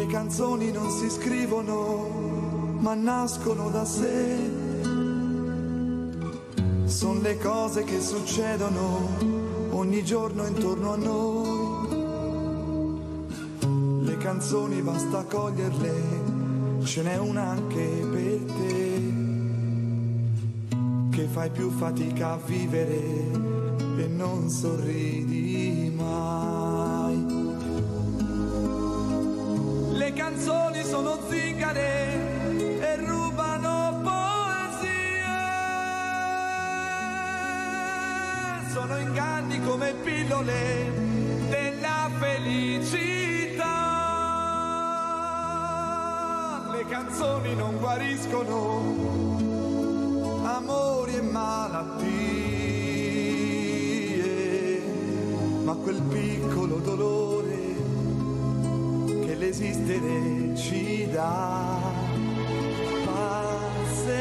canzoni non si scrivono, ma nascono da sé. Sono le cose che succedono ogni giorno intorno a noi. Le canzoni basta coglierle, ce n'è una anche per te, che fai più fatica a vivere e non sorridi mai. Le canzoni sono zingare e rubano poesie, sono inganni come pillole della felicità. Le canzoni non guariscono amori e malattie, ma quel piccolo dolore che l'esistere ci dà passerà,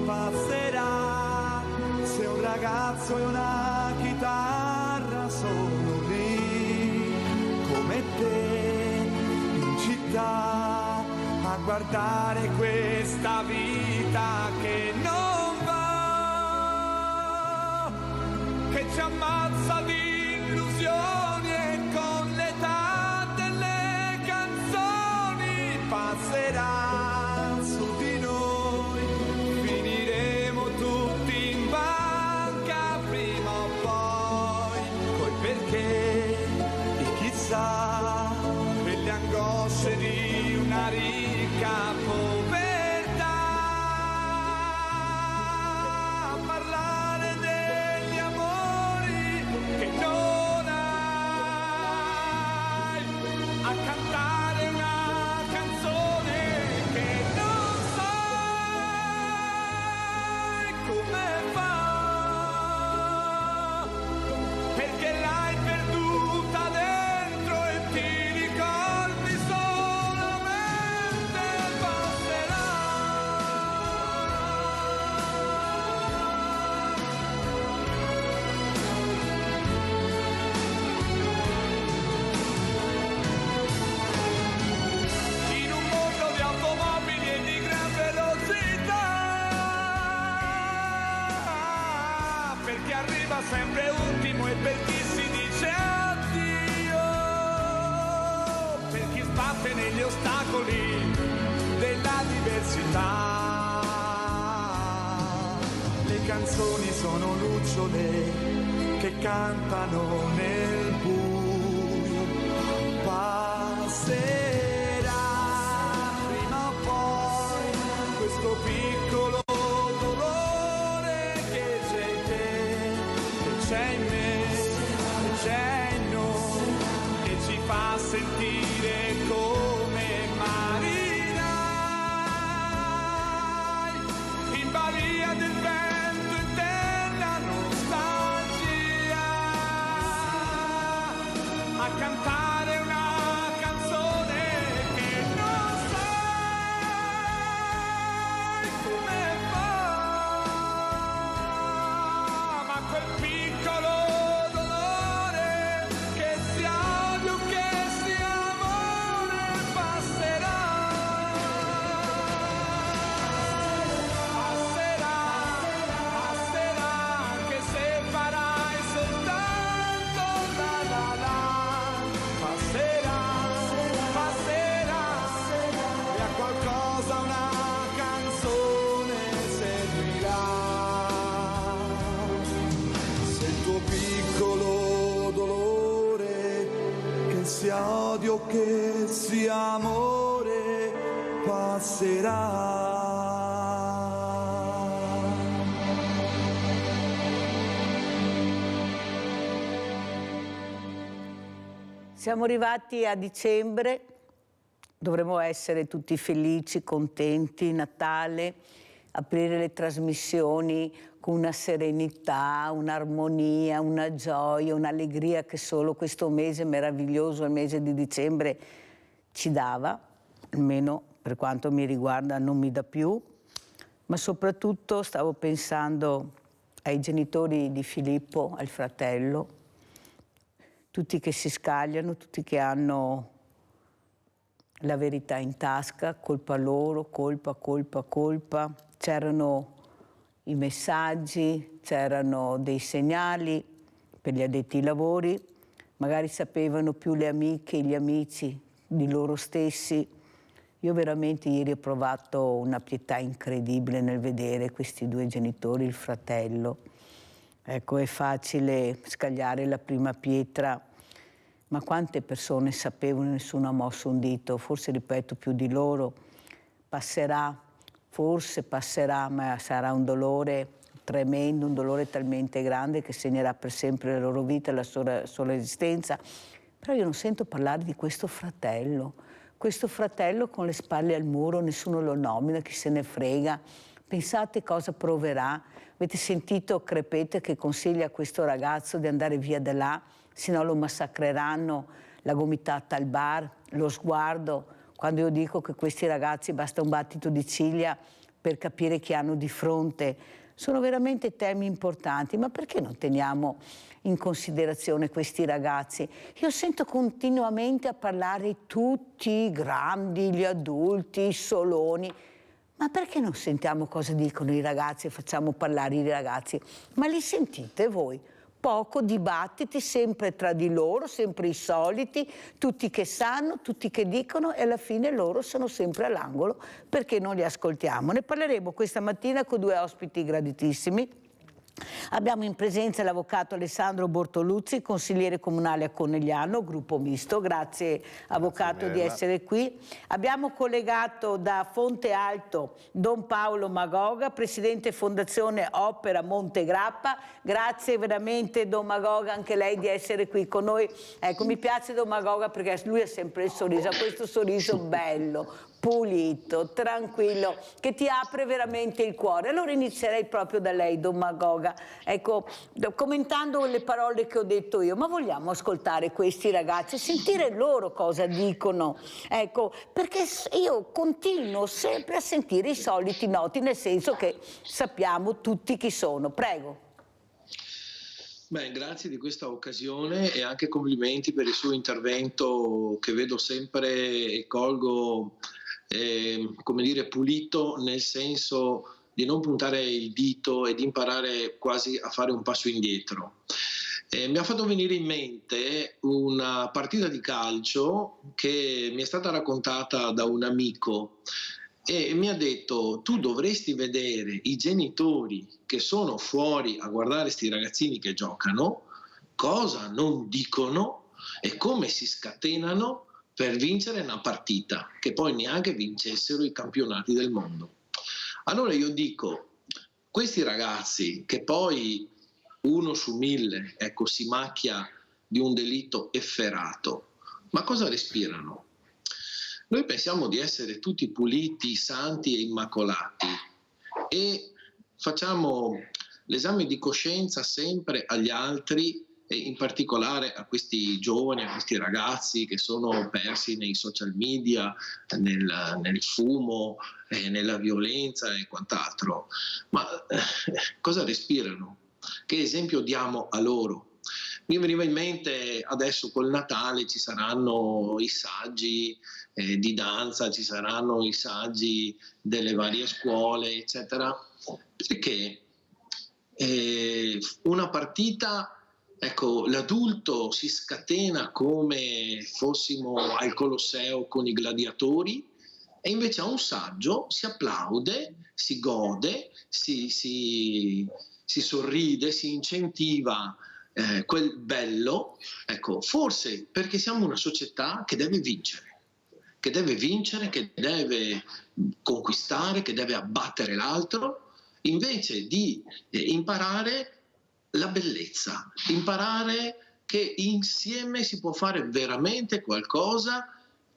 passerà. Se un ragazzo e una chitarra sono lì come te in città a guardare questa vita che non va, che ci ammazza di illusioni, e con l'età delle canzoni passerà su di noi, finiremo tutti in banca prima o poi perché e chissà, per le angosce di una ricca povertà, a parlare degli amori che non hai, a cantare una canzone che non sai come fa, perché l'hai perduta dentro e ti ricordi solamente passerà. In un mondo di automobili e di gran velocità, perché arriva sempre ultimo e per chi si dice addio, per chi sbatte negli ostacoli della diversità. Le canzoni sono lucciole che cantano nel buio, passerà prima o poi questo piccolo dolore che c'è in te, che c'è in me, che c'è in noi, e ci fa sentire come marinai in balia del vento e della nostalgia, a cantare una canzone che non sai come fa, ma quel piccolo dolore, che sia odio, che sia amore, passerà, passerà, passerà, anche se farai soltanto la la la, passerà, passerà, e a qualcosa una canzone servirà. Se il tuo piccolo dolore, che sia odio, che sia amore, passerà. Siamo arrivati a dicembre, dovremmo essere tutti felici, contenti, Natale, aprire le trasmissioni con una serenità, un'armonia, una gioia, un'allegria che solo questo mese meraviglioso, il mese di dicembre, ci dava, almeno per quanto mi riguarda non mi dà più, ma soprattutto stavo pensando ai genitori di Filippo, al fratello, tutti che si scagliano, tutti che hanno la verità in tasca, colpa loro, colpa, colpa, colpa. C'erano i messaggi, c'erano dei segnali per gli addetti ai lavori, magari sapevano più le amiche e gli amici di loro stessi. Io veramente ieri ho provato una pietà incredibile nel vedere questi due genitori, il fratello. Ecco, è facile scagliare la prima pietra, ma quante persone sapevano e nessuno ha mosso un dito? Forse, ripeto, più di loro. Passerà, forse passerà, ma sarà un dolore tremendo, un dolore talmente grande che segnerà per sempre la loro vita e la sola esistenza. Però io non sento parlare di questo fratello con le spalle al muro, nessuno lo nomina, chi se ne frega. Pensate cosa proverà? Avete sentito Crepete che consiglia a questo ragazzo di andare via da là, se no lo massacreranno, la gomitata al bar, lo sguardo. Quando io dico che questi ragazzi basta un battito di ciglia per capire chi hanno di fronte, sono veramente temi importanti, ma perché non teniamo in considerazione questi ragazzi? Io sento continuamente a parlare tutti i grandi, gli adulti, i soloni, ma perché non sentiamo cosa dicono i ragazzi e facciamo parlare i ragazzi? Ma li sentite voi? Poco dibattiti, sempre tra di loro, sempre i soliti, tutti che sanno, tutti che dicono e alla fine loro sono sempre all'angolo perché non li ascoltiamo. Ne parleremo questa mattina con due ospiti graditissimi. Abbiamo in presenza l'avvocato Alessandro Bortoluzzi, consigliere comunale a Conegliano, gruppo misto. Grazie avvocato di essere qui. Abbiamo collegato da Fonte Alto Don Paolo Magoga, presidente Fondazione Opera Montegrappa. Grazie veramente Don Magoga, anche lei di essere qui con noi. Ecco, mi piace Don Magoga perché lui ha sempre il sorriso, ha questo sorriso bello, pulito, tranquillo, che ti apre veramente il cuore. Allora inizierei proprio da lei, Don Magoga. Ecco, commentando le parole che ho detto io, ma vogliamo ascoltare questi ragazzi, sentire loro cosa dicono? Ecco, perché io continuo sempre a sentire i soliti noti, nel senso che sappiamo tutti chi sono. Prego. Beh, grazie di questa occasione e anche complimenti per il suo intervento che vedo sempre e colgo come dire, pulito, nel senso di non puntare il dito e di imparare quasi a fare un passo indietro. Mi ha fatto venire in mente una partita di calcio che mi è stata raccontata da un amico e mi ha detto: tu dovresti vedere i genitori che sono fuori a guardare sti ragazzini che giocano, cosa non dicono e come si scatenano per vincere una partita, che poi neanche vincessero i campionati del mondo. Allora io dico, questi ragazzi che poi 1 su 1000, ecco, si macchia di un delitto efferato, ma cosa respirano? Noi pensiamo di essere tutti puliti, santi e immacolati e facciamo l'esame di coscienza sempre agli altri e in particolare a questi giovani, a questi ragazzi che sono persi nei social media, nel fumo, nella violenza e quant'altro. Ma cosa respirano? Che esempio diamo a loro? Mi veniva in mente adesso col Natale ci saranno i saggi di danza, ci saranno i saggi delle varie scuole, eccetera, perché una partita, ecco, l'adulto si scatena come fossimo al Colosseo con i gladiatori e invece a un saggio si applaude, si gode, si sorride, si incentiva quel bello, ecco, forse perché siamo una società che deve vincere, che deve conquistare, che deve abbattere l'altro, invece di imparare la bellezza, imparare che insieme si può fare veramente qualcosa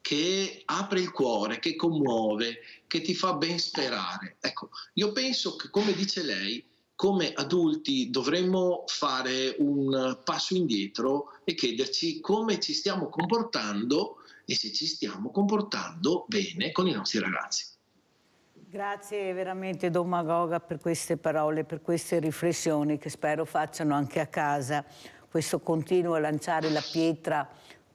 che apre il cuore, che commuove, che ti fa ben sperare. Ecco, io penso che, come dice lei, come adulti dovremmo fare un passo indietro e chiederci come ci stiamo comportando e se ci stiamo comportando bene con i nostri ragazzi. Grazie veramente Don Magoga per queste parole, per queste riflessioni che spero facciano anche a casa questo continuo a lanciare la pietra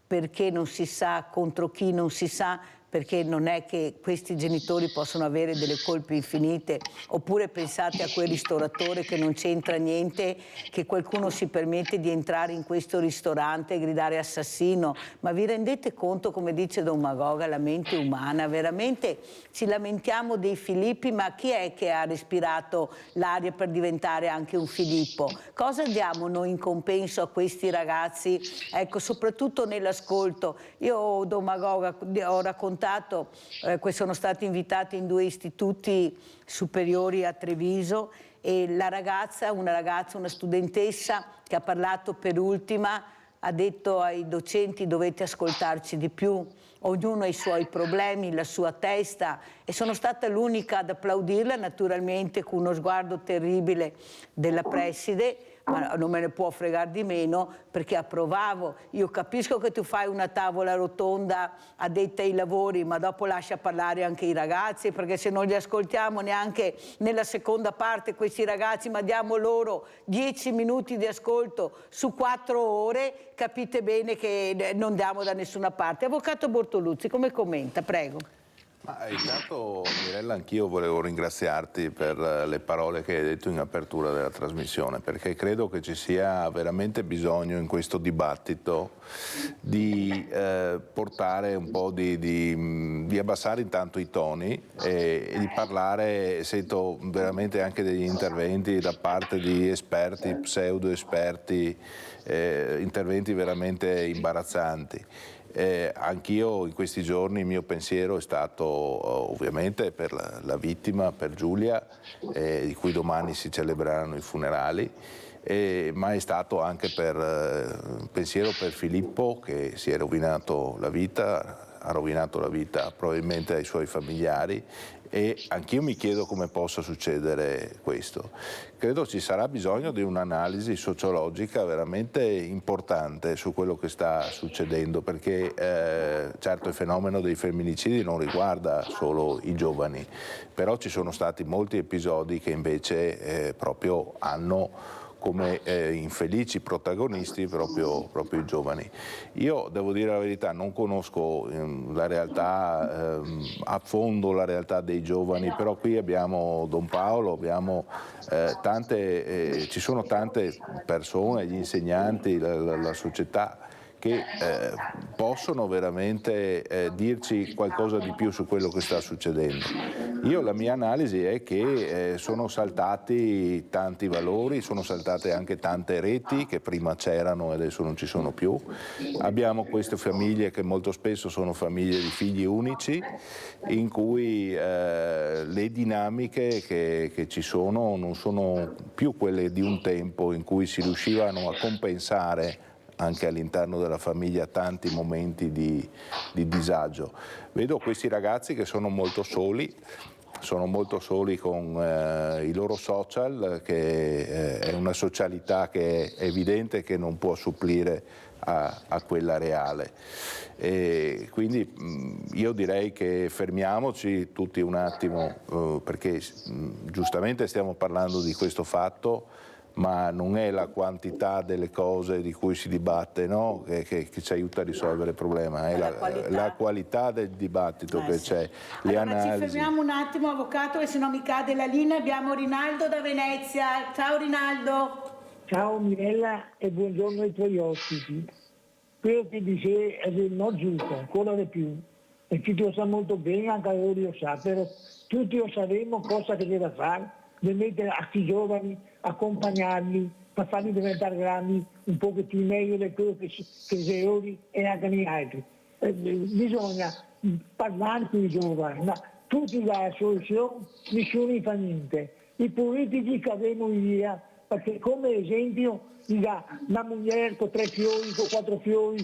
perché non si sa contro chi non si sa, perché non è che questi genitori possono avere delle colpe infinite, oppure pensate a quel ristoratore che non c'entra niente, che qualcuno si permette di entrare in questo ristorante e gridare assassino. Ma vi rendete conto, come dice Don Magoga, la mente umana? Veramente ci lamentiamo dei Filippi, ma chi è che ha respirato l'aria per diventare anche un Filippo? Cosa diamo noi in compenso a questi ragazzi? Ecco, soprattutto nell'ascolto. Io, Don Magoga, ho raccontato sono stati invitati in 2 istituti superiori a Treviso e una studentessa che ha parlato per ultima, ha detto ai docenti: dovete ascoltarci di più, ognuno ha i suoi problemi, la sua testa, e sono stata l'unica ad applaudirla, naturalmente con uno sguardo terribile della preside, ma non me ne può fregare di meno perché approvavo. Io capisco che tu fai una tavola rotonda addetta ai lavori, ma dopo lascia parlare anche i ragazzi, perché se non li ascoltiamo neanche nella seconda parte questi ragazzi, ma diamo loro 10 minuti di ascolto su 4 ore, capite bene che non andiamo da nessuna parte. Avvocato Bortoluzzi, come commenta? Prego. Ma intanto, Mirella, anch'io volevo ringraziarti per le parole che hai detto in apertura della trasmissione, perché credo che ci sia veramente bisogno in questo dibattito di portare un po' di abbassare intanto i toni e di parlare. Sento veramente anche degli interventi da parte di esperti, pseudo esperti, interventi veramente imbarazzanti. Anch'io in questi giorni il mio pensiero è stato ovviamente per la vittima, per Giulia, di cui domani si celebreranno i funerali, ma è stato anche pensiero per Filippo, che si è rovinato la vita, ha rovinato la vita probabilmente ai suoi familiari, e anch'io mi chiedo come possa succedere questo. Credo ci sarà bisogno di un'analisi sociologica veramente importante su quello che sta succedendo, perché certo il fenomeno dei femminicidi non riguarda solo i giovani, però ci sono stati molti episodi che invece proprio hanno come infelici protagonisti proprio i giovani. Io devo dire la verità, non conosco la realtà a fondo, la realtà dei giovani, però qui abbiamo Don Paolo, abbiamo ci sono tante persone, gli insegnanti, la società, che possono veramente dirci qualcosa di più su quello che sta succedendo. La mia analisi è che sono saltati tanti valori, sono saltate anche tante reti che prima c'erano e adesso non ci sono più. Abbiamo queste famiglie che molto spesso sono famiglie di figli unici, in cui le dinamiche che ci sono non sono più quelle di un tempo in cui si riuscivano a compensare anche all'interno della famiglia tanti momenti di disagio. Vedo questi ragazzi che sono molto soli con i loro social, che è una socialità che è evidente che non può supplire a quella reale. E quindi io direi che fermiamoci tutti un attimo, perché giustamente stiamo parlando di questo fatto, ma non è la quantità delle cose di cui si dibatte, no? che ci aiuta a risolvere il problema, è la qualità del dibattito che c'è. Allora ci fermiamo un attimo, avvocato, che se no mi cade la linea. Abbiamo Rinaldo da Venezia. Ciao Rinaldo. Ciao Mirella e buongiorno ai tuoi ospiti. Quello che dice è non giusto, ancora di più. E chi lo sa molto bene, anche loro lo sa, però tutti lo saremo cosa che deve fare, di mettere a questi giovani, accompagnarli, per farli diventare grandi un pochettino meglio di quello che i loro e anche gli altri. Bisogna parlare con i giovani, ma tutti dà la soluzione, nessuno fa niente. I politici che abbiamo via, perché come esempio gli dà una moglie con 3 fiori, con 4 fiori,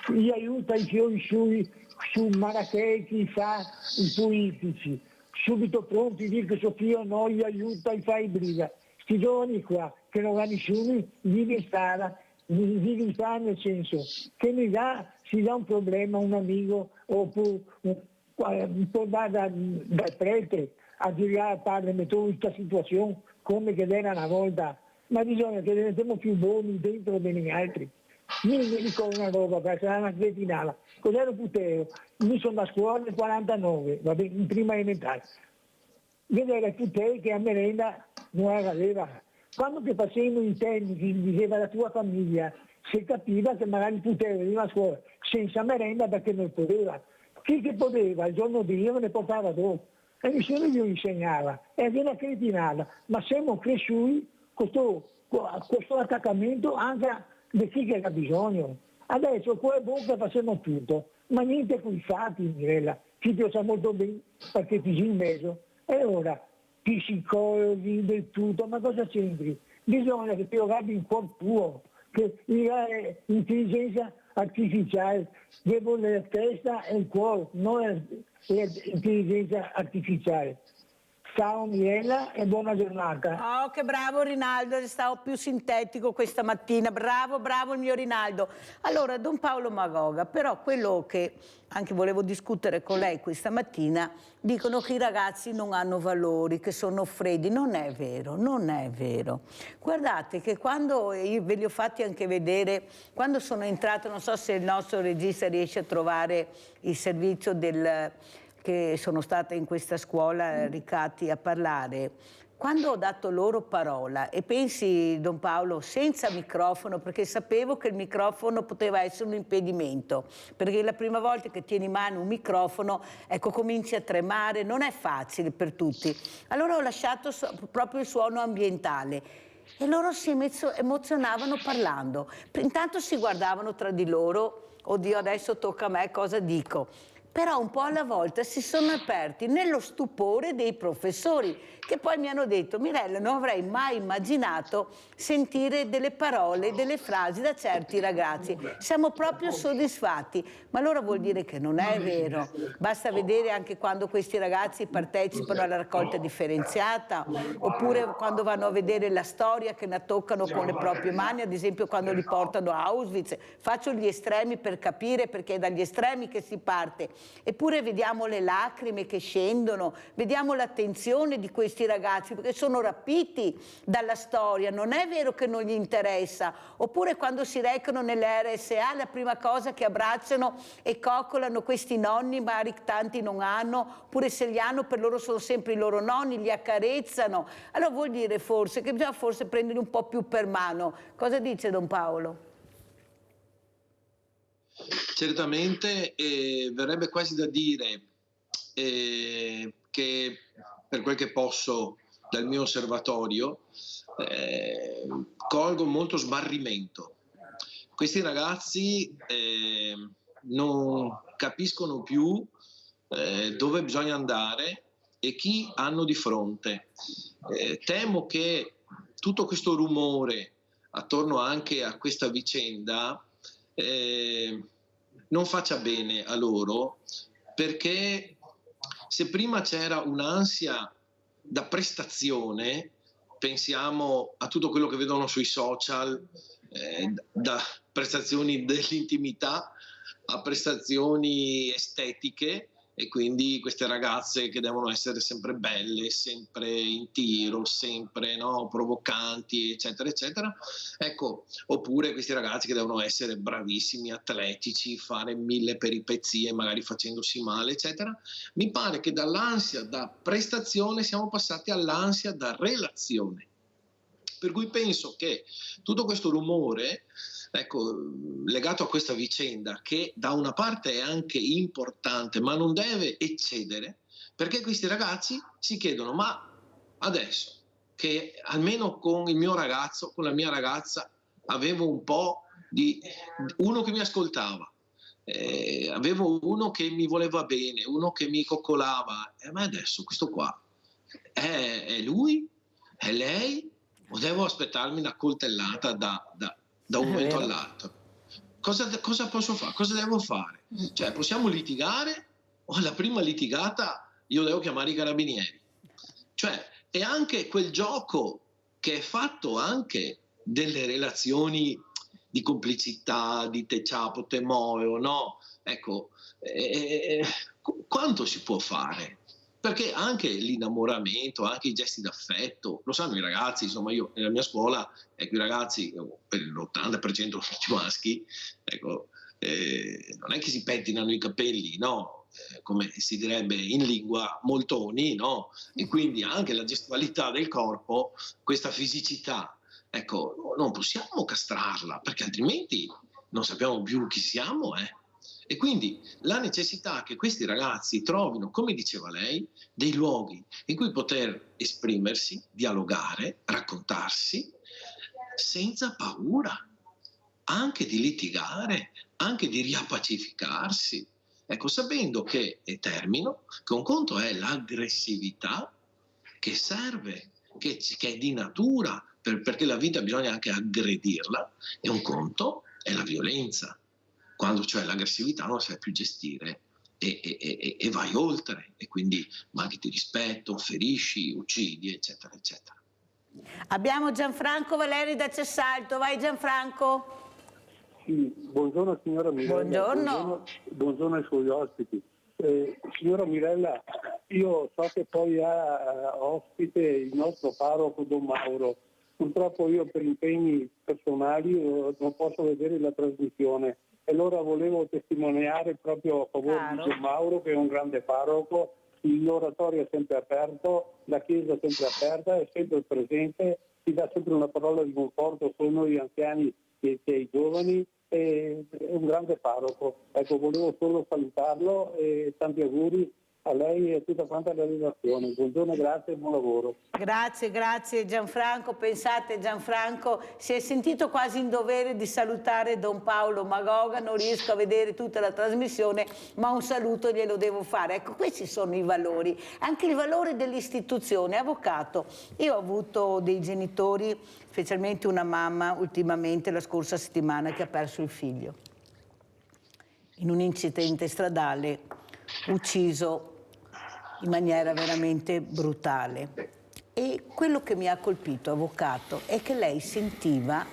gli aiuta i fiori su Marrakechi, fa i politici. Subito pronti a dire che suo figlio no, gli aiuta e fa i briga. Sti giovani qua, che non ha nessuno, gli sta nel senso che si dà un problema a un amico, oppure può dare dal prete a dire al padre, metto in questa situazione come che era una volta ma bisogna che diventiamo più buoni dentro degli altri. Io mi ricordo una roba, perché era una cretinata. Cos'ero puteo? Io sono a scuola nel 49, va bene, in prima elementare. Vedere i putei che a merenda non aveva. Quando che facevano i tecnici, diceva la tua famiglia, si capiva che magari il puteo veniva a scuola senza merenda perché non poteva. Chi che poteva il giorno di Dio ne portava dopo. E nessuno gli insegnava. È una cretinata. Ma siamo cresciuti questo attaccamento anche di chi che ha bisogno. Adesso qua è buono che facciamo tutto, ma niente con i fatti, Mirella. Ci lo sa molto bene perché ti sei in mezzo. E ora, psicologi del tutto, ma cosa c'entri? Bisogna che ti guardi in cuor tuo, che l'intelligenza artificiale deve la testa e il cuore, non l'intelligenza artificiale. Ciao Mirella e buona giornata. Oh, che bravo Rinaldo, è stato più sintetico questa mattina, bravo il mio Rinaldo. Allora, Don Paolo Magoga, però quello che anche volevo discutere con lei questa mattina, dicono che i ragazzi non hanno valori, che sono freddi. Non è vero, non è vero. Guardate che quando, io ve li ho fatti anche vedere, quando sono entrata, non so se il nostro regista riesce a trovare il servizio che sono stata in questa scuola Riccati a parlare, quando ho dato loro parola, e pensi Don Paolo senza microfono, perché sapevo che il microfono poteva essere un impedimento, perché la prima volta che tieni in mano un microfono, ecco, cominci a tremare, non è facile per tutti. Allora ho lasciato proprio il suono ambientale e loro si emozionavano parlando. Intanto si guardavano tra di loro, oddio adesso tocca a me, cosa dico? Però un po' alla volta si sono aperti nello stupore dei professori, che poi mi hanno detto: Mirella, non avrei mai immaginato sentire delle parole, delle frasi da certi ragazzi. Siamo proprio soddisfatti. Ma allora vuol dire che non è vero. Basta vedere anche quando questi ragazzi partecipano alla raccolta differenziata, oppure quando vanno a vedere la storia che la toccano con le proprie mani, ad esempio quando li portano a Auschwitz. Faccio gli estremi per capire, perché è dagli estremi che si parte. Eppure vediamo le lacrime che scendono, vediamo l'attenzione di questi ragazzi, perché sono rapiti dalla storia, non è vero che non gli interessa. Oppure quando si recano nelle RSA, la prima cosa che abbracciano e coccolano questi nonni, magari tanti non hanno, oppure se li hanno per loro sono sempre i loro nonni, li accarezzano. Allora vuol dire forse che bisogna prenderli un po' più per mano. Cosa dice Don Paolo? Certamente, verrebbe quasi da dire che per quel che posso dal mio osservatorio colgo molto sbarrimento. Questi ragazzi non capiscono più dove bisogna andare e chi hanno di fronte. Temo che tutto questo rumore attorno anche a questa vicenda non faccia bene a loro, perché se prima c'era un'ansia da prestazione, pensiamo a tutto quello che vedono sui social, da prestazioni dell'intimità a prestazioni estetiche, e quindi queste ragazze che devono essere sempre belle, sempre in tiro, sempre provocanti, eccetera, eccetera. Ecco, oppure questi ragazzi che devono essere bravissimi, atletici, fare 1000 peripezie, magari facendosi male, eccetera. Mi pare che dall'ansia da prestazione siamo passati all'ansia da relazione. Per cui penso che tutto questo rumore, ecco, legato a questa vicenda, che da una parte è anche importante, ma non deve eccedere, perché questi ragazzi si chiedono: ma adesso che almeno con il mio ragazzo, con la mia ragazza, avevo un po' di uno che mi ascoltava, avevo uno che mi voleva bene, uno che mi coccolava, ma adesso questo qua è lui? È lei? O devo aspettarmi una coltellata da un momento all'altro? Cosa posso fare? Cosa devo fare? Cioè, possiamo litigare, o alla prima litigata io devo chiamare i carabinieri? Cioè, è anche quel gioco che è fatto anche delle relazioni di complicità, di te ciapo, te muovo, no? Ecco, quanto si può fare? perché anche l'innamoramento, anche i gesti d'affetto, lo sanno i ragazzi, insomma io nella mia scuola, ecco, i ragazzi, per l'80% sono tutti maschi, ecco, non è che si pettinano i capelli, no? Come si direbbe in lingua, moltoni, no? E quindi anche la gestualità del corpo, questa fisicità, ecco, non possiamo castrarla, perché altrimenti non sappiamo più chi siamo, E quindi la necessità che questi ragazzi trovino, come diceva lei, dei luoghi in cui poter esprimersi, dialogare, raccontarsi, senza paura, anche di litigare, anche di riappacificarsi. Ecco, sapendo che, e termino, che un conto è l'aggressività che serve, che è di natura, perché la vita bisogna anche aggredirla, e un conto è la violenza, quando cioè l'aggressività non la sai più gestire e vai oltre, e quindi manchi di rispetto, ferisci, uccidi, eccetera, eccetera. Abbiamo Gianfranco Valeri da Cessalto, vai Gianfranco. Sì, buongiorno signora Mirella. Buongiorno ai suoi ospiti. Signora Mirella, io so che poi ha ospite il nostro parroco Don Mauro. Purtroppo io per impegni personali non posso vedere la trasmissione, e allora volevo testimoniare proprio a favore di Don Mauro, che è un grande parroco. L'oratorio è sempre aperto, la chiesa è sempre aperta, è sempre presente, ti dà sempre una parola di conforto sia noi anziani che ai giovani. È un grande parroco. Ecco, volevo solo salutarlo e tanti auguri a lei e a tutta quanta la redazione. Buongiorno, grazie e buon lavoro. Grazie Gianfranco. Pensate, Gianfranco si è sentito quasi in dovere di salutare Don Paolo Magoga, non riesco a vedere tutta la trasmissione, ma un saluto glielo devo fare. Ecco, questi sono i valori, anche il valore dell'istituzione. Avvocato, io ho avuto dei genitori, specialmente una mamma ultimamente, la scorsa settimana, che ha perso il figlio in un incidente stradale, ucciso in maniera veramente brutale. E quello che mi ha colpito, avvocato, è che lei sentiva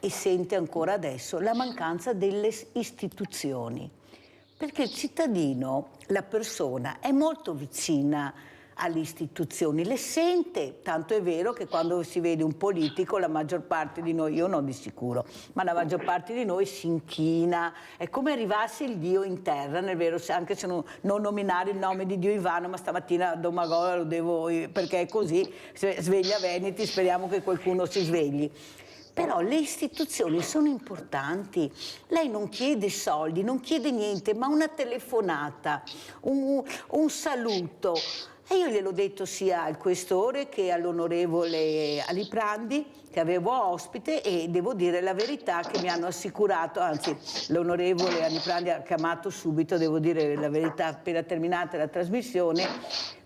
e sente ancora adesso la mancanza delle istituzioni, perché il cittadino, la persona, è molto vicina alle istituzioni, le sente, tanto è vero che quando si vede un politico la maggior parte di noi, io no di sicuro, ma la maggior parte di noi si inchina, è come arrivasse il Dio in terra, nel vero, anche se non nominare il nome di Dio Ivano, ma stamattina Don Magoga lo devo, perché è così, sveglia Veneti, speriamo che qualcuno si svegli. Però le istituzioni sono importanti, lei non chiede soldi, non chiede niente, ma una telefonata, un saluto. E io gliel'ho detto sia al questore che all'onorevole Aliprandi, che avevo ospite, e devo dire la verità che mi hanno assicurato, anzi l'onorevole Aliprandi ha chiamato subito, devo dire la verità, appena terminata la trasmissione,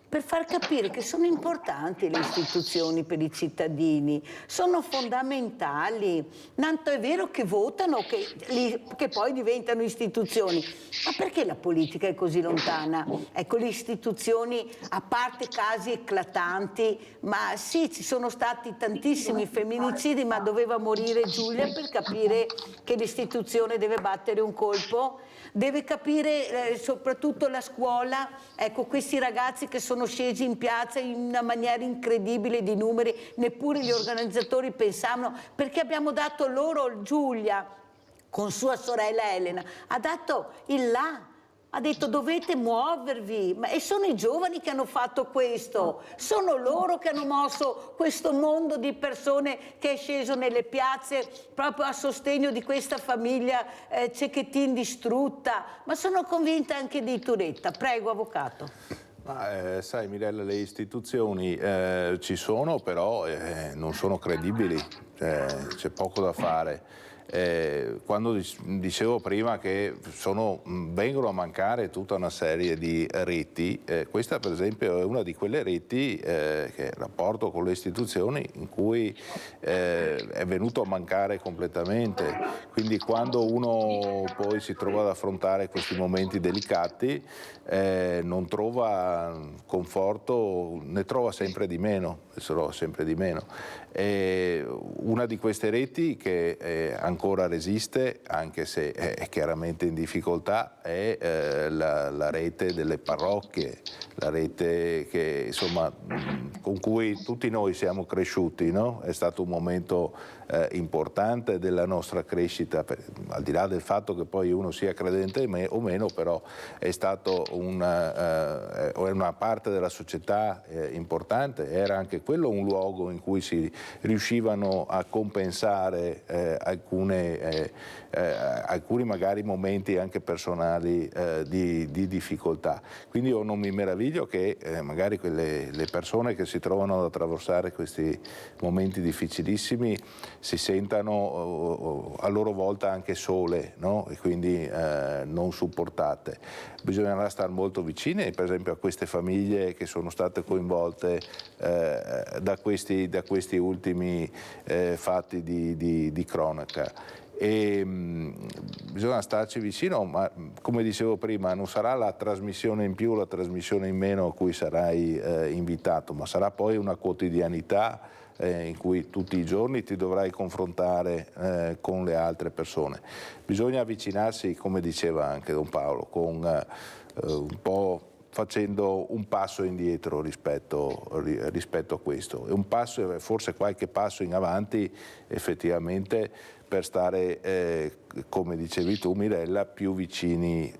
per far capire che sono importanti le istituzioni per i cittadini, sono fondamentali, tanto è vero che votano, che poi diventano istituzioni. Ma perché la politica è così lontana? Ecco, le istituzioni, a parte casi eclatanti, ma sì, ci sono stati tantissimi femminicidi, ma doveva morire Giulia per capire che l'istituzione deve battere un colpo? Deve capire soprattutto la scuola, ecco, questi ragazzi che sono scesi in piazza in una maniera incredibile di numeri, neppure gli organizzatori pensavano, perché abbiamo dato loro, Giulia con sua sorella Elena, ha dato il là, ha detto dovete muovervi, e sono i giovani che hanno fatto questo, sono loro che hanno mosso questo mondo di persone che è sceso nelle piazze proprio a sostegno di questa famiglia Cecchettin distrutta, ma sono convinta anche di Turetta. Prego, avvocato. Sai Mirella, le istituzioni ci sono, però non sono credibili, c'è poco da fare. Quando dicevo prima che vengono a mancare tutta una serie di reti, questa per esempio è una di quelle reti che è il rapporto con le istituzioni in cui è venuto a mancare completamente, quindi quando uno poi si trova ad affrontare questi momenti delicati non trova conforto, ne trova sempre di meno, una di queste reti che ancora resiste, anche se è chiaramente in difficoltà, è la rete delle parrocchie, la rete che, insomma, con cui tutti noi siamo cresciuti, no? È stato un momento importante della nostra crescita, al di là del fatto che poi uno sia credente o meno, però è stato una parte della società importante. Era anche quello un luogo in cui si riuscivano a compensare alcuni magari momenti anche personali di difficoltà. Quindi io non mi meraviglio che magari le persone che si trovano ad attraversare questi momenti difficilissimi si sentano a loro volta anche sole, no? E quindi non supportate. Bisognerà stare molto vicini, per esempio, a queste famiglie che sono state coinvolte da questi ultimi fatti di cronaca. E bisogna starci vicino, ma come dicevo prima non sarà la trasmissione in più, la trasmissione in meno a cui sarai invitato, ma sarà poi una quotidianità in cui tutti i giorni ti dovrai confrontare con le altre persone. Bisogna avvicinarsi, come diceva anche Don Paolo, con un po' facendo un passo indietro rispetto a questo, e un passo, forse qualche passo in avanti effettivamente, per stare, come dicevi tu Mirella, più vicini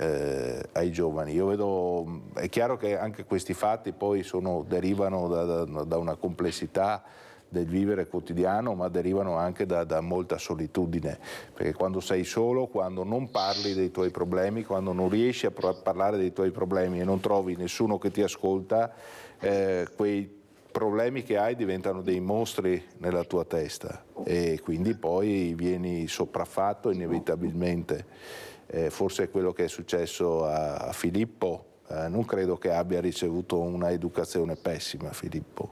ai giovani. Io vedo, è chiaro che anche questi fatti poi derivano da una complessità del vivere quotidiano, ma derivano anche da molta solitudine, perché quando sei solo, quando non parli dei tuoi problemi, quando non riesci a parlare dei tuoi problemi e non trovi nessuno che ti ascolta, quei problemi che hai diventano dei mostri nella tua testa e quindi poi vieni sopraffatto inevitabilmente. Forse è quello che è successo a Filippo. Non credo che abbia ricevuto una educazione pessima Filippo,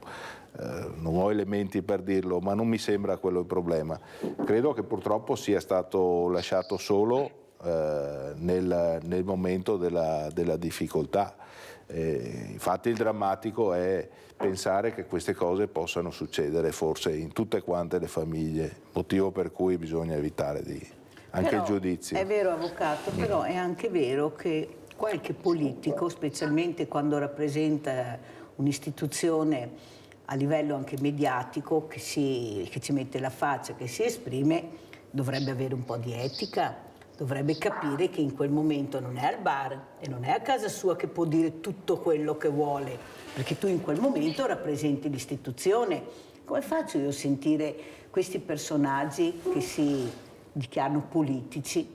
non ho elementi per dirlo, ma non mi sembra quello il problema. Credo che purtroppo sia stato lasciato solo nel momento della difficoltà. Infatti il drammatico è pensare che queste cose possano succedere forse in tutte quante le famiglie, motivo per cui bisogna evitare anche il giudizio. È vero, avvocato, però è anche vero che qualche politico, specialmente quando rappresenta un'istituzione a livello anche mediatico, che ci mette la faccia, che si esprime, dovrebbe avere un po' di etica, dovrebbe capire che in quel momento non è al bar e non è a casa sua che può dire tutto quello che vuole, perché tu in quel momento rappresenti l'istituzione. Come faccio io a sentire questi personaggi che si dichiarano politici,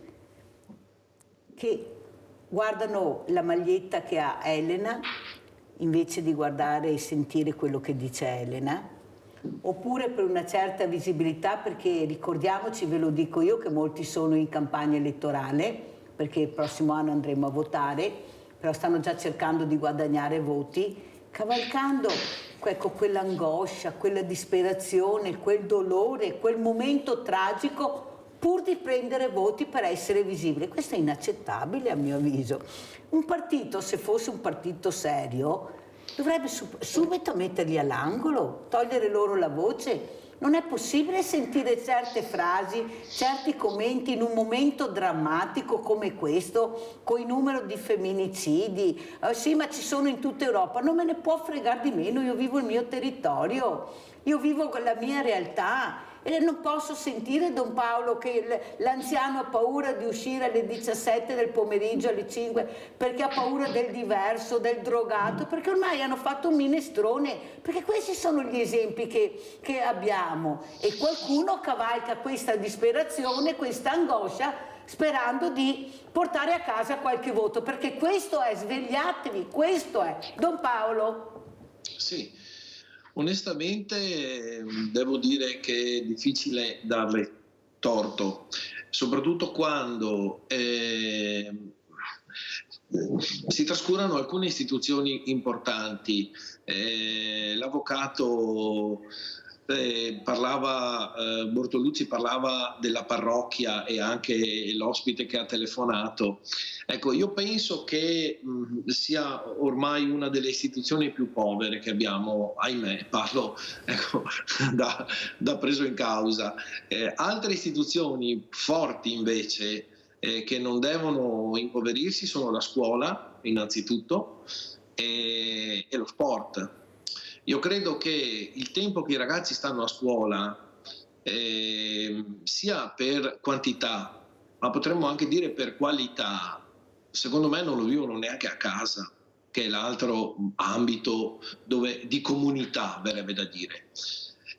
che guardano la maglietta che ha Elena invece di guardare e sentire quello che dice Elena, oppure per una certa visibilità, perché ricordiamoci, ve lo dico io, che molti sono in campagna elettorale, perché il prossimo anno andremo a votare, però stanno già cercando di guadagnare voti, cavalcando quell'angoscia, quella disperazione, quel dolore, quel momento tragico, pur di prendere voti per essere visibile. Questo è inaccettabile a mio avviso. Un partito, se fosse un partito serio, dovrebbe subito metterli all'angolo, togliere loro la voce. Non è possibile sentire certe frasi, certi commenti in un momento drammatico come questo, con il numero di femminicidi. Sì, ma ci sono in tutta Europa. Non me ne può fregare di meno, io vivo il mio territorio, io vivo la mia realtà. E non posso sentire Don Paolo che l'anziano ha paura di uscire alle 17 del pomeriggio, alle 5, perché ha paura del diverso, del drogato, perché ormai hanno fatto un minestrone, perché questi sono gli esempi che abbiamo, e qualcuno cavalca questa disperazione, questa angoscia, sperando di portare a casa qualche voto, perché questo è, svegliatevi, questo è. Don Paolo? Sì. Onestamente devo dire che è difficile darle torto, soprattutto quando si trascurano alcune istituzioni importanti. L'avvocato Bortoluzzi parlava della parrocchia e anche l'ospite che ha telefonato. Ecco, io penso che sia ormai una delle istituzioni più povere che abbiamo, ahimè, parlo da preso in causa. Altre istituzioni forti invece che non devono impoverirsi sono la scuola, innanzitutto, e lo sport. Io credo che il tempo che i ragazzi stanno a scuola, sia per quantità, ma potremmo anche dire per qualità, secondo me non lo vivono neanche a casa, che è l'altro ambito di comunità, verrebbe da dire.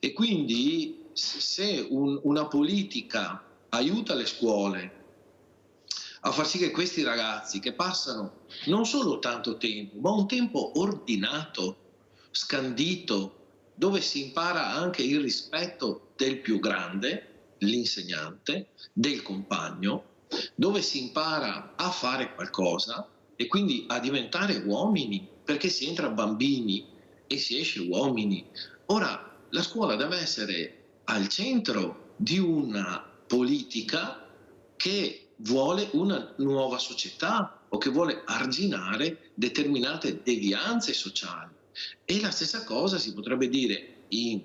E quindi se una politica aiuta le scuole a far sì che questi ragazzi, che passano non solo tanto tempo, ma un tempo ordinato, scandito, dove si impara anche il rispetto del più grande, l'insegnante, del compagno, dove si impara a fare qualcosa e quindi a diventare uomini, perché si entra bambini e si esce uomini. Ora, la scuola deve essere al centro di una politica che vuole una nuova società o che vuole arginare determinate devianze sociali. E la stessa cosa si potrebbe dire in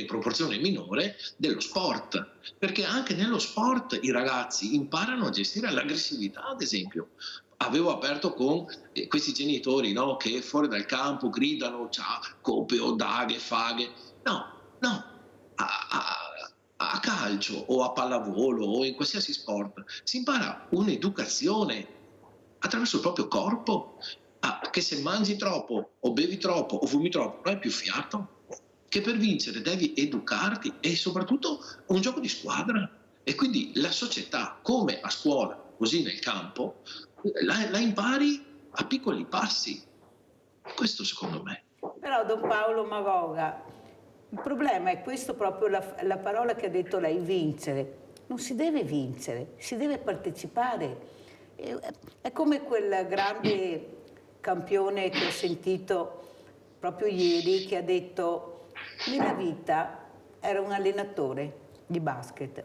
proporzione minore dello sport, perché anche nello sport i ragazzi imparano a gestire l'aggressività, ad esempio. Avevo aperto con questi genitori, no, che fuori dal campo gridano copio, daghe, faghe. No, a calcio o a pallavolo o in qualsiasi sport si impara un'educazione attraverso il proprio corpo, che se mangi troppo o bevi troppo o fumi troppo non hai più fiato, che per vincere devi educarti, e soprattutto un gioco di squadra. E quindi la società, come a scuola così nel campo, la impari a piccoli passi. Questo secondo me. Però Don Paolo Magoga, il problema è questo, proprio la parola che ha detto lei, vincere. Non si deve vincere, si deve partecipare. È come quel grande campione che ho sentito proprio ieri, che ha detto: nella vita era un allenatore di basket,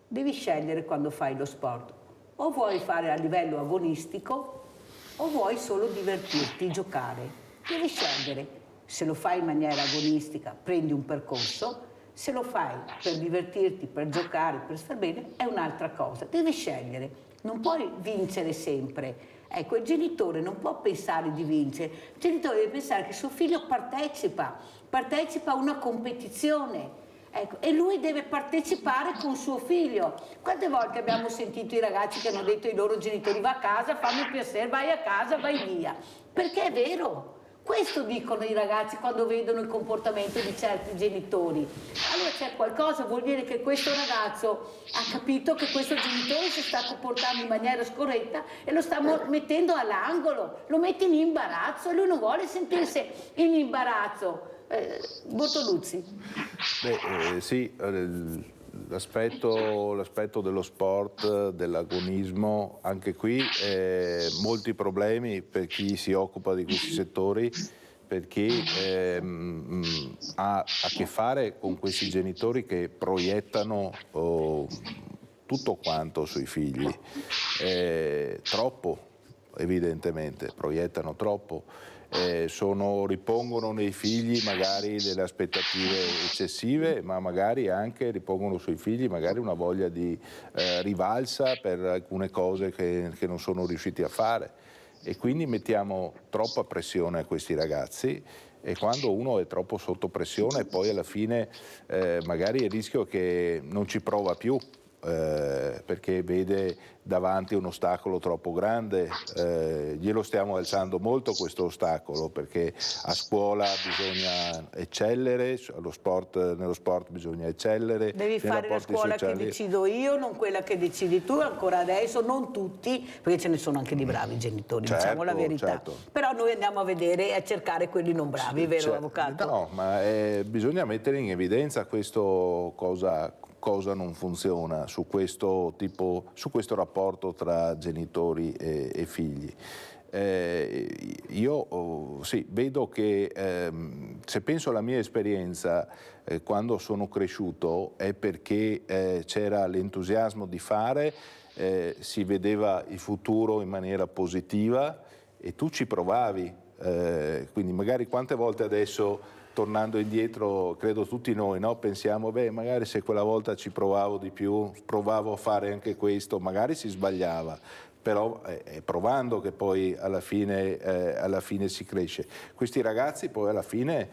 devi scegliere quando fai lo sport, o vuoi fare a livello agonistico o vuoi solo divertirti, giocare. Devi scegliere. Se lo fai in maniera agonistica prendi un percorso, se lo fai per divertirti, per giocare, per star bene è un'altra cosa. Devi scegliere, non puoi vincere sempre. Ecco, il genitore non può pensare di vincere, il genitore deve pensare che suo figlio partecipa a una competizione. Ecco, e lui deve partecipare con suo figlio. Quante volte abbiamo sentito i ragazzi che hanno detto ai loro genitori: va a casa, fammi il piacere, vai a casa, vai via. Perché è vero. Questo dicono i ragazzi quando vedono il comportamento di certi genitori. Allora c'è qualcosa, vuol dire che questo ragazzo ha capito che questo genitore si sta comportando in maniera scorretta e lo sta mettendo all'angolo, lo mette in imbarazzo, e lui non vuole sentirsi in imbarazzo. Bortoluzzi. Sì, l'aspetto dello sport, dell'agonismo, anche qui molti problemi per chi si occupa di questi settori, perché ha a che fare con questi genitori che proiettano tutto quanto sui figli, troppo, evidentemente, proiettano troppo. Ripongono nei figli magari delle aspettative eccessive, ma magari anche ripongono sui figli magari una voglia di rivalsa per alcune cose che non sono riusciti a fare, e quindi mettiamo troppa pressione a questi ragazzi, e quando uno è troppo sotto pressione poi alla fine magari è il rischio che non ci prova più, perché vede davanti un ostacolo troppo grande. Glielo stiamo alzando molto questo ostacolo, perché a scuola bisogna eccellere, nello sport bisogna eccellere. Devi fare la scuola che decido io, non quella che decidi tu, ancora adesso, non tutti, perché ce ne sono anche di bravi genitori, certo, diciamo la verità. Certo. Però noi andiamo a vedere e a cercare quelli non bravi, vero, certo, avvocato? No, ma bisogna mettere in evidenza questo cosa non funziona su questo rapporto tra genitori e figli. Io sì, vedo che se penso alla mia esperienza quando sono cresciuto, è perché c'era l'entusiasmo di fare, si vedeva il futuro in maniera positiva e tu ci provavi, quindi magari quante volte adesso, tornando indietro, credo tutti noi, no? Pensiamo, magari se quella volta ci provavo di più, provavo a fare anche questo, magari si sbagliava, però è provando che poi alla fine si cresce. Questi ragazzi poi alla fine,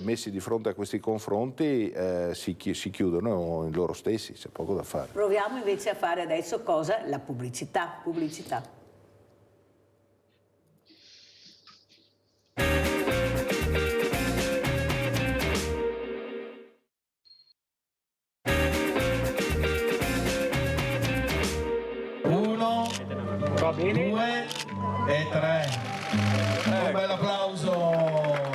messi di fronte a questi confronti, si chiudono in loro stessi, c'è poco da fare. Proviamo invece a fare adesso cosa? La pubblicità. Va bene. 2 e 3. Un bel applauso.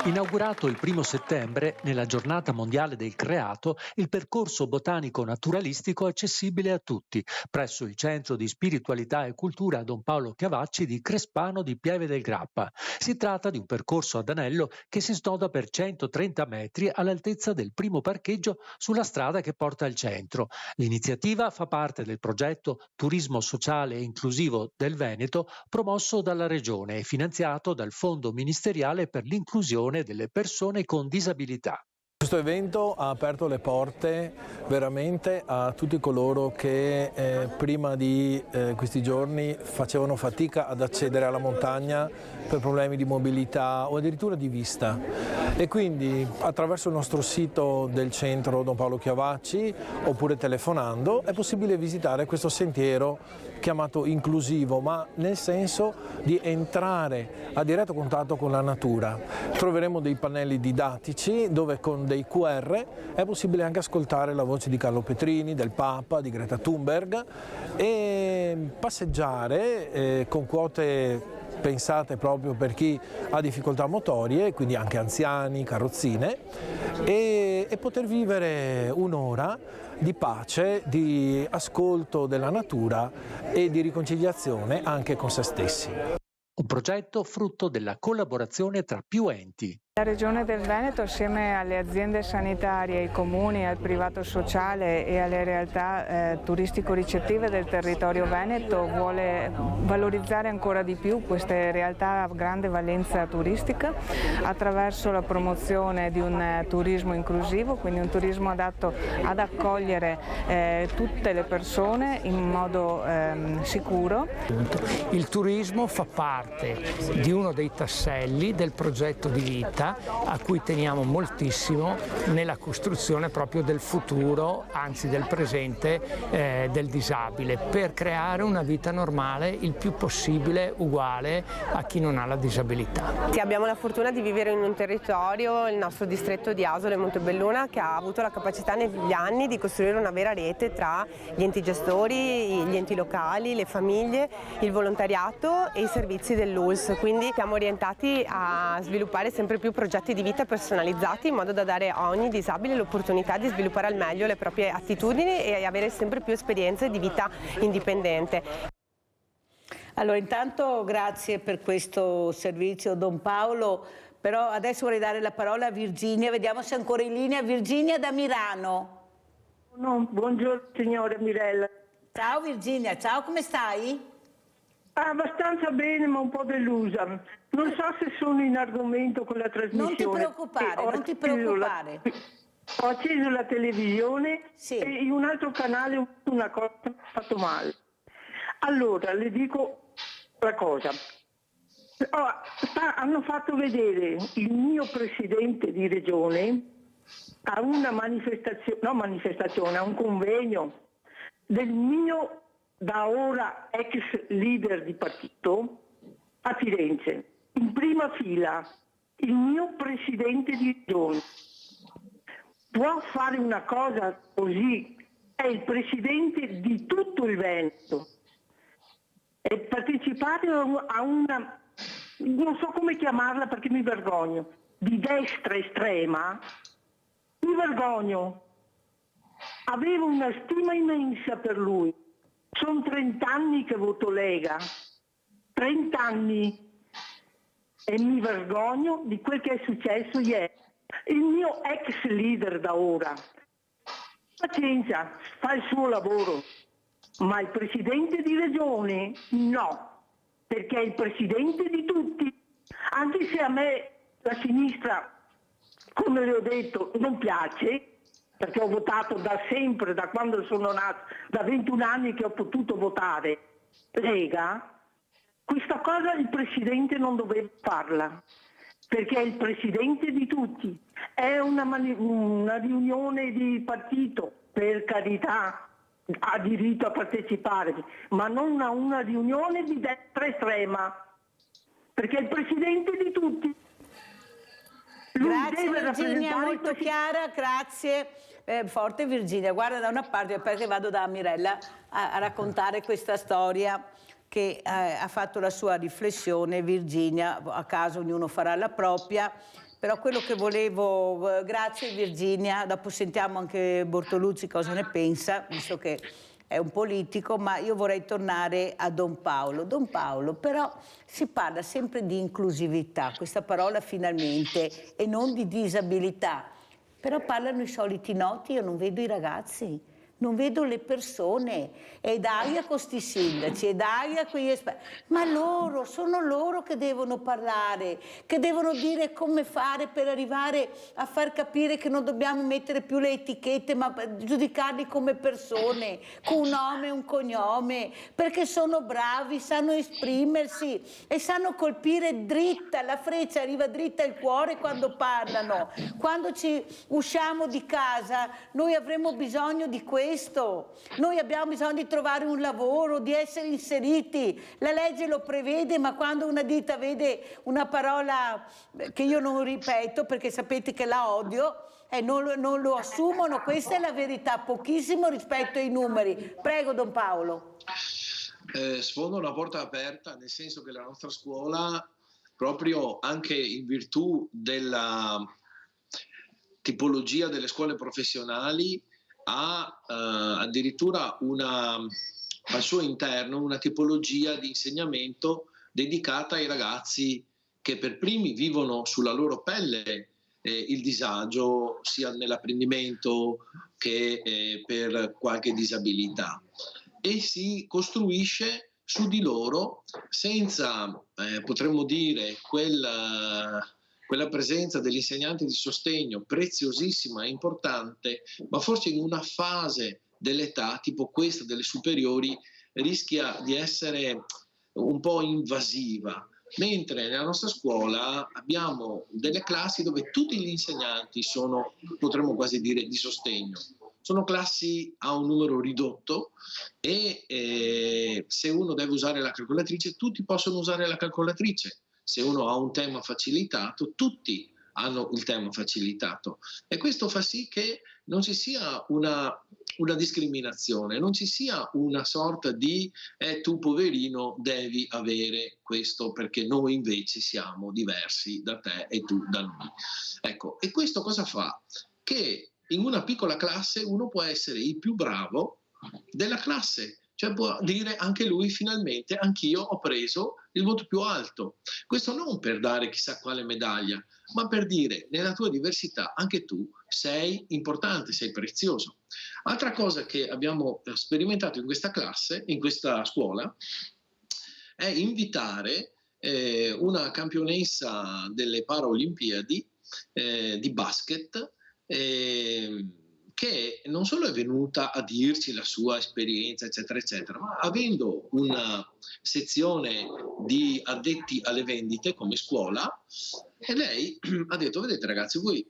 Inaugurato il 1° settembre, nella giornata mondiale del creato, il percorso botanico naturalistico accessibile a tutti, presso il Centro di Spiritualità e Cultura Don Paolo Chiavacci di Crespano di Pieve del Grappa. Si tratta di un percorso ad anello che si snoda per 130 metri all'altezza del primo parcheggio sulla strada che porta al centro. L'iniziativa fa parte del progetto Turismo Sociale e Inclusivo del Veneto, promosso dalla Regione e finanziato dal Fondo Ministeriale per l'Inclusione delle persone con disabilità. Questo evento ha aperto le porte veramente a tutti coloro che prima di questi giorni facevano fatica ad accedere alla montagna per problemi di mobilità o addirittura di vista, e quindi attraverso il nostro sito del centro Don Paolo Chiavacci oppure telefonando è possibile visitare questo sentiero chiamato inclusivo, ma nel senso di entrare a diretto contatto con la natura. Troveremo dei pannelli didattici dove con dei QR è possibile anche ascoltare la voce di Carlo Petrini, del Papa, di Greta Thunberg, e passeggiare con quote pensate proprio per chi ha difficoltà motorie, quindi anche anziani, carrozzine, e poter vivere un'ora di pace, di ascolto della natura e di riconciliazione anche con se stessi. Un progetto frutto della collaborazione tra più enti. La Regione del Veneto, assieme alle aziende sanitarie, ai comuni, al privato sociale e alle realtà turistico-ricettive del territorio veneto, vuole valorizzare ancora di più queste realtà a grande valenza turistica attraverso la promozione di un turismo inclusivo, quindi un turismo adatto ad accogliere tutte le persone in modo sicuro. Il turismo fa parte di uno dei tasselli del progetto di vita a cui teniamo moltissimo nella costruzione proprio del futuro, anzi del presente del disabile, per creare una vita normale il più possibile uguale a chi non ha la disabilità. Sì, abbiamo la fortuna di vivere in un territorio, il nostro distretto di Asolo e Montebelluna, che ha avuto la capacità negli anni di costruire una vera rete tra gli enti gestori, gli enti locali, le famiglie, il volontariato e i servizi dell'ULSS, quindi siamo orientati a sviluppare sempre più progetti di vita personalizzati in modo da dare a ogni disabile l'opportunità di sviluppare al meglio le proprie attitudini e avere sempre più esperienze di vita indipendente. Allora, intanto grazie per questo servizio Don Paolo, però adesso vorrei dare la parola a Virginia, vediamo se è ancora in linea. Virginia da Milano. No, buongiorno signora Mirella. Ciao Virginia, ciao, come stai? Abbastanza bene, ma un po' delusa. Non so se sono in argomento con la trasmissione. Non ti preoccupare, non ti preoccupare. Ho acceso la televisione sì. E in un altro canale ho visto una cosa che mi ha fatto male. Allora, le dico la cosa. Hanno fatto vedere il mio presidente di regione a una manifestazione, a un convegno del mio da ora ex leader di partito a Firenze, in prima fila il mio presidente di regione. Può fare una cosa così? È il presidente di tutto il Veneto e partecipare a una, non so come chiamarla perché mi vergogno, di destra estrema, mi vergogno. Avevo una stima immensa per lui. Sono 30 anni che voto Lega, 30 anni, e mi vergogno di quel che è successo ieri. Il mio ex leader da ora, pazienza, fa il suo lavoro, ma il presidente di regione no, perché è il presidente di tutti, anche se a me la sinistra, come le ho detto, non piace, perché ho votato da sempre, da quando sono nata, da 21 anni che ho potuto votare Lega, questa cosa il Presidente non doveva farla, perché è il Presidente di tutti. È una riunione di partito, per carità, ha diritto a partecipare, ma non a una riunione di destra estrema, perché è il Presidente di tutti. Grazie Virginia, molto chiara, grazie. Forte Virginia, guarda da una parte, perché vado da Mirella a raccontare questa storia che ha fatto la sua riflessione. Virginia, a caso ognuno farà la propria, però quello che volevo, grazie Virginia, dopo sentiamo anche Bortolucci cosa ne pensa, visto che è un politico, ma io vorrei tornare a Don Paolo. Don Paolo, però si parla sempre di inclusività, questa parola finalmente, e non di disabilità. Però parlano i soliti noti, io non vedo i ragazzi, non vedo le persone, e Daia con sti sindaci, e Daia con gli esperti, ma loro, sono loro che devono parlare, che devono dire come fare per arrivare a far capire che non dobbiamo mettere più le etichette, ma giudicarli come persone, con un nome e un cognome, perché sono bravi, sanno esprimersi e sanno colpire dritta, la freccia arriva dritta al cuore quando parlano. Quando usciamo di casa noi avremo bisogno di questo. Noi abbiamo bisogno di trovare un lavoro, di essere inseriti. La legge lo prevede, ma quando una ditta vede una parola che io non ripeto perché sapete che la odio, non lo assumono. Questa è la verità, pochissimo rispetto ai numeri. Prego Don Paolo. Sfondo una porta aperta, nel senso che la nostra scuola, proprio anche in virtù della tipologia delle scuole professionali, ha addirittura al suo interno una tipologia di insegnamento dedicata ai ragazzi che per primi vivono sulla loro pelle il disagio, sia nell'apprendimento che per qualche disabilità, e si costruisce su di loro senza, potremmo dire, quella presenza dell'insegnante di sostegno preziosissima e importante, ma forse in una fase dell'età tipo questa delle superiori rischia di essere un po' invasiva, mentre nella nostra scuola abbiamo delle classi dove tutti gli insegnanti sono, potremmo quasi dire, di sostegno. Sono classi a un numero ridotto e se uno deve usare la calcolatrice, tutti possono usare la calcolatrice. Se uno ha un tema facilitato, tutti hanno il tema facilitato, e questo fa sì che non ci sia una discriminazione, non ci sia una sorta di tu poverino devi avere questo perché noi invece siamo diversi da te e tu da noi. Ecco, e questo cosa fa? Che in una piccola classe uno può essere il più bravo della classe, cioè può dire anche lui finalmente anch'io ho preso il voto più alto. Questo non per dare chissà quale medaglia, ma per dire nella tua diversità anche tu sei importante, sei prezioso. Altra cosa che abbiamo sperimentato in questa classe, in questa scuola, è invitare una campionessa delle Paralimpiadi di basket, che non solo è venuta a dirci la sua esperienza, eccetera, eccetera, ma avendo una sezione di addetti alle vendite come scuola, e lei ha detto: vedete ragazzi, voi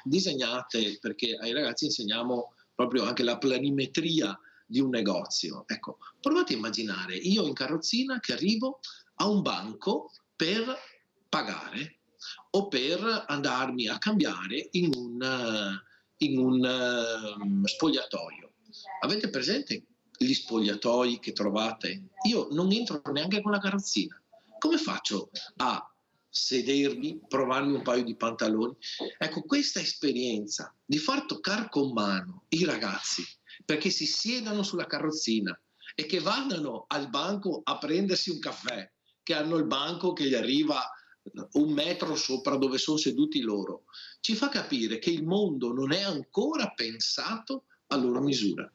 disegnate, perché ai ragazzi insegniamo proprio anche la planimetria di un negozio. Ecco, provate a immaginare io in carrozzina che arrivo a un banco per pagare o per andarmi a cambiare in un spogliatoio. Avete presente gli spogliatoi che trovate? Io non entro neanche con la carrozzina. Come faccio a sedermi, provarmi un paio di pantaloni? Ecco, questa esperienza di far toccar con mano i ragazzi perché si siedano sulla carrozzina e che vadano al banco a prendersi un caffè, che hanno il banco che gli arriva 1 metro sopra dove sono seduti loro, ci fa capire che il mondo non è ancora pensato a loro misura,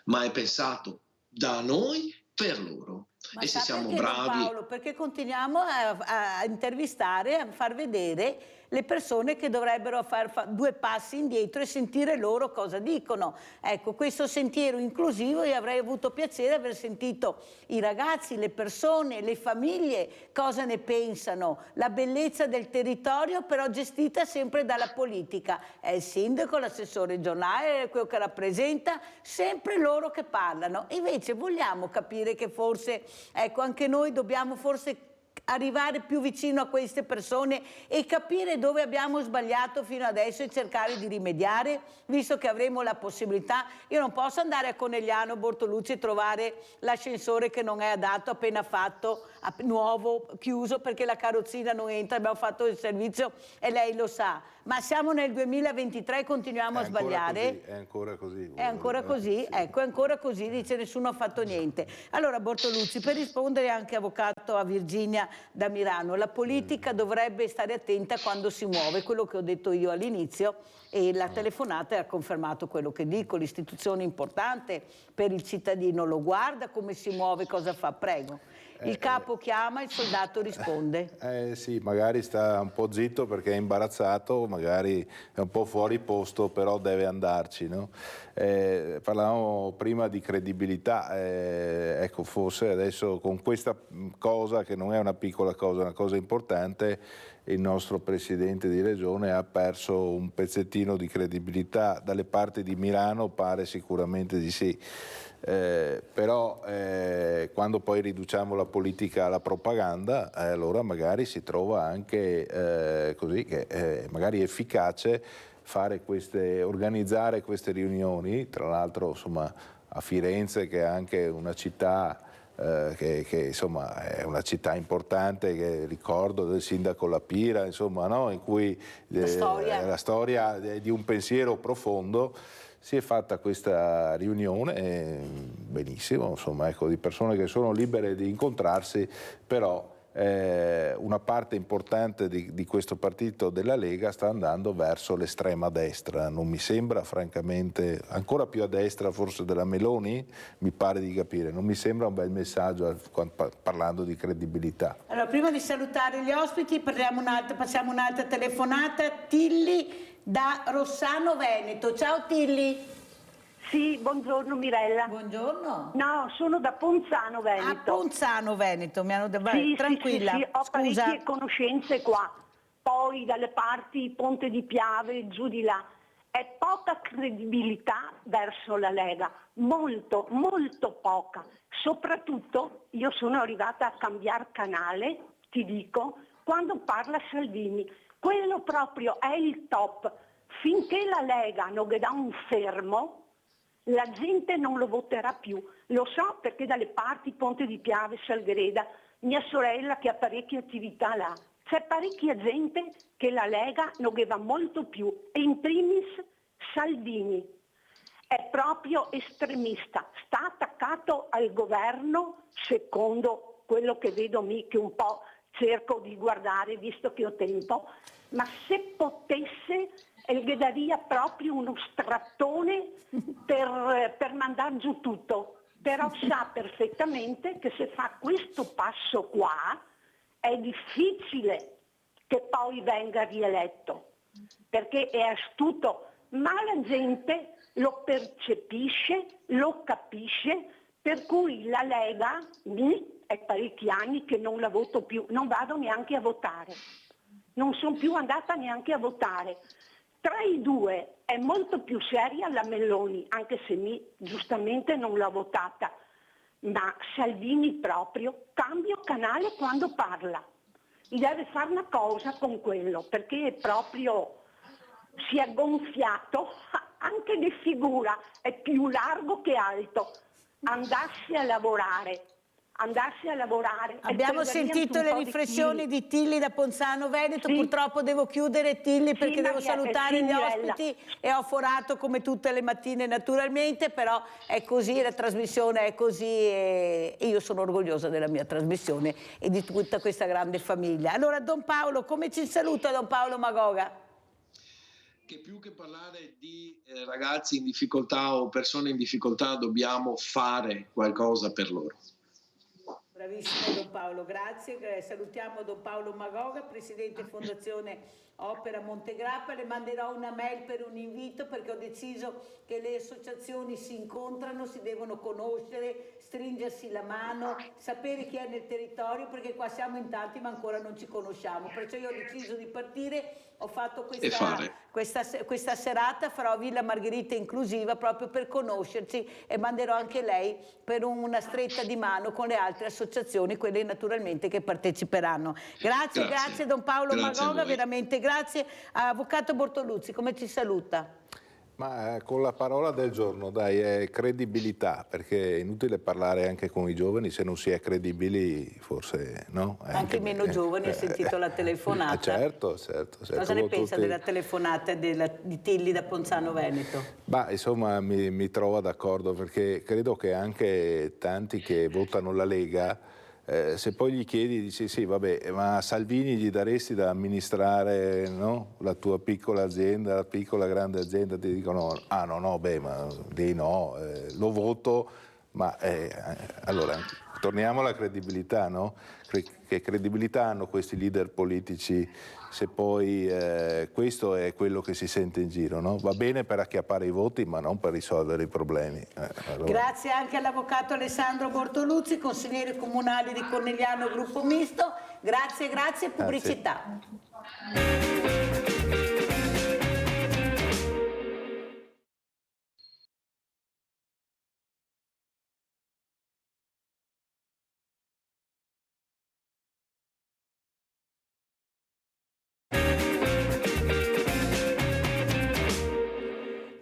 ma è pensato da noi per loro. Ma e se siamo bravi, bravi, Paolo, perché continuiamo a intervistare, a far vedere le persone che dovrebbero fare due passi indietro e sentire loro cosa dicono. Ecco, questo sentiero inclusivo, io avrei avuto piacere aver sentito i ragazzi, le persone, le famiglie, cosa ne pensano, la bellezza del territorio però gestita sempre dalla politica. È il sindaco, l'assessore regionale, quello che rappresenta, sempre loro che parlano. Invece vogliamo capire che forse, ecco, anche noi dobbiamo forse arrivare più vicino a queste persone e capire dove abbiamo sbagliato fino adesso e cercare di rimediare, visto che avremo la possibilità. Io non posso andare a Conegliano Bortolucci e trovare l'ascensore che non è adatto, appena fatto, nuovo, chiuso, perché la carrozzina non entra, abbiamo fatto il servizio e lei lo sa. Ma siamo nel 2023 e continuiamo a sbagliare. È ancora così. È ancora così? Ecco, è ancora così, dice nessuno ha fatto niente. Allora Bortolucci, per rispondere anche avvocato a Virginia da Milano, la politica dovrebbe stare attenta quando si muove, quello che ho detto io all'inizio, e la telefonata ha confermato quello che dico, l'istituzione importante per il cittadino, lo guarda, come si muove, cosa fa, prego. Il capo chiama, il soldato risponde. Sì, magari sta un po' zitto perché è imbarazzato, magari è un po' fuori posto, però deve andarci, no? Parlavamo prima di credibilità, ecco, forse adesso con questa cosa, che non è una piccola cosa, è una cosa importante, il nostro Presidente di Regione ha perso un pezzettino di credibilità. Dalle parti di Milano pare sicuramente di sì. Però quando poi riduciamo la politica alla propaganda, allora magari si trova anche così che magari è efficace organizzare queste riunioni, tra l'altro insomma a Firenze, che è anche una città che insomma è una città importante, che ricordo del sindaco La Pira, insomma, no? In cui la storia di un pensiero profondo. Si è fatta questa riunione, benissimo, insomma, ecco, di persone che sono libere di incontrarsi, però una parte importante di questo partito della Lega sta andando verso l'estrema destra. Non mi sembra, francamente, ancora più a destra forse della Meloni, mi pare di capire, non mi sembra un bel messaggio parlando di credibilità. Allora, prima di salutare gli ospiti, passiamo un'altra telefonata. Tilly da Rossano Veneto. Ciao Tilly. Sì, buongiorno Mirella. Buongiorno. No, sono da Ponzano Veneto. A Ponzano Veneto, mi hanno detto, sì, tranquilla. Sì, ho parecchie conoscenze qua. Poi dalle parti Ponte di Piave, giù di là. È poca credibilità verso la Lega, molto, molto poca. Soprattutto io sono arrivata a cambiare canale, ti dico, quando parla Salvini. Quello proprio è il top. Finché la Lega non dà un fermo, la gente non lo voterà più. Lo so perché dalle parti Ponte di Piave, Salgreda, mia sorella che ha parecchie attività là, c'è parecchia gente che la Lega non va molto più, e in primis Salvini. È proprio estremista, sta attaccato al governo, secondo quello che vedo che un po' cerco di guardare visto che ho tempo, ma se potesse gli daria proprio uno strattone per mandare giù tutto, però sa perfettamente che se fa questo passo qua è difficile che poi venga rieletto, perché è astuto, ma la gente lo percepisce, lo capisce, per cui la Lega è parecchi anni che non la voto più, non vado neanche a votare, non sono più andata neanche a votare. Tra i due è molto più seria la Meloni, anche se giustamente non l'ho votata, ma Salvini proprio cambia canale quando parla. Deve fare una cosa con quello, perché è proprio si è gonfiato, anche di figura, è più largo che alto. Andasse a lavorare. Abbiamo sentito le riflessioni di Tilly da Ponzano Veneto, sì. Purtroppo devo chiudere Tilly perché devo salutare gli ospiti e ho forato come tutte le mattine naturalmente, però è così, la trasmissione è così e io sono orgogliosa della mia trasmissione e di tutta questa grande famiglia. Allora Don Paolo, come ci saluta Don Paolo Magoga? Che più che parlare di ragazzi in difficoltà o persone in difficoltà dobbiamo fare qualcosa per loro. Bravissimo Don Paolo, grazie. Salutiamo Don Paolo Magoga, Presidente Fondazione Opera Montegrappa. Le manderò una mail per un invito, perché ho deciso che le associazioni si incontrano, si devono conoscere, stringersi la mano, sapere chi è nel territorio, perché qua siamo in tanti ma ancora non ci conosciamo. Perciò io ho deciso di partire, ho fatto questa serata, farò Villa Margherita inclusiva proprio per conoscerci, e manderò anche lei per una stretta di mano con le altre associazioni, quelle naturalmente che parteciperanno. Grazie Don Paolo Magoga, veramente grazie. Avvocato Bortoluzzi, come ci saluta? Ma con la parola del giorno, dai, è credibilità, perché è inutile parlare anche con i giovani, se non si è credibili forse no. Anche meno giovani ha sentito la telefonata. Certo. Cosa ne pensa della telefonata di Tilli da Ponzano Veneto? Bah, insomma mi trovo d'accordo, perché credo che anche tanti che votano la Lega, se poi gli chiedi, dici sì vabbè, ma a Salvini gli daresti da amministrare, no? La tua piccola azienda, la piccola grande azienda, ti dicono ma dei no, lo voto, ma allora torniamo alla credibilità, no? Che credibilità hanno questi leader politici se poi questo è quello che si sente in giro, no? Va bene per acchiappare i voti, ma non per risolvere i problemi. Allora. Grazie anche all'avvocato Alessandro Bortoluzzi, consigliere comunale di Cornigliano, gruppo misto. Grazie, pubblicità.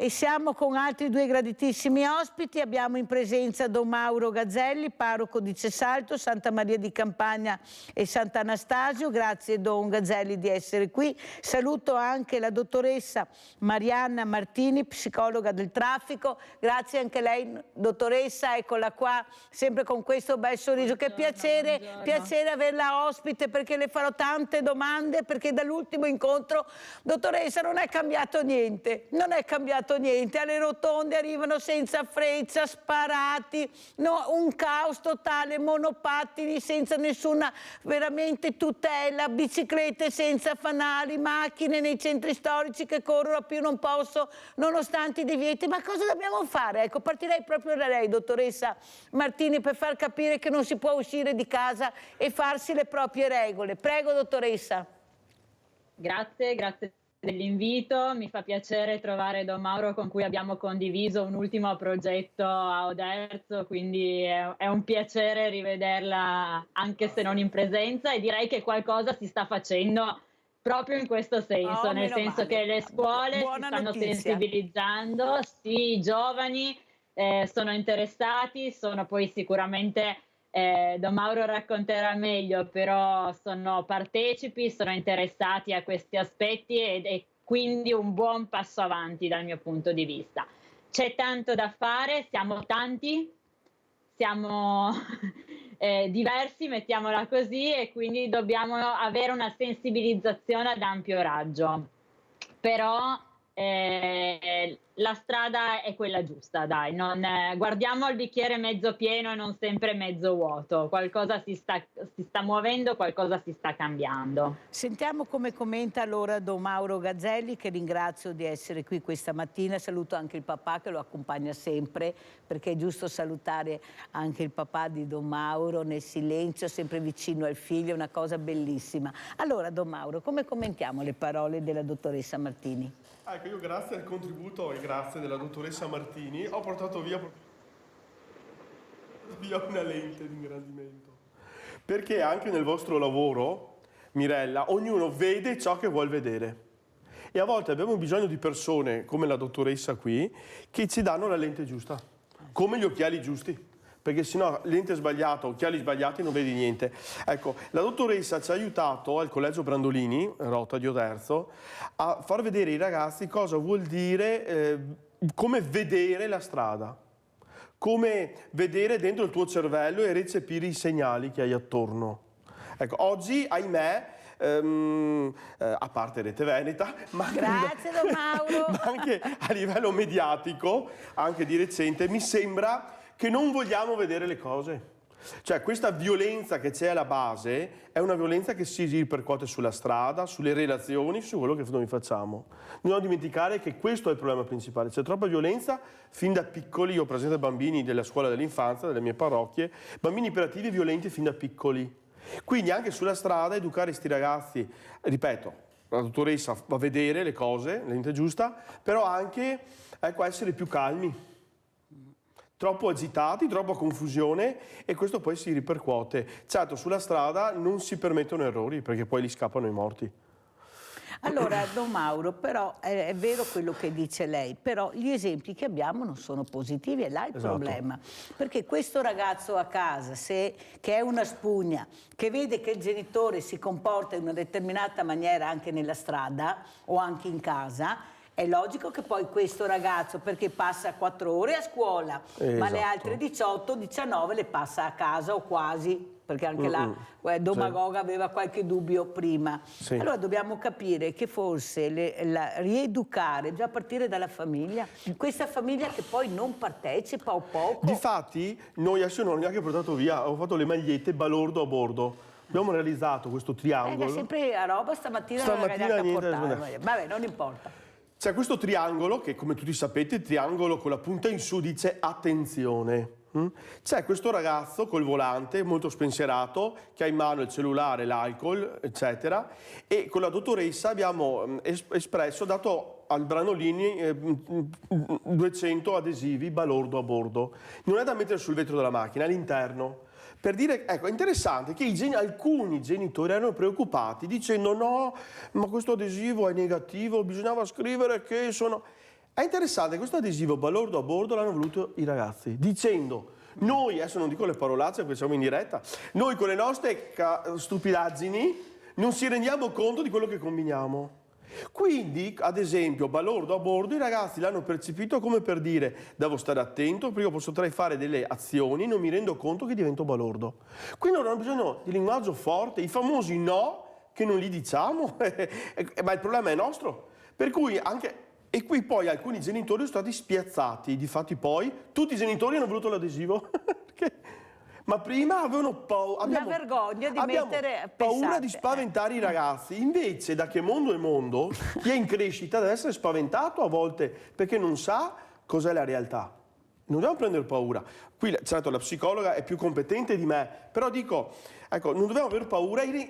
E siamo con altri due graditissimi ospiti. Abbiamo in presenza Don Mauro Gazzelli, parroco di Cesalto, Santa Maria di Campagna e Sant'Anastasio. Grazie Don Gazzelli di essere qui. Saluto anche la dottoressa Marianna Martini, psicologa del traffico. Grazie anche lei, dottoressa, eccola qua, sempre con questo bel sorriso. Che piacere averla ospite, perché le farò tante domande, perché dall'ultimo incontro, dottoressa, non è cambiato niente, alle rotonde arrivano senza freccia, sparati, no, un caos totale, monopattini senza nessuna veramente tutela, biciclette senza fanali, macchine nei centri storici che corrono a più non posso nonostante i divieti. Ma cosa dobbiamo fare? Ecco, partirei proprio da lei, dottoressa Martini, per far capire che non si può uscire di casa e farsi le proprie regole. Prego, dottoressa. Grazie dell'invito, mi fa piacere trovare Don Mauro, con cui abbiamo condiviso un ultimo progetto a Oderzo, quindi è un piacere rivederla anche se non in presenza, e direi che qualcosa si sta facendo proprio in questo senso, nel senso che le scuole si stanno sensibilizzando, sì, i giovani sono interessati, sono poi sicuramente Don Mauro racconterà meglio, però sono partecipi, sono interessati a questi aspetti ed è quindi un buon passo avanti dal mio punto di vista. C'è tanto da fare, siamo tanti, siamo diversi, mettiamola così, e quindi dobbiamo avere una sensibilizzazione ad ampio raggio, però la strada è quella giusta, dai, guardiamo il bicchiere mezzo pieno e non sempre mezzo vuoto, qualcosa si sta muovendo, qualcosa si sta cambiando. Sentiamo come commenta allora Don Mauro Gazzelli, che ringrazio di essere qui questa mattina. Saluto anche il papà che lo accompagna sempre, perché è giusto salutare anche il papà di Don Mauro nel silenzio, sempre vicino al figlio, è una cosa bellissima. Allora Don Mauro, come commentiamo le parole della dottoressa Martini? Ecco, io grazie al contributo e grazie della dottoressa Martini ho portato via una lente di ingrandimento. Perché anche nel vostro lavoro, Mirella, ognuno vede ciò che vuol vedere. E a volte abbiamo bisogno di persone, come la dottoressa qui, che ci danno la lente giusta, come gli occhiali giusti. Perché sennò lente sbagliata, occhiali sbagliati, non vedi niente. Ecco, la dottoressa ci ha aiutato al Collegio Brandolini, Rota di Oderzo, a far vedere ai ragazzi cosa vuol dire, come vedere la strada, come vedere dentro il tuo cervello e recepire i segnali che hai attorno. Ecco, oggi, ahimè, a parte Rete Veneta, ma grazie Don Mauro, ma anche a livello mediatico, anche di recente, mi sembra che non vogliamo vedere le cose. Cioè questa violenza che c'è alla base è una violenza che si ripercuote sulla strada, sulle relazioni, su quello che noi facciamo. Non dobbiamo dimenticare che questo è il problema principale, c'è troppa violenza fin da piccoli. Io presento bambini della scuola dell'infanzia, delle mie parrocchie, bambini iperattivi e violenti fin da piccoli. Quindi anche sulla strada educare questi ragazzi, ripeto, la dottoressa va a vedere le cose, l'ente giusta, però anche essere più calmi. Troppo agitati, troppa confusione e questo poi si ripercuote. Certo, sulla strada non si permettono errori perché poi gli scappano i morti. Allora, Don Mauro, però è vero quello che dice lei, però gli esempi che abbiamo non sono positivi, è là il problema. Perché questo ragazzo a casa, che è una spugna, che vede che il genitore si comporta in una determinata maniera anche nella strada o anche in casa, è logico che poi questo ragazzo, perché passa 4 ore a scuola, ma le altre 18-19 le passa a casa o quasi, perché anche là Domagoga aveva qualche dubbio prima. Allora dobbiamo capire che forse rieducare, già a partire dalla famiglia, questa famiglia che poi non partecipa o poco. Difatti, noi adesso non ho neanche portato via, ho fatto le magliette balordo a bordo. Abbiamo realizzato questo triangolo. È sempre a roba, stamattina non l'aveva portare. Vabbè, non importa. C'è questo triangolo che, come tutti sapete, il triangolo con la punta in su dice attenzione. C'è questo ragazzo col volante molto spensierato che ha in mano il cellulare, l'alcol, eccetera, e con la dottoressa abbiamo dato al Branolini 200 adesivi balordo a bordo. Non è da mettere sul vetro della macchina, è all'interno. Per dire, ecco, è interessante che alcuni genitori erano preoccupati dicendo no, ma questo adesivo è negativo, bisognava scrivere che sono... È interessante, questo adesivo balordo a bordo l'hanno voluto i ragazzi, dicendo noi, adesso non dico le parolacce perché siamo in diretta, noi con le nostre stupidaggini non ci rendiamo conto di quello che combiniamo. Quindi, ad esempio, balordo a bordo, i ragazzi l'hanno percepito come per dire devo stare attento perché io potrei fare delle azioni, non mi rendo conto che divento balordo. Quindi non hanno bisogno di linguaggio forte, i famosi no che non li diciamo, ma il problema è nostro. Per cui anche... E qui poi alcuni genitori sono stati spiazzati, difatti poi tutti i genitori hanno voluto l'adesivo, ma prima avevano paura, paura di spaventare i ragazzi, invece da che mondo è mondo, chi è in crescita deve essere spaventato a volte perché non sa cos'è la realtà. Non dobbiamo prendere paura. Qui certo la psicologa è più competente di me, però dico, ecco, non dobbiamo avere paura, i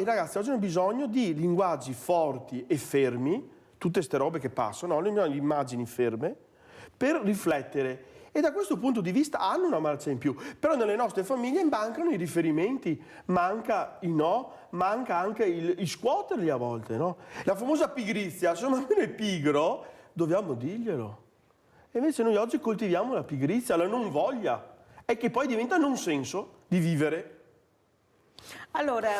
ragazzi oggi hanno bisogno di linguaggi forti e fermi, tutte ste robe che passano, le immagini ferme, per riflettere. E da questo punto di vista hanno una marcia in più. Però nelle nostre famiglie mancano i riferimenti, manca i no, manca anche il scuoterli a volte, no? La famosa pigrizia, se un bambino è pigro, dobbiamo dirglielo. E invece noi oggi coltiviamo la pigrizia, la non voglia, e che poi diventa non senso di vivere. Allora,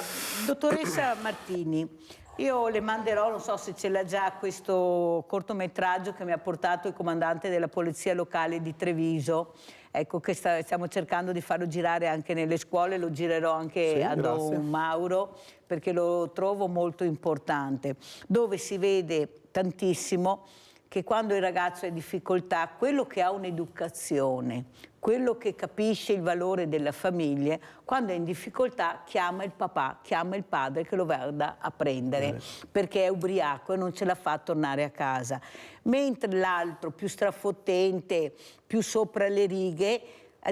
dottoressa Martini, io le manderò, non so se ce l'ha già, questo cortometraggio che mi ha portato il comandante della polizia locale di Treviso, ecco, che stiamo cercando di farlo girare anche nelle scuole, lo girerò anche a Don Mauro perché lo trovo molto importante, dove si vede tantissimo che quando il ragazzo è in difficoltà, quello che ha un'educazione, quello che capisce il valore della famiglia, quando è in difficoltà chiama il papà, chiama il padre che lo vada a prendere, perché è ubriaco e non ce la fa tornare a casa. Mentre l'altro, più strafottente, più sopra le righe,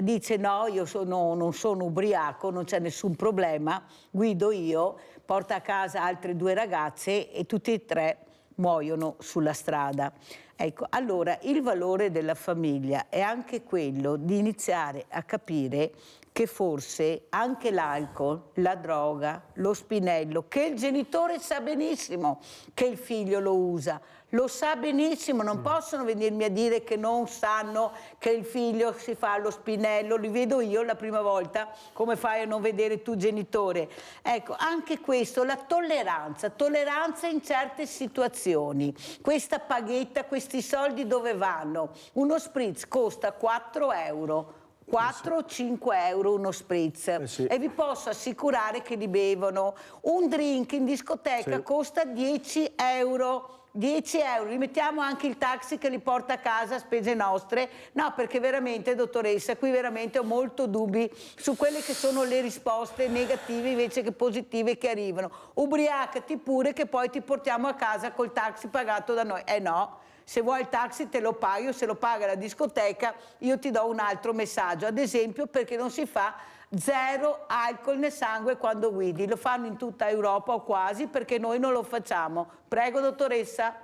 dice no, io non sono ubriaco, non c'è nessun problema, guido io, porta a casa altre 2 ragazze e tutti e 3 muoiono sulla strada. Ecco, allora il valore della famiglia è anche quello di iniziare a capire che forse anche l'alcol, la droga, lo spinello, che il genitore sa benissimo che il figlio lo usa, lo sa benissimo, non possono venirmi a dire che non sanno che il figlio si fa lo spinello, li vedo io la prima volta, come fai a non vedere tu genitore? Ecco, anche questo, la tolleranza in certe situazioni, questa paghetta, questi soldi dove vanno? Uno spritz costa 4 euro, 4 o 5 euro uno spritz e vi posso assicurare che li bevono. Un drink in discoteca costa 10 euro. 10 euro, li mettiamo anche il taxi che li porta a casa a spese nostre? No, perché veramente, dottoressa, qui veramente ho molto dubbi su quelle che sono le risposte negative invece che positive che arrivano. Ubriacati pure che poi ti portiamo a casa col taxi pagato da noi. No, se vuoi il taxi te lo paghi, o se lo paga la discoteca io ti do un altro messaggio, ad esempio perché non si fa 0 alcol nel sangue quando guidi. Lo fanno in tutta Europa o quasi, perché noi non lo facciamo. Prego, dottoressa.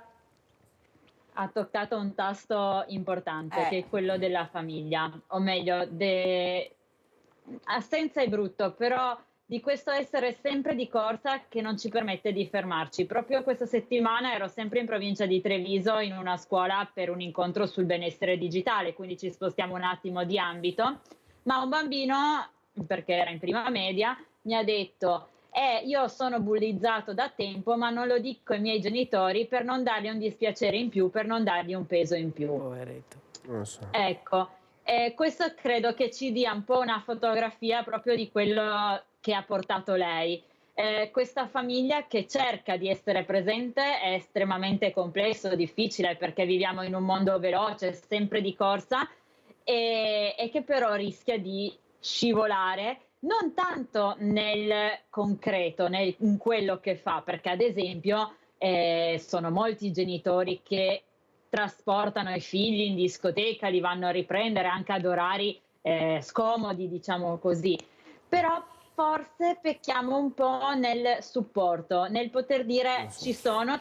Ha toccato un tasto importante, che è quello della famiglia, o meglio, assenza è brutto, però di questo essere sempre di corsa che non ci permette di fermarci. Proprio questa settimana ero sempre in provincia di Treviso in una scuola per un incontro sul benessere digitale, quindi ci spostiamo un attimo di ambito, ma un bambino, perché era in prima media, mi ha detto: io sono bullizzato da tempo, ma non lo dico ai miei genitori per non dargli un dispiacere in più, per non dargli un peso in più. Poveretto. Non so. Ecco, questo credo che ci dia un po' una fotografia proprio di quello che ha portato lei. Questa famiglia che cerca di essere presente è estremamente complesso, difficile, perché viviamo in un mondo veloce, sempre di corsa, e che però rischia di scivolare non tanto nel concreto, in quello che fa, perché ad esempio sono molti i genitori che trasportano i figli in discoteca, li vanno a riprendere anche ad orari scomodi, diciamo così, però forse pecchiamo un po' nel supporto, nel poter dire ci sono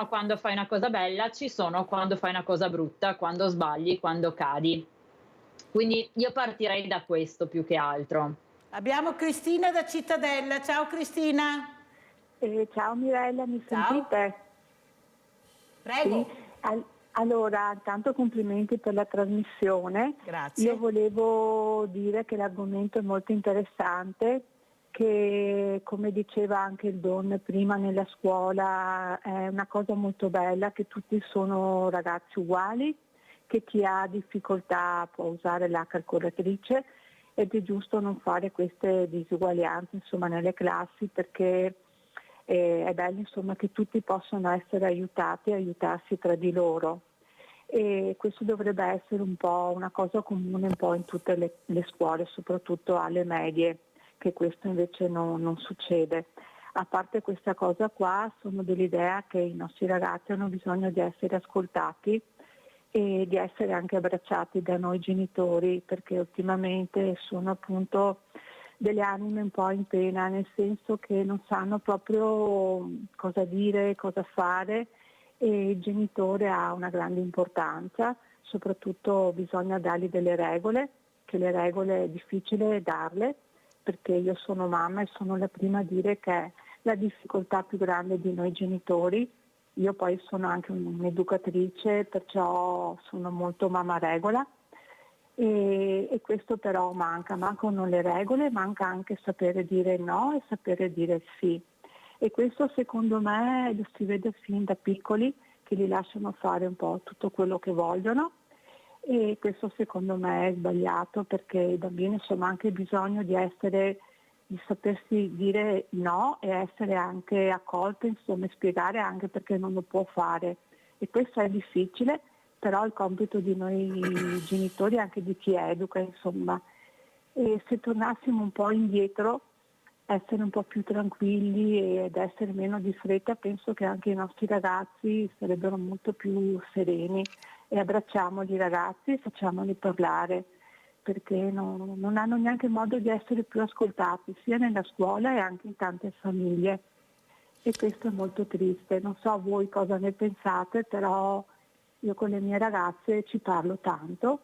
quando fai una cosa bella, ci sono quando fai una cosa brutta, quando sbagli, quando cadi. Quindi io partirei da questo più che altro. Abbiamo Cristina da Cittadella. Ciao Cristina. Ciao Mirella, mi sentite? Prego. Sì. Allora, tanto complimenti per la trasmissione. Grazie. Io volevo dire che l'argomento è molto interessante, che come diceva anche il Don prima nella scuola è una cosa molto bella, che tutti sono ragazzi uguali, che chi ha difficoltà può usare la calcolatrice ed è giusto non fare queste disuguaglianze insomma nelle classi, perché è bello insomma che tutti possano essere aiutati e aiutarsi tra di loro, e questo dovrebbe essere un po' una cosa comune un po' in tutte le scuole, soprattutto alle medie, che questo invece non succede. A parte questa cosa qua, sono dell'idea che i nostri ragazzi hanno bisogno di essere ascoltati e di essere anche abbracciati da noi genitori, perché ultimamente sono appunto delle anime un po' in pena, nel senso che non sanno proprio cosa dire, cosa fare, e il genitore ha una grande importanza, soprattutto bisogna dargli delle regole, che le regole è difficile darle, perché io sono mamma e sono la prima a dire che è la difficoltà più grande di noi genitori. Io poi sono anche un'educatrice, perciò sono molto mamma regola, e questo però mancano le regole, manca anche sapere dire no e sapere dire sì, e questo secondo me lo si vede fin da piccoli, che li lasciano fare un po' tutto quello che vogliono, e questo secondo me è sbagliato, perché i bambini hanno anche bisogno di sapersi dire no e essere anche accolte, insomma, e spiegare anche perché non lo può fare, e questo è difficile, però è il compito di noi genitori, anche di chi educa, insomma. E se tornassimo un po' indietro, essere un po' più tranquilli ed essere meno di fretta, penso che anche i nostri ragazzi sarebbero molto più sereni, e abbracciamoli i ragazzi, facciamoli parlare, perché non hanno neanche modo di essere più ascoltati, sia nella scuola e anche in tante famiglie. E questo è molto triste. Non so voi cosa ne pensate, però io con le mie ragazze ci parlo tanto,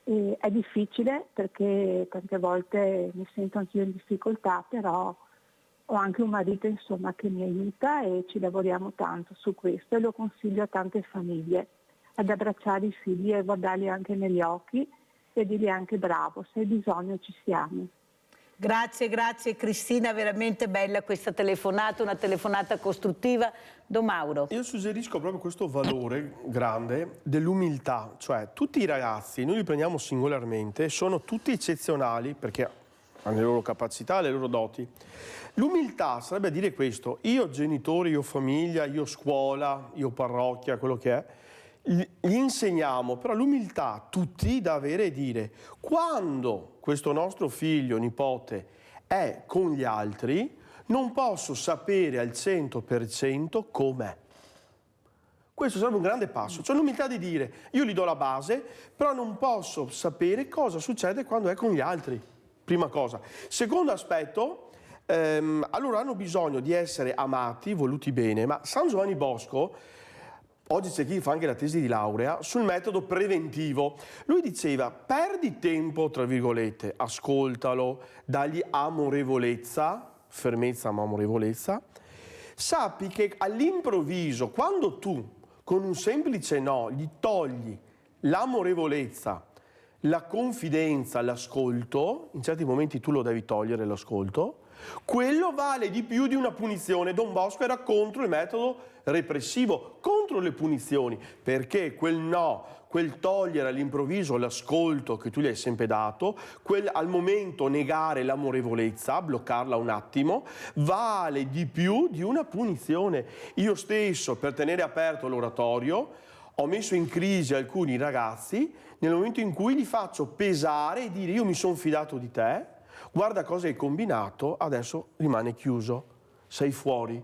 e è difficile perché tante volte mi sento anch'io in difficoltà, però ho anche un marito insomma che mi aiuta e ci lavoriamo tanto su questo, e lo consiglio a tante famiglie, ad abbracciare i figli e guardarli anche negli occhi e dirgli anche bravo, se hai bisogno ci siamo. Grazie Cristina, veramente bella questa telefonata, una telefonata costruttiva. Don Mauro. Io suggerisco proprio questo valore grande dell'umiltà, cioè tutti i ragazzi, noi li prendiamo singolarmente, sono tutti eccezionali perché hanno le loro capacità, le loro doti. L'umiltà sarebbe dire questo: io genitore, io famiglia, io scuola, io parrocchia, quello che è, gli insegniamo però l'umiltà tutti da avere e dire: quando questo nostro figlio, nipote è con gli altri, non posso sapere al 100% com'è. Questo sarebbe un grande passo, cioè l'umiltà di dire: io gli do la base, però non posso sapere cosa succede quando è con gli altri. Prima cosa. Secondo aspetto, allora hanno bisogno di essere amati, voluti bene, ma San Giovanni Bosco, oggi c'è chi fa anche la tesi di laurea, sul metodo preventivo. Lui diceva: perdi tempo, tra virgolette, ascoltalo, dagli amorevolezza, fermezza ma amorevolezza, sappi che all'improvviso, quando tu con un semplice no gli togli l'amorevolezza, la confidenza, l'ascolto, in certi momenti tu lo devi togliere l'ascolto, quello vale di più di una punizione. Don Bosco era contro il metodo repressivo, contro le punizioni, perché quel no, quel togliere all'improvviso l'ascolto che tu gli hai sempre dato, quel al momento negare l'amorevolezza, bloccarla un attimo, vale di più di una punizione. Io stesso, per tenere aperto l'oratorio, ho messo in crisi alcuni ragazzi nel momento in cui li faccio pesare e dire: io mi sono fidato di te, guarda cosa hai combinato, adesso rimane chiuso, sei fuori.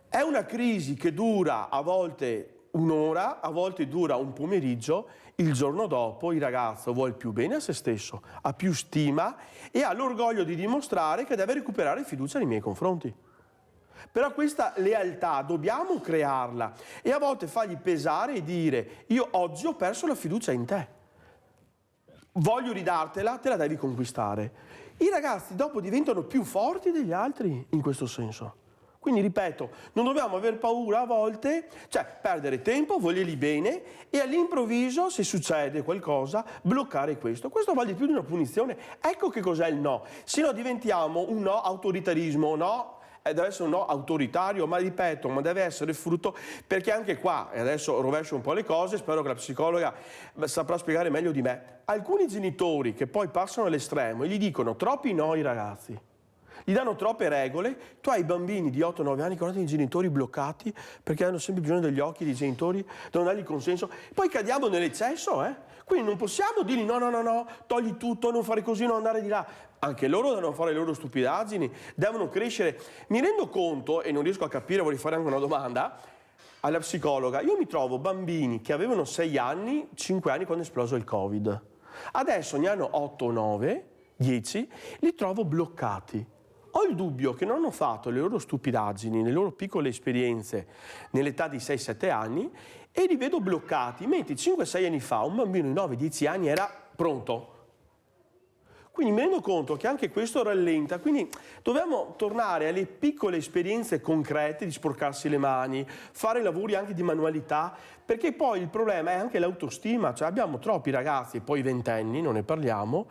È una crisi che dura a volte un'ora, a volte dura un pomeriggio. Il giorno dopo il ragazzo vuole più bene a se stesso, ha più stima e ha l'orgoglio di dimostrare che deve recuperare fiducia nei miei confronti. Però questa lealtà dobbiamo crearla e a volte fargli pesare e dire: io oggi ho perso la fiducia in te, voglio ridartela, te la devi conquistare. I ragazzi dopo diventano più forti degli altri in questo senso. Quindi ripeto, non dobbiamo aver paura a volte, cioè perdere tempo, volerli bene e all'improvviso, se succede qualcosa, bloccare questo. Questo vale più di una punizione. Ecco che cos'è il no. Se no diventiamo un no autoritarismo, no? Deve essere un no autoritario, ma ripeto, ma deve essere frutto, perché anche qua, e adesso rovescio un po' le cose, spero che la psicologa saprà spiegare meglio di me, alcuni genitori che poi passano all'estremo e gli dicono troppi no ai ragazzi, gli danno troppe regole, tu hai bambini di 8-9 anni con i genitori bloccati perché hanno sempre bisogno degli occhi dei genitori, devono dargli consenso, poi cadiamo nell'eccesso, Quindi non possiamo dirgli no, togli tutto, non fare così, non andare di là. Anche loro devono fare le loro stupidaggini, devono crescere. Mi rendo conto, e non riesco a capire, vorrei fare anche una domanda alla psicologa. Io mi trovo bambini che avevano 6 anni, 5 anni quando è esploso il Covid. Adesso ne hanno 8, 9, 10, li trovo bloccati. Ho il dubbio che non hanno fatto le loro stupidaggini, le loro piccole esperienze nell'età di 6-7 anni e li vedo bloccati, mentre 5-6 anni fa un bambino di 9-10 anni era pronto. Quindi mi rendo conto che anche questo rallenta, quindi dobbiamo tornare alle piccole esperienze concrete di sporcarsi le mani, fare lavori anche di manualità, perché poi il problema è anche l'autostima, cioè abbiamo troppi ragazzi, poi ventenni, non ne parliamo,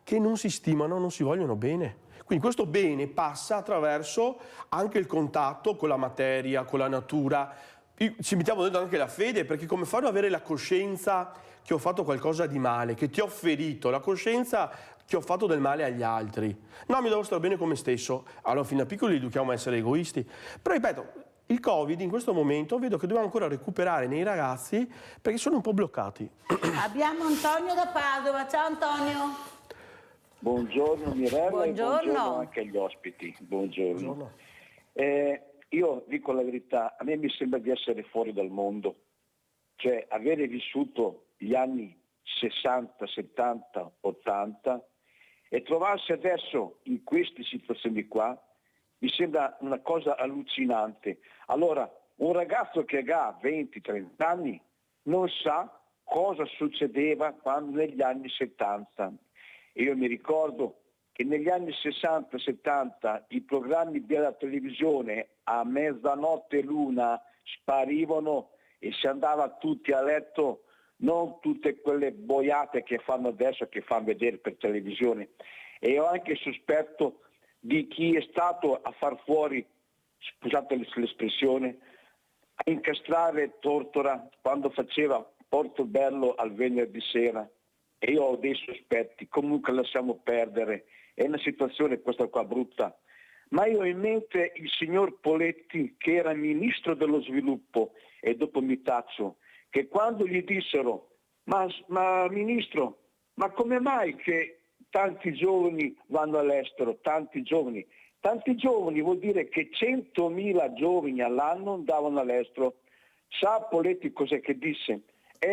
che non si stimano, non si vogliono bene. Quindi questo bene passa attraverso anche il contatto con la materia, con la natura. Ci mettiamo dentro anche la fede, perché come fanno ad avere la coscienza che ho fatto qualcosa di male, che ti ho ferito, la coscienza che ho fatto del male agli altri? No, mi devo stare bene con me stesso. Allora, fin da piccoli li educhiamo a essere egoisti. Però ripeto, il Covid in questo momento vedo che dobbiamo ancora recuperare nei ragazzi perché sono un po' bloccati. Abbiamo Antonio da Padova. Ciao Antonio. Buongiorno Mirella. Buongiorno. E buongiorno anche agli ospiti. Buongiorno. Io dico la verità, a me mi sembra di essere fuori dal mondo, cioè avere vissuto gli anni 60, 70, 80 e trovarsi adesso in queste situazioni qua mi sembra una cosa allucinante. Allora, un ragazzo che ha 20-30 anni non sa cosa succedeva quando negli anni 70. Io mi ricordo che negli anni 60-70 i programmi della televisione a mezzanotte l'una sparivano e si andava tutti a letto, non tutte quelle boiate che fanno adesso, che fanno vedere per televisione. e ho anche il sospetto di chi è stato a far fuori, scusate l'espressione, a incastrare Tortora quando faceva Portobello al venerdì sera. E io ho dei sospetti, comunque lasciamo perdere, è una situazione questa qua brutta. Ma io ho in mente il signor Poletti, che era ministro dello sviluppo, e dopo mi taccio, che quando gli dissero ma ministro, ma come mai che tanti giovani vanno all'estero, tanti giovani vuol dire che 100.000 giovani all'anno andavano all'estero. Sa Poletti cos'è che disse?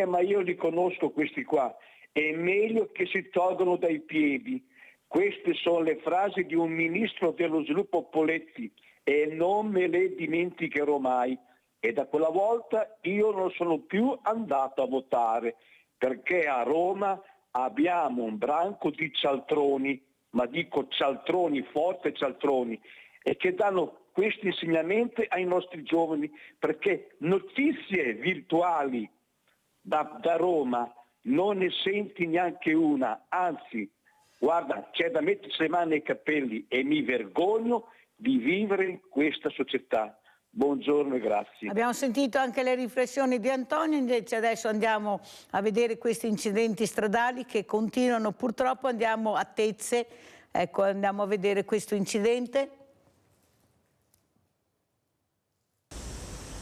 Ma io li conosco questi qua, è meglio che si tolgono dai piedi. Queste sono le frasi di un ministro dello sviluppo Poletti e non me le dimenticherò mai. E da quella volta io non sono più andato a votare, perché a Roma abbiamo un branco di cialtroni, ma dico cialtroni, forte cialtroni, e che danno questi insegnamenti ai nostri giovani, perché notizie virtuali da Roma non ne senti neanche una, anzi, guarda, c'è da mettersi le mani nei capelli e mi vergogno di vivere in questa società. Buongiorno e grazie. Abbiamo sentito anche le riflessioni di Antonio, invece adesso andiamo a vedere questi incidenti stradali che continuano. Purtroppo andiamo a Tezze, ecco, andiamo a vedere questo incidente.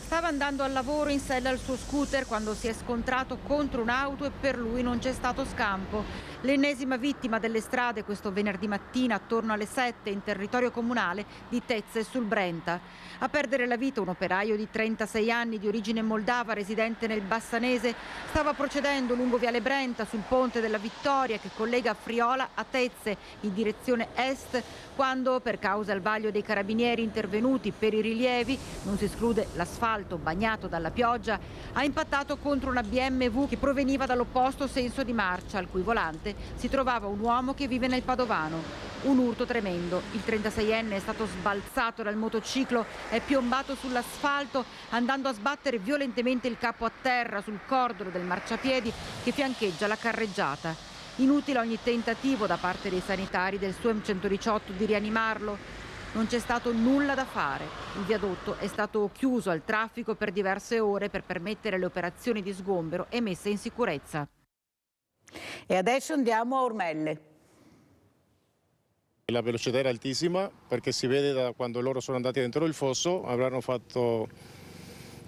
Stava andando al lavoro in sella al suo scooter quando si è scontrato contro un'auto e per lui non c'è stato scampo. L'ennesima vittima delle strade questo venerdì mattina attorno alle 7 in territorio comunale di Tezze sul Brenta. A perdere la vita un operaio di 36 anni di origine moldava residente nel Bassanese. Stava procedendo lungo Viale Brenta sul ponte della Vittoria che collega Friola a Tezze in direzione est quando, per causa al vaglio dei carabinieri intervenuti per i rilievi, non si esclude l'asfalto bagnato dalla pioggia, ha impattato contro una BMW che proveniva dall'opposto senso di marcia, al cui volante si trovava un uomo che vive nel Padovano. Un urto tremendo. Il 36enne è stato sbalzato dal motociclo, è piombato sull'asfalto andando a sbattere violentemente il capo a terra sul cordolo del marciapiedi che fiancheggia la carreggiata. Inutile ogni tentativo da parte dei sanitari del SUEM 118 di rianimarlo. Non c'è stato nulla da fare. Il viadotto è stato chiuso al traffico per diverse ore per permettere le operazioni di sgombero e messa in sicurezza. E adesso andiamo a Ormelle. La velocità era altissima perché si vede da quando loro sono andati dentro il fosso, avranno fatto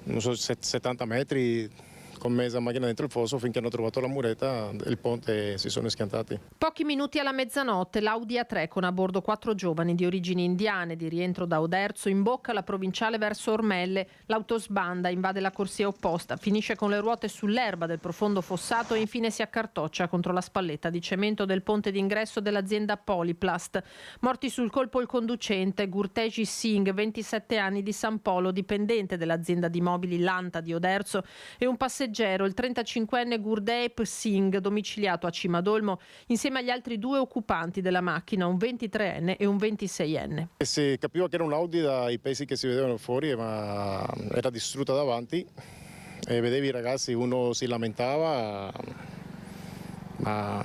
non so, 70 metri con mezza macchina dentro il fosso finché hanno trovato la muretta del ponte e si sono schiantati. Pochi minuti alla mezzanotte l'Audi A3 con a bordo 4 giovani di origini indiane di rientro da Oderzo imbocca la provinciale verso Ormelle. L'auto sbanda, invade la corsia opposta, finisce con le ruote sull'erba del profondo fossato e infine si accartoccia contro la spalletta di cemento del ponte d'ingresso dell'azienda Polyplast. Morti sul colpo il conducente Gurteji Singh, 27 anni, di San Polo, dipendente dell'azienda di mobili Lanta di Oderzo, e un passeggero, il 35enne Gurdeep Singh, domiciliato a Cimadolmo, insieme agli altri 2 occupanti della macchina, un 23enne e un 26enne. Si capiva che era un Audi dai pezzi che si vedevano fuori, ma era distrutta davanti e vedevi i ragazzi, uno si lamentava, ma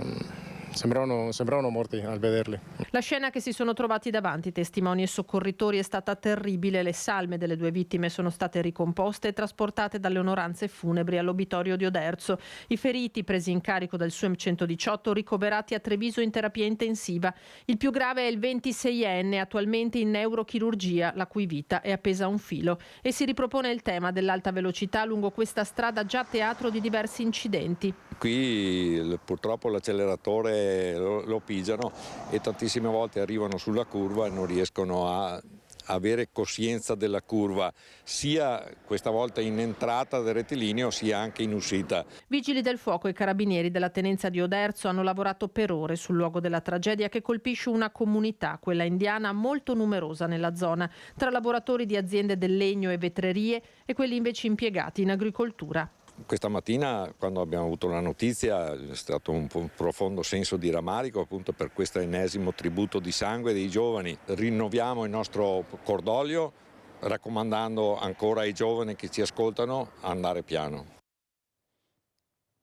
sembravano morti al vederli. La scena che si sono trovati davanti testimoni e soccorritori è stata terribile. Le salme delle 2 vittime sono state ricomposte e trasportate dalle onoranze funebri all'obitorio di Oderzo. I feriti, presi in carico dal SUEM 118, ricoverati a Treviso in terapia intensiva. Il più grave è il 26enne, attualmente in neurochirurgia, la cui vita è appesa a un filo. E si ripropone il tema dell'alta velocità lungo questa strada già teatro di diversi incidenti. Qui purtroppo l'acceleratore lo pigiano e tantissime volte arrivano sulla curva e non riescono a avere coscienza della curva, sia questa volta in entrata del rettilineo sia anche in uscita. Vigili del fuoco e carabinieri della tenenza di Oderzo hanno lavorato per ore sul luogo della tragedia che colpisce una comunità, quella indiana, molto numerosa nella zona, tra lavoratori di aziende del legno e vetrerie e quelli invece impiegati in agricoltura. Questa mattina, quando abbiamo avuto la notizia, è stato un profondo senso di rammarico appunto per questo ennesimo tributo di sangue dei giovani. Rinnoviamo il nostro cordoglio, raccomandando ancora ai giovani che ci ascoltano a andare piano.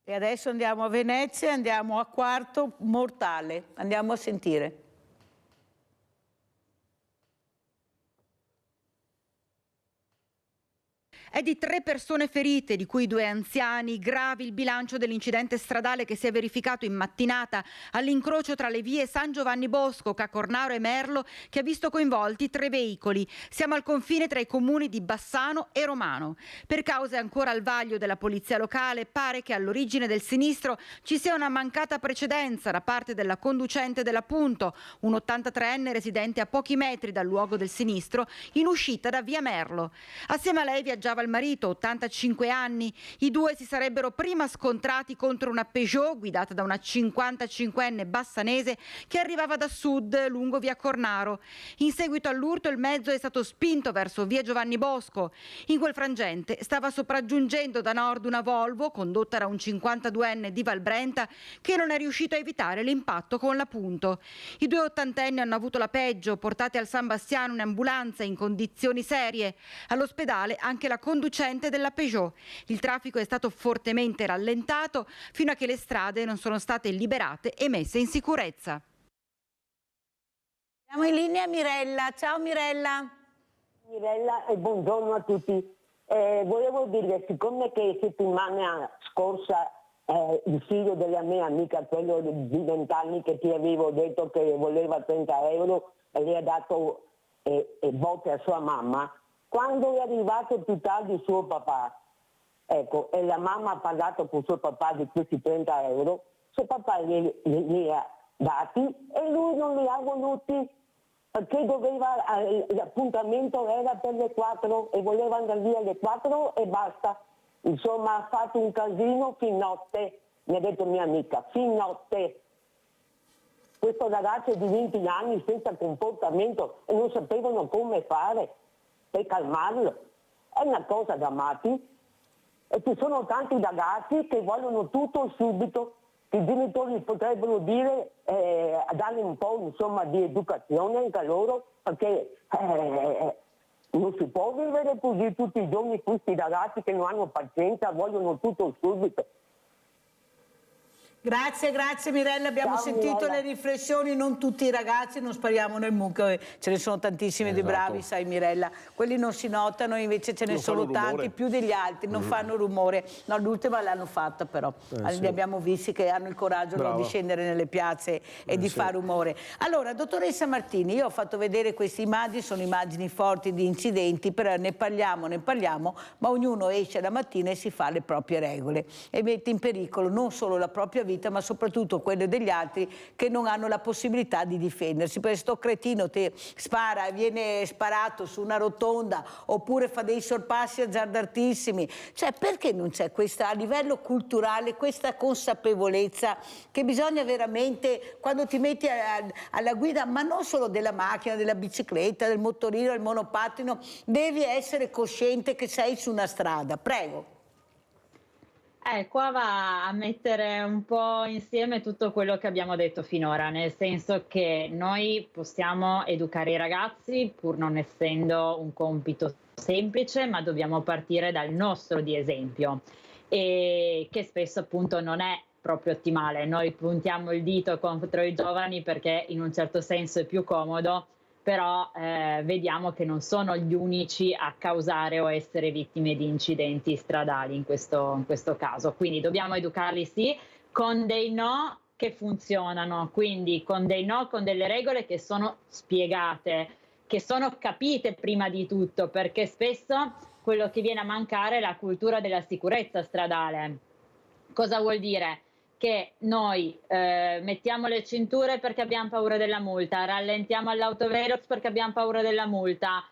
E adesso andiamo a Venezia, andiamo a Quarto Mortale, andiamo a sentire. È di 3 persone ferite, di cui 2 anziani. Gravi il bilancio dell'incidente stradale che si è verificato in mattinata all'incrocio tra le vie San Giovanni Bosco, Cacornaro e Merlo, che ha visto coinvolti 3 veicoli. Siamo al confine tra i comuni di Bassano e Romano. Per cause ancora al vaglio della polizia locale, pare che all'origine del sinistro ci sia una mancata precedenza da parte della conducente dell'appunto, un 83enne residente a pochi metri dal luogo del sinistro, in uscita da via Merlo. Assieme a lei viaggiava il marito, 85 anni. I due si sarebbero prima scontrati contro una Peugeot guidata da una 55enne bassanese che arrivava da sud lungo via Cornaro. In seguito all'urto il mezzo è stato spinto verso via Giovanni Bosco. In quel frangente stava sopraggiungendo da nord una Volvo condotta da un 52enne di Valbrenta che non è riuscito a evitare l'impatto con la Punto. I 2 ottantenni hanno avuto la peggio, portati al San Bastiano in ambulanza in condizioni serie. All'ospedale anche la conducente della Peugeot. Il traffico è stato fortemente rallentato fino a che le strade non sono state liberate e messe in sicurezza. Siamo in linea Mirella. Ciao Mirella. Mirella e buongiorno a tutti. Volevo dire, siccome che settimana scorsa il figlio della mia amica, quello di 20 anni che ti avevo detto che voleva 30 euro e le ha dato botte a sua mamma, quando è arrivato più tardi suo papà, ecco, e la mamma ha parlato con suo papà di questi 30 euro, suo papà li ha dati e lui non li ha voluti perché l'appuntamento era per le 4 e voleva andare via alle 4 e basta. Insomma, ha fatto un casino fin notte, mi ha detto mia amica, fin notte. Questo ragazzo di 20 anni senza comportamento e non sapevano come fare per calmarlo. È una cosa da matti. E ci sono tanti ragazzi che vogliono tutto subito. I genitori potrebbero dire, dargli un po' insomma, di educazione anche a loro, perché non si può vivere così tutti i giorni, questi ragazzi che non hanno pazienza, vogliono tutto subito. Grazie Mirella, abbiamo sentito Mirella. le riflessioni, non tutti i ragazzi, non spariamo nel mucchio, ce ne sono tantissimi di bravi, sai Mirella, quelli non si notano, invece ce ne sono tanti, più degli altri, non fanno rumore. No, l'ultima l'hanno fatta però, li abbiamo visti che hanno il coraggio di scendere nelle piazze e di fare rumore. Allora, dottoressa Martini, io ho fatto vedere queste immagini, sono immagini forti di incidenti, però ne parliamo, ma ognuno esce la mattina e si fa le proprie regole e mette in pericolo non solo la propria vita, ma soprattutto quelle degli altri che non hanno la possibilità di difendersi. Perché sto cretino te spara, viene sparato su una rotonda oppure fa dei sorpassi azzardatissimi. Cioè, perché non c'è questa, a livello culturale, questa consapevolezza che bisogna veramente, quando ti metti alla guida, ma non solo della macchina, della bicicletta, del motorino, del monopattino, devi essere cosciente che sei su una strada. Prego. Qua va a mettere un po' insieme tutto quello che abbiamo detto finora, nel senso che noi possiamo educare i ragazzi pur non essendo un compito semplice, ma dobbiamo partire dal nostro di esempio, e che spesso appunto non è proprio ottimale. Noi puntiamo il dito contro i giovani perché in un certo senso è più comodo, però vediamo che non sono gli unici a causare o essere vittime di incidenti stradali in questo caso. Quindi dobbiamo educarli sì, con dei no che funzionano, quindi con dei no, con delle regole che sono spiegate, che sono capite prima di tutto, perché spesso quello che viene a mancare è la cultura della sicurezza stradale. Cosa vuol dire? Che noi mettiamo le cinture perché abbiamo paura della multa, rallentiamo all'autovelox perché abbiamo paura della multa,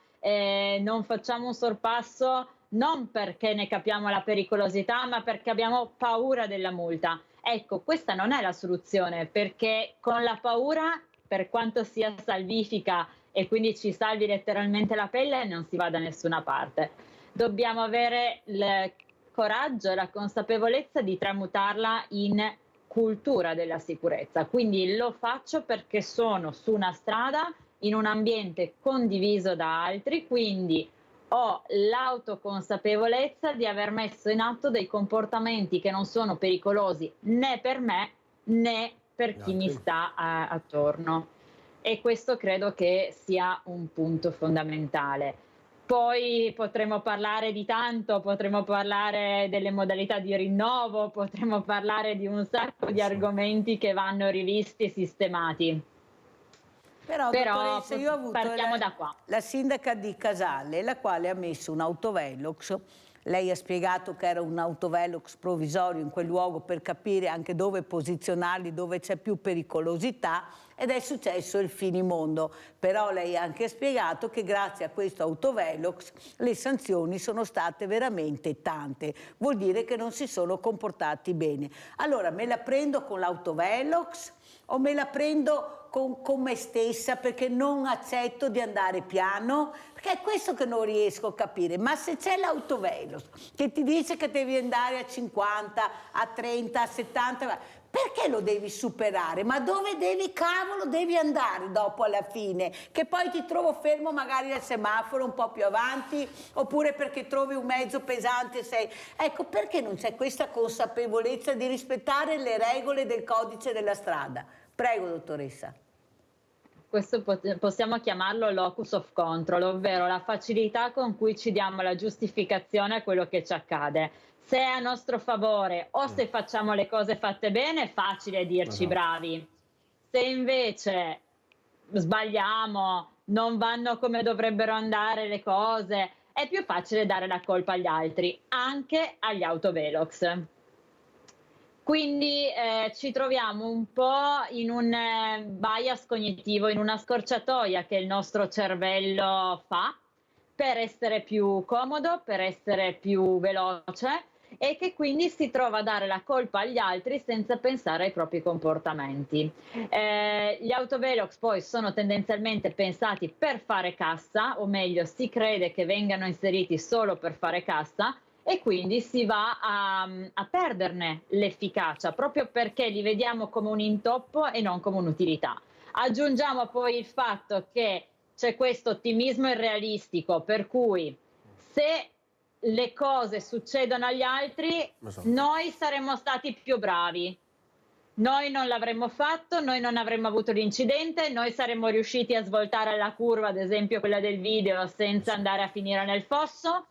non facciamo un sorpasso non perché ne capiamo la pericolosità, ma perché abbiamo paura della multa. Ecco, questa non è la soluzione, perché con la paura, per quanto sia salvifica e quindi ci salvi letteralmente la pelle, non si va da nessuna parte. Dobbiamo avere il coraggio e la consapevolezza di tramutarla in cultura della sicurezza. Quindi lo faccio perché sono su una strada in un ambiente condiviso da altri, quindi ho l'autoconsapevolezza di aver messo in atto dei comportamenti che non sono pericolosi né per me né per chi mi sta attorno. E questo credo che sia un punto fondamentale. Poi potremo parlare di tanto, potremo parlare delle modalità di rinnovo, potremo parlare di un sacco di argomenti che vanno rivisti e sistemati. Però dottoressa, io ho avuto partiamo da qua. La sindaca di Casale, la quale ha messo un autovelox. Lei ha spiegato che era un autovelox provvisorio in quel luogo per capire anche dove posizionarli, dove c'è più pericolosità, ed è successo il finimondo. Però lei ha anche spiegato che grazie a questo autovelox le sanzioni sono state veramente tante. Vuol dire che non si sono comportati bene. Allora, me la prendo con l'autovelox o me la prendo con me stessa perché non accetto di andare piano? Perché è questo che non riesco a capire. Ma se c'è l'autovelox che ti dice che devi andare a 50, a 30, a 70, perché lo devi superare? Ma dove cavolo devi andare dopo alla fine? Che poi ti trovo fermo magari al semaforo un po' più avanti, oppure perché trovi un mezzo pesante e sei... Ecco, perché non c'è questa consapevolezza di rispettare le regole del codice della strada? Prego, dottoressa. Questo possiamo chiamarlo locus of control, ovvero la facilità con cui ci diamo la giustificazione a quello che ci accade. Se è a nostro favore o se facciamo le cose fatte bene, è facile dirci bravi. Se invece sbagliamo, non vanno come dovrebbero andare le cose, è più facile dare la colpa agli altri, anche agli autovelox. Quindi ci troviamo un po' in un bias cognitivo, in una scorciatoia che il nostro cervello fa per essere più comodo, per essere più veloce, e che quindi si trova a dare la colpa agli altri senza pensare ai propri comportamenti. Gli autovelox poi sono tendenzialmente pensati per fare cassa, o meglio si crede che vengano inseriti solo per fare cassa, e quindi si va a perderne l'efficacia, proprio perché li vediamo come un intoppo e non come un'utilità. Aggiungiamo poi il fatto che c'è questo ottimismo irrealistico, per cui se le cose succedono agli altri, noi saremmo stati più bravi. Noi non l'avremmo fatto, noi non avremmo avuto l'incidente, noi saremmo riusciti a svoltare la curva, ad esempio quella del video, senza andare a finire nel fosso.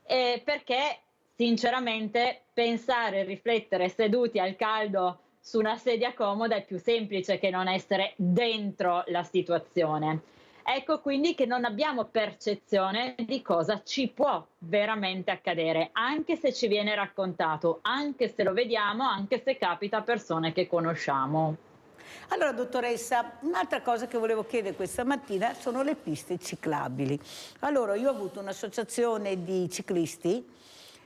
Perché sinceramente pensare e riflettere seduti al caldo su una sedia comoda è più semplice che non essere dentro la situazione. Ecco quindi che non abbiamo percezione di cosa ci può veramente accadere, anche se ci viene raccontato, anche se lo vediamo, anche se capita a persone che conosciamo. Allora, dottoressa, un'altra cosa che volevo chiedere questa mattina sono le piste ciclabili. Allora, io ho avuto un'associazione di ciclisti,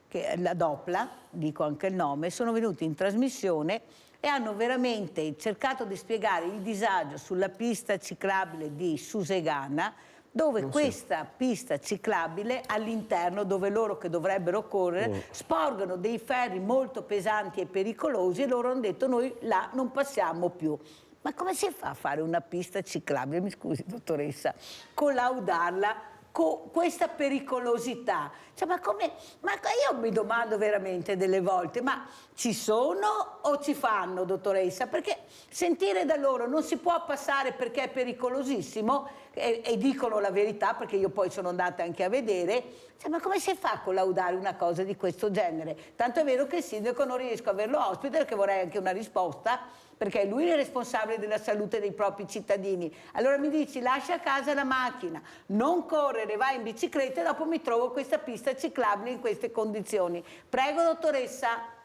che è la Dopla, dico anche il nome, sono venuti in trasmissione e hanno veramente cercato di spiegare il disagio sulla pista ciclabile di Susegana, dove questa pista ciclabile all'interno, dove loro che dovrebbero correre, sporgono dei ferri molto pesanti e pericolosi, e loro hanno detto noi là non passiamo più. Ma come si fa a fare una pista ciclabile? Mi scusi, dottoressa, collaudarla con questa pericolosità? Cioè, ma io mi domando veramente delle volte, ma ci sono o ci fanno, dottoressa? Perché sentire da loro non si può passare perché è pericolosissimo, e dicono la verità, perché io poi sono andata anche a vedere, cioè, ma come si fa a collaudare una cosa di questo genere? Tanto è vero che il sindaco non riesco a averlo ospite, perché vorrei anche una risposta, perché lui è responsabile della salute dei propri cittadini. Allora mi dici, lascia a casa la macchina, non correre, vai in bicicletta, e dopo mi trovo questa pista ciclabile in queste condizioni. Prego, dottoressa.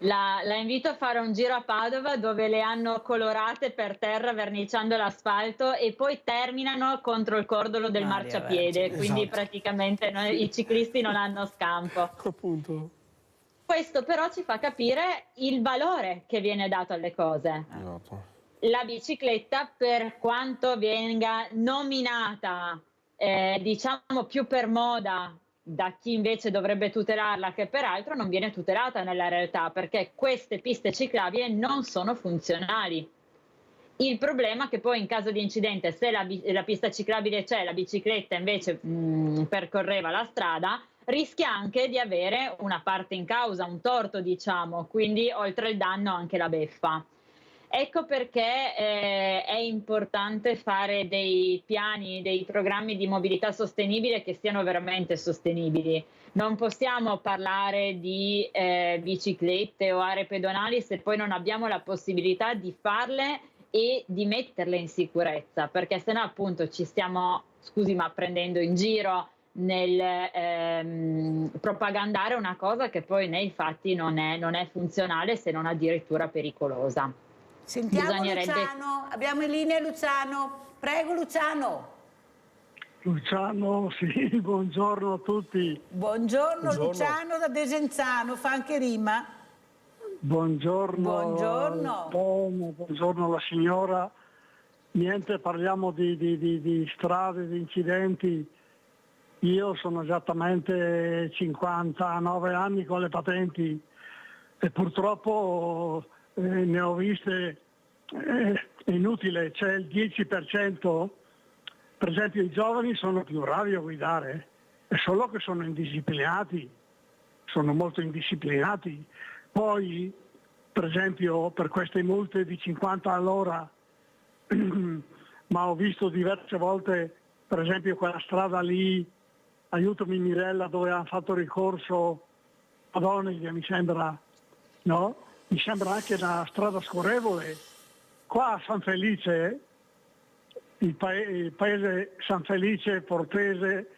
La invito a fare un giro a Padova, dove le hanno colorate per terra verniciando l'asfalto, e poi terminano contro il cordolo del marciapiede, quindi praticamente i ciclisti non hanno scampo. Appunto. Questo però ci fa capire il valore che viene dato alle cose. La bicicletta, per quanto venga nominata diciamo più per moda da chi invece dovrebbe tutelarla che per altro, non viene tutelata nella realtà, perché queste piste ciclabili non sono funzionali. Il problema è che poi in caso di incidente, se la pista ciclabile c'è, la bicicletta invece percorreva la strada, rischia anche di avere una parte in causa, un torto diciamo, quindi oltre il danno anche la beffa. Ecco perché è importante fare dei piani, dei programmi di mobilità sostenibile che siano veramente sostenibili. Non possiamo parlare di biciclette o aree pedonali se poi non abbiamo la possibilità di farle e di metterle in sicurezza, perché sennò appunto ci stiamo, scusi, ma prendendo in giro nel propagandare una cosa che poi nei fatti non è funzionale, se non addirittura pericolosa. Sentiamo Luciano, abbiamo in linea Luciano. Prego Luciano. Luciano, sì, buongiorno a tutti. Buongiorno Luciano da Desenzano, fa anche rima. Buongiorno. Buongiorno. Buongiorno alla signora. Niente, parliamo di strade, di incidenti. Io sono esattamente 59 anni con le patenti e purtroppo ne ho viste, è inutile, c'è il 10%, per esempio i giovani sono più bravi a guidare, è solo che sono indisciplinati, sono molto indisciplinati. Poi, per esempio, per queste multe di 50 all'ora, ma ho visto diverse volte, per esempio quella strada lì, aiutami Mirella, dove hanno fatto ricorso ad Oneglia, mi sembra, no? Mi sembra anche una strada scorrevole. Qua a San Felice, il paese San Felice Portese,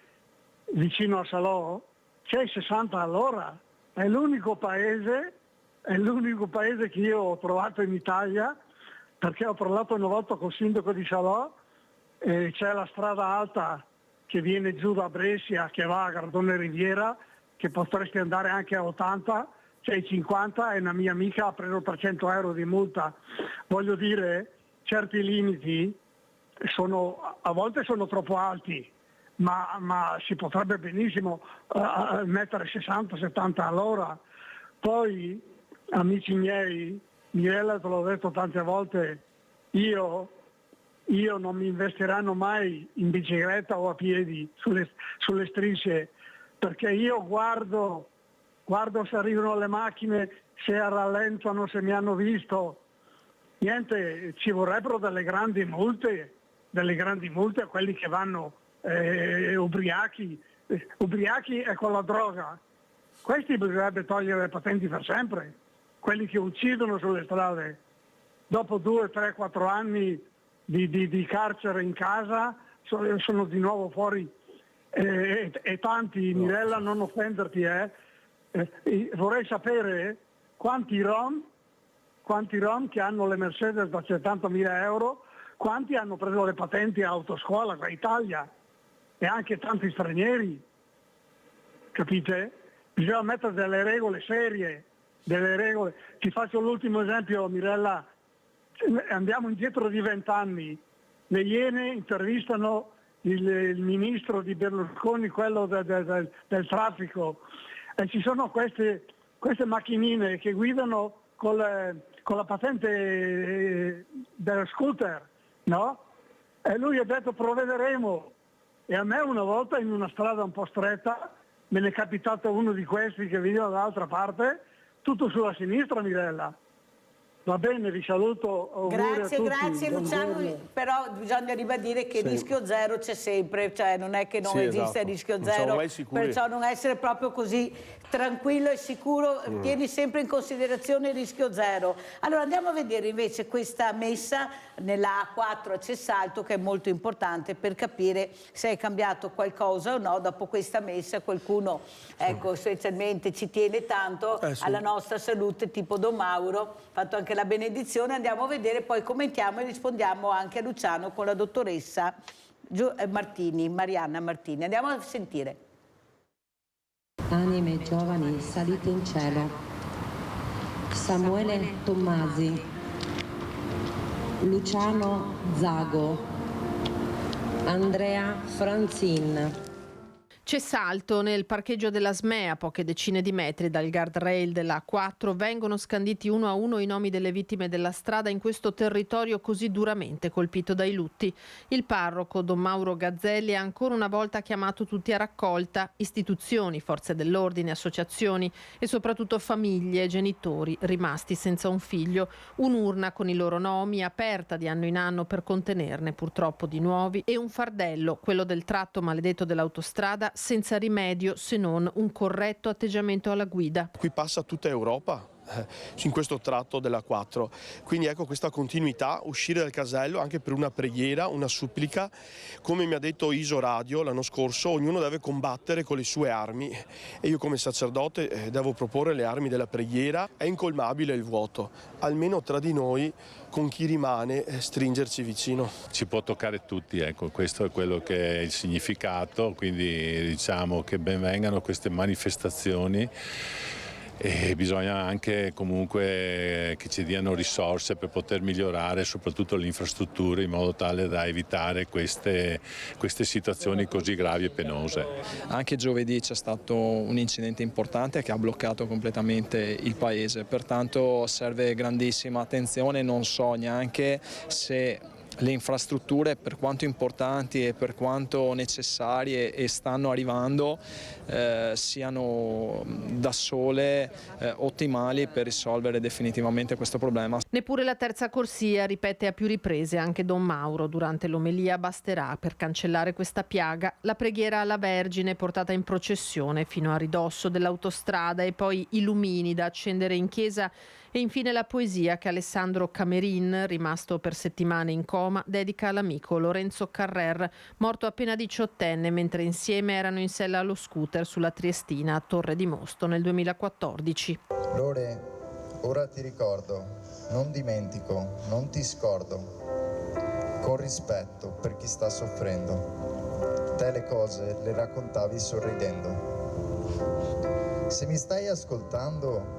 vicino a Salò, c'è il 60 all'ora. È l'unico paese che io ho trovato in Italia, perché ho parlato una volta col sindaco di Salò, e c'è la strada alta che viene giù da Brescia, che va a Gardone Riviera, che potresti andare anche a 80, c'è i 50 e una mia amica ha preso 300 euro di multa. Voglio dire, certi limiti a volte sono troppo alti, ma si potrebbe benissimo mettere 60-70 all'ora. Poi, amici miei, Mirella te l'ho detto tante volte, io non mi investiranno mai in bicicletta o a piedi sulle strisce, perché io guardo se arrivano le macchine, se rallentano, se mi hanno visto. Niente, ci vorrebbero delle grandi multe a quelli che vanno ubriachi e con la droga. Questi bisognerebbe togliere le patenti per sempre, quelli che uccidono sulle strade. Dopo 2, 3, 4 anni di carcere in casa sono di nuovo fuori e tanti, Mirella, non offenderti, vorrei sapere quanti rom che hanno le Mercedes da 70.000 euro, quanti hanno preso le patenti a autoscuola qua in Italia, e anche tanti stranieri, capite? Bisogna mettere delle regole serie, delle regole. Ti faccio l'ultimo esempio, Mirella, andiamo indietro di 20 anni, le Iene intervistano il ministro di Berlusconi, quello del traffico, e ci sono queste macchinine che guidano con la patente dello scooter, no? E lui ha detto provvederemo, e a me una volta in una strada un po' stretta me ne è capitato uno di questi che veniva dall'altra parte, tutto sulla sinistra, Mirella. Va bene, vi saluto. Grazie Luciano, però bisogna ribadire che il rischio zero c'è sempre, cioè non è che non esiste il rischio zero, perciò non essere proprio così tranquillo e sicuro, tieni sempre in considerazione il rischio zero. Allora andiamo a vedere invece questa messa nella A4 a Cessalto, che è molto importante per capire se è cambiato qualcosa o no dopo questa messa. Qualcuno, ecco, specialmente ci tiene tanto alla nostra salute, tipo Don Mauro, fatto anche la benedizione. Andiamo a vedere, poi commentiamo e rispondiamo anche a Luciano con la dottoressa Marianna Martini. Andiamo a sentire. Anime giovani, salite in cielo. Samuele Tommasi, Luciano Zago, Andrea Franzin. C'è salto nel parcheggio della SME, a poche decine di metri dal guardrail della A4. Vengono scanditi uno a uno i nomi delle vittime della strada in questo territorio così duramente colpito dai lutti. Il parroco Don Mauro Gazzelli ha ancora una volta chiamato tutti a raccolta: istituzioni, forze dell'ordine, associazioni e soprattutto famiglie e genitori rimasti senza un figlio. Un'urna con i loro nomi aperta di anno in anno per contenerne purtroppo di nuovi, e un fardello, quello del tratto maledetto dell'autostrada, senza rimedio se non un corretto atteggiamento alla guida. Qui passa tutta Europa in questo tratto della 4, quindi ecco questa continuità, uscire dal casello anche per una preghiera, una supplica. Come mi ha detto Iso Radio l'anno scorso, ognuno deve combattere con le sue armi e io come sacerdote devo proporre le armi della preghiera. È incolmabile il vuoto, almeno tra di noi, con chi rimane, stringerci vicino. Ci può toccare tutti, ecco, questo è quello che è il significato, quindi diciamo che ben vengano queste manifestazioni. E bisogna anche comunque che ci diano risorse per poter migliorare soprattutto le infrastrutture in modo tale da evitare queste situazioni così gravi e penose. Anche giovedì c'è stato un incidente importante che ha bloccato completamente il paese, pertanto serve grandissima attenzione. Non so neanche se le infrastrutture, per quanto importanti e per quanto necessarie e stanno arrivando, siano da sole ottimali per risolvere definitivamente questo problema. Neppure la terza corsia, ripete a più riprese anche Don Mauro durante l'omelia, basterà per cancellare questa piaga. La preghiera alla Vergine portata in processione fino a ridosso dell'autostrada e poi i lumini da accendere in chiesa. E infine la poesia che Alessandro Camerin, rimasto per settimane in coma, dedica all'amico Lorenzo Carrer, morto appena 18enne mentre insieme erano in sella allo scooter sulla Triestina a Torre di Mosto nel 2014. Lore, ora ti ricordo, non dimentico, non ti scordo, con rispetto per chi sta soffrendo. Te le cose le raccontavi sorridendo. Se mi stai ascoltando,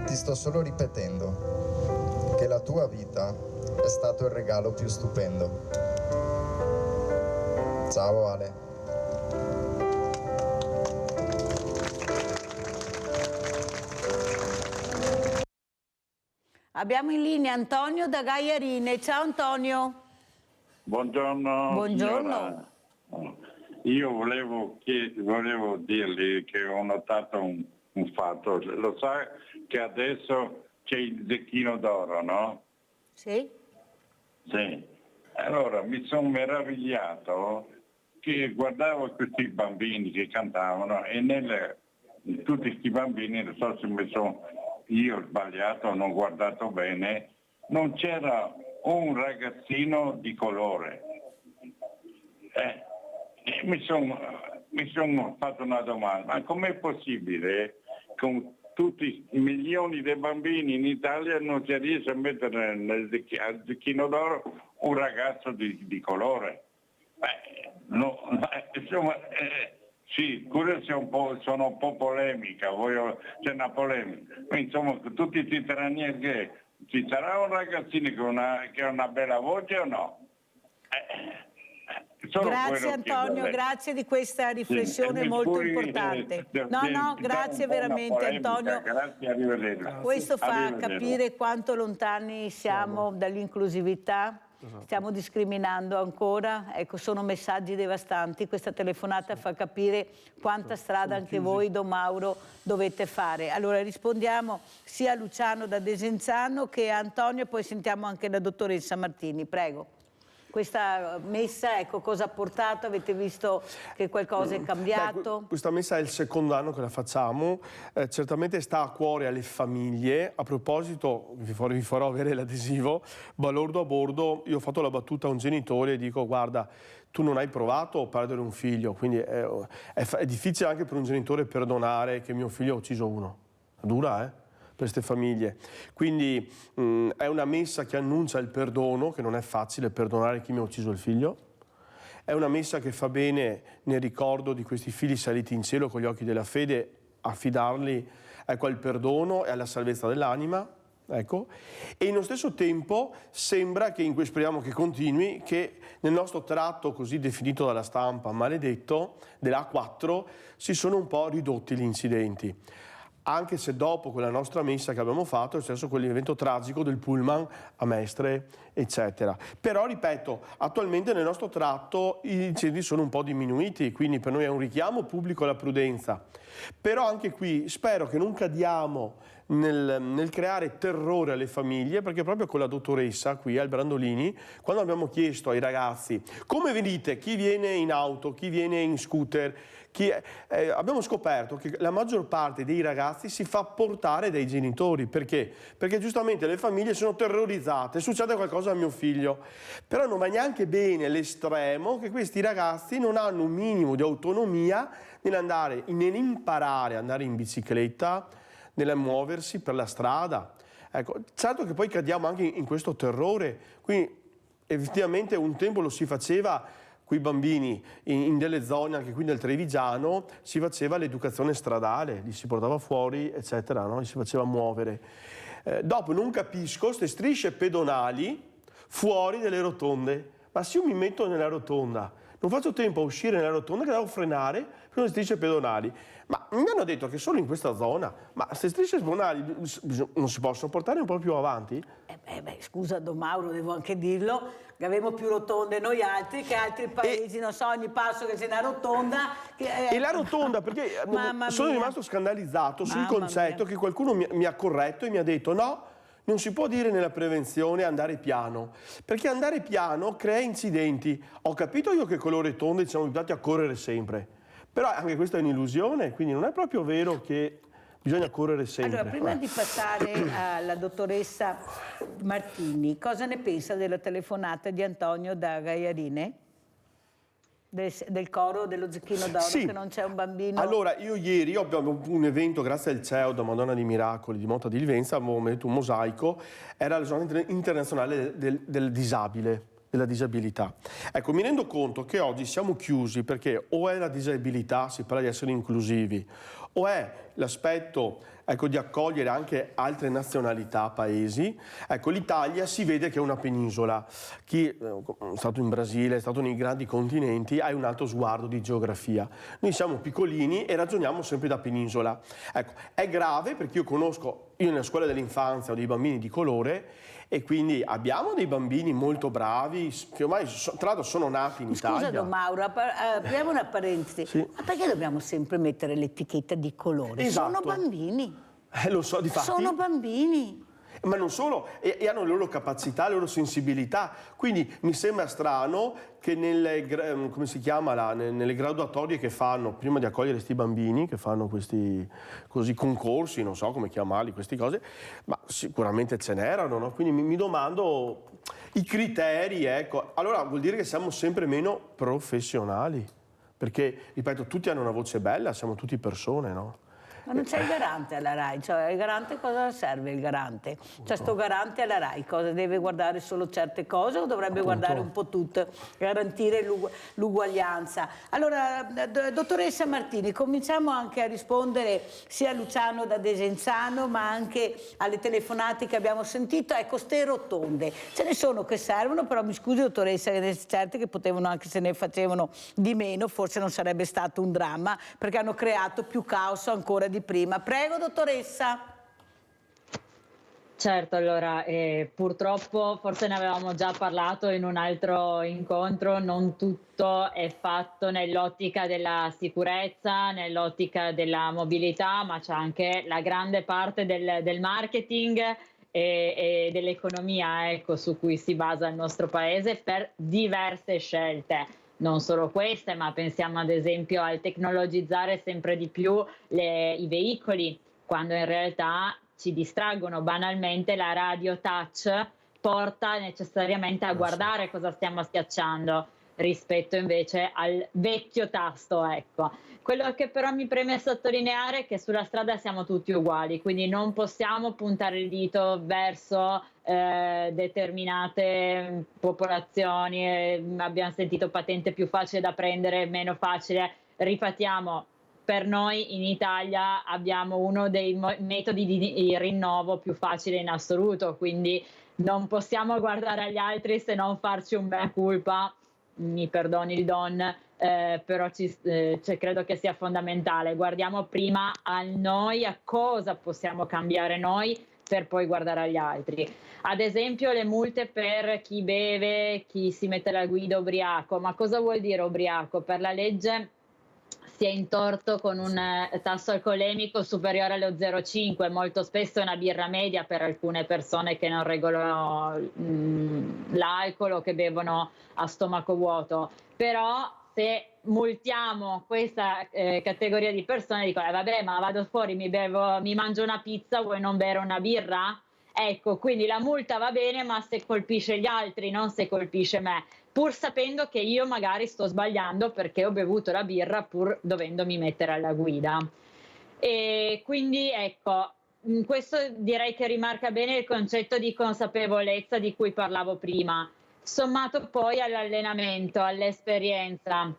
ti sto solo ripetendo che la tua vita è stato il regalo più stupendo. Ciao Ale. Abbiamo in linea Antonio da Gaiarine. Ciao Antonio. Buongiorno. Buongiorno. Signora. Io volevo dirgli che ho notato un fatto. Lo sa che adesso c'è il Zecchino d'Oro, no? Sì. Sì. Allora mi sono meravigliato che guardavo questi bambini che cantavano e tutti questi bambini, non so se io ho sbagliato o non ho guardato bene, non c'era un ragazzino di colore. E mi sono fatto una domanda: ma com'è possibile con tutti i milioni di bambini in Italia non si riesce a mettere al Zecchino d'Oro un ragazzo di colore? Insomma, sì, pure sono un po' polemica, c'è una polemica. Insomma, tutti questi stranieri, ci sarà un ragazzino che ha una bella voce o no? Grazie Antonio, grazie di questa riflessione molto importante. No, grazie veramente Antonio. Grazie, arrivederci. Questo fa capire quanto lontani siamo dall'inclusività. Stiamo discriminando ancora, ecco, sono messaggi devastanti. Questa telefonata fa capire quanta strada anche voi, Don Mauro, dovete fare. Allora rispondiamo sia a Luciano da Desenzano che a Antonio, poi sentiamo anche la dottoressa Martini, prego. Questa messa, ecco, cosa ha portato? Avete visto che qualcosa è cambiato? Questa messa è il secondo anno che la facciamo, certamente sta a cuore alle famiglie. A proposito, vi farò avere l'adesivo, balordo a bordo. Io ho fatto la battuta a un genitore e dico: guarda, tu non hai provato a perdere un figlio, quindi è difficile anche per un genitore perdonare che mio figlio ha ucciso uno. Dura, per queste famiglie. Quindi è una messa che annuncia il perdono, che non è facile perdonare chi mi ha ucciso il figlio. È una messa che fa bene nel ricordo di questi figli saliti in cielo con gli occhi della fede, affidarli al perdono e alla salvezza dell'anima. Ecco. E nello stesso tempo sembra che, speriamo che continui, che nel nostro tratto così definito dalla stampa maledetto, della A4, si sono un po' ridotti gli incidenti. Anche se dopo quella nostra messa che abbiamo fatto è successo quell'evento tragico del pullman a Mestre, eccetera. Però, ripeto, attualmente nel nostro tratto gli incendi sono un po' diminuiti, quindi per noi è un richiamo pubblico alla prudenza. Però anche qui spero che non cadiamo nel creare terrore alle famiglie, perché proprio con la dottoressa qui al Brandolini, quando abbiamo chiesto ai ragazzi come venite, chi viene in auto, chi viene in scooter, abbiamo scoperto che la maggior parte dei ragazzi si fa portare dai genitori. Perché? Perché giustamente le famiglie sono terrorizzate, succede qualcosa a mio figlio, però non va neanche bene l'estremo che questi ragazzi non hanno un minimo di autonomia nell'imparare ad andare in bicicletta, nel muoversi per la strada. Ecco, certo che poi cadiamo anche in questo terrore, quindi effettivamente un tempo lo si faceva con i bambini in delle zone, anche qui nel Trevigiano, si faceva l'educazione stradale, li si portava fuori, eccetera, no? Li si faceva muovere. Dopo non capisco queste strisce pedonali fuori delle rotonde, ma se io mi metto nella rotonda, non faccio tempo a uscire nella rotonda che devo frenare per le strisce pedonali. Ma mi hanno detto che solo in questa zona, ma queste strisce pedonali non si possono portare un po' più avanti? Scusa Don Mauro, devo anche dirlo, che avevamo più rotonde noi altri che altri paesi, non so, ogni passo che c'è una rotonda. E la rotonda, perché sono rimasto scandalizzato sul concetto che qualcuno mi ha corretto e mi ha detto no, non si può dire nella prevenzione andare piano, perché andare piano crea incidenti. Ho capito io che con le rotonde ci siamo abituati a correre sempre, però anche questa è un'illusione, quindi non è proprio vero che bisogna correre sempre. Allora, prima di passare alla dottoressa Martini, cosa ne pensa della telefonata di Antonio da Gaiarine? Del coro dello Zecchino d'Oro, sì, che non c'è un bambino? Allora, io ieri abbiamo un evento grazie al CEO da Madonna di Miracoli di Motta di Livenza, avevo messo un mosaico, era la giornata internazionale del disabile, della disabilità. Ecco, mi rendo conto che oggi siamo chiusi perché o è la disabilità, si parla di essere inclusivi, o è l'aspetto, ecco, di accogliere anche altre nazionalità, paesi. Ecco, l'Italia si vede che è una penisola. Chi è stato in Brasile, è stato nei grandi continenti, ha un altro sguardo di geografia. Noi siamo piccolini e ragioniamo sempre da penisola. Ecco, è grave perché io nella scuola dell'infanzia ho dei bambini di colore e quindi abbiamo dei bambini molto bravi che ormai tra l'altro sono nati in Italia. Scusa Don Mauro, apriamo una parentesi. Sì. Ma perché dobbiamo sempre mettere l'etichetta di colore? Esatto. Sono bambini. Lo so, difatti. Sono bambini. Ma non solo, e hanno le loro capacità, le loro sensibilità. Quindi mi sembra strano che nelle graduatorie che fanno, prima di accogliere questi bambini, che fanno questi concorsi, non so come chiamarli, queste cose, ma sicuramente ce n'erano, no? Quindi mi domando i criteri, ecco. Allora vuol dire che siamo sempre meno professionali, perché, ripeto, tutti hanno una voce bella, siamo tutti persone, no? Ma non c'è il garante alla RAI, cioè il garante cosa serve il garante? Cioè sto garante alla RAI cosa deve guardare solo certe cose o dovrebbe guardare un po' tutto, garantire l'uguaglianza? Allora, dottoressa Martini, cominciamo anche a rispondere sia a Luciano da Desenzano ma anche alle telefonate che abbiamo sentito. Ecco, ste rotonde, ce ne sono che servono, però mi scusi dottoressa, certe che potevano, anche se ne facevano di meno, forse non sarebbe stato un dramma, perché hanno creato più caos ancora di prima. Prego, dottoressa. Certo, allora, purtroppo, forse ne avevamo già parlato in un altro incontro, non tutto è fatto nell'ottica della sicurezza, nell'ottica della mobilità, ma c'è anche la grande parte del marketing e dell'economia, ecco, su cui si basa il nostro paese per diverse scelte. Non solo queste, ma pensiamo ad esempio al tecnologizzare sempre di più i veicoli, quando in realtà ci distraggono. Banalmente la radio touch porta necessariamente a guardare cosa stiamo schiacciando rispetto invece al vecchio tasto, ecco. Quello che però mi preme sottolineare è che sulla strada siamo tutti uguali, quindi non possiamo puntare il dito verso determinate popolazioni. Abbiamo sentito patente più facile da prendere, meno facile. Ripetiamo, per noi in Italia abbiamo uno dei metodi di rinnovo più facile in assoluto, quindi non possiamo guardare agli altri se non farci un mea culpa, mi perdoni il Don, però credo che sia fondamentale. Guardiamo prima a noi, a cosa possiamo cambiare noi per poi guardare agli altri. Ad esempio le multe per chi beve, chi si mette alla guida ubriaco. Ma cosa vuol dire ubriaco? Per la legge si è in torto con un tasso alcolemico superiore allo 0,5, molto spesso è una birra media per alcune persone che non regolano l'alcol o che bevono a stomaco vuoto. Però se multiamo questa categoria di persone, dico vabbè, ma vado fuori, mi mangio una pizza, vuoi non bere una birra? Ecco, quindi la multa va bene, ma se colpisce gli altri, non se colpisce me, pur sapendo che io magari sto sbagliando perché ho bevuto la birra pur dovendomi mettere alla guida. E quindi ecco, questo direi che rimarca bene il concetto di consapevolezza di cui parlavo prima, sommato poi all'allenamento, all'esperienza.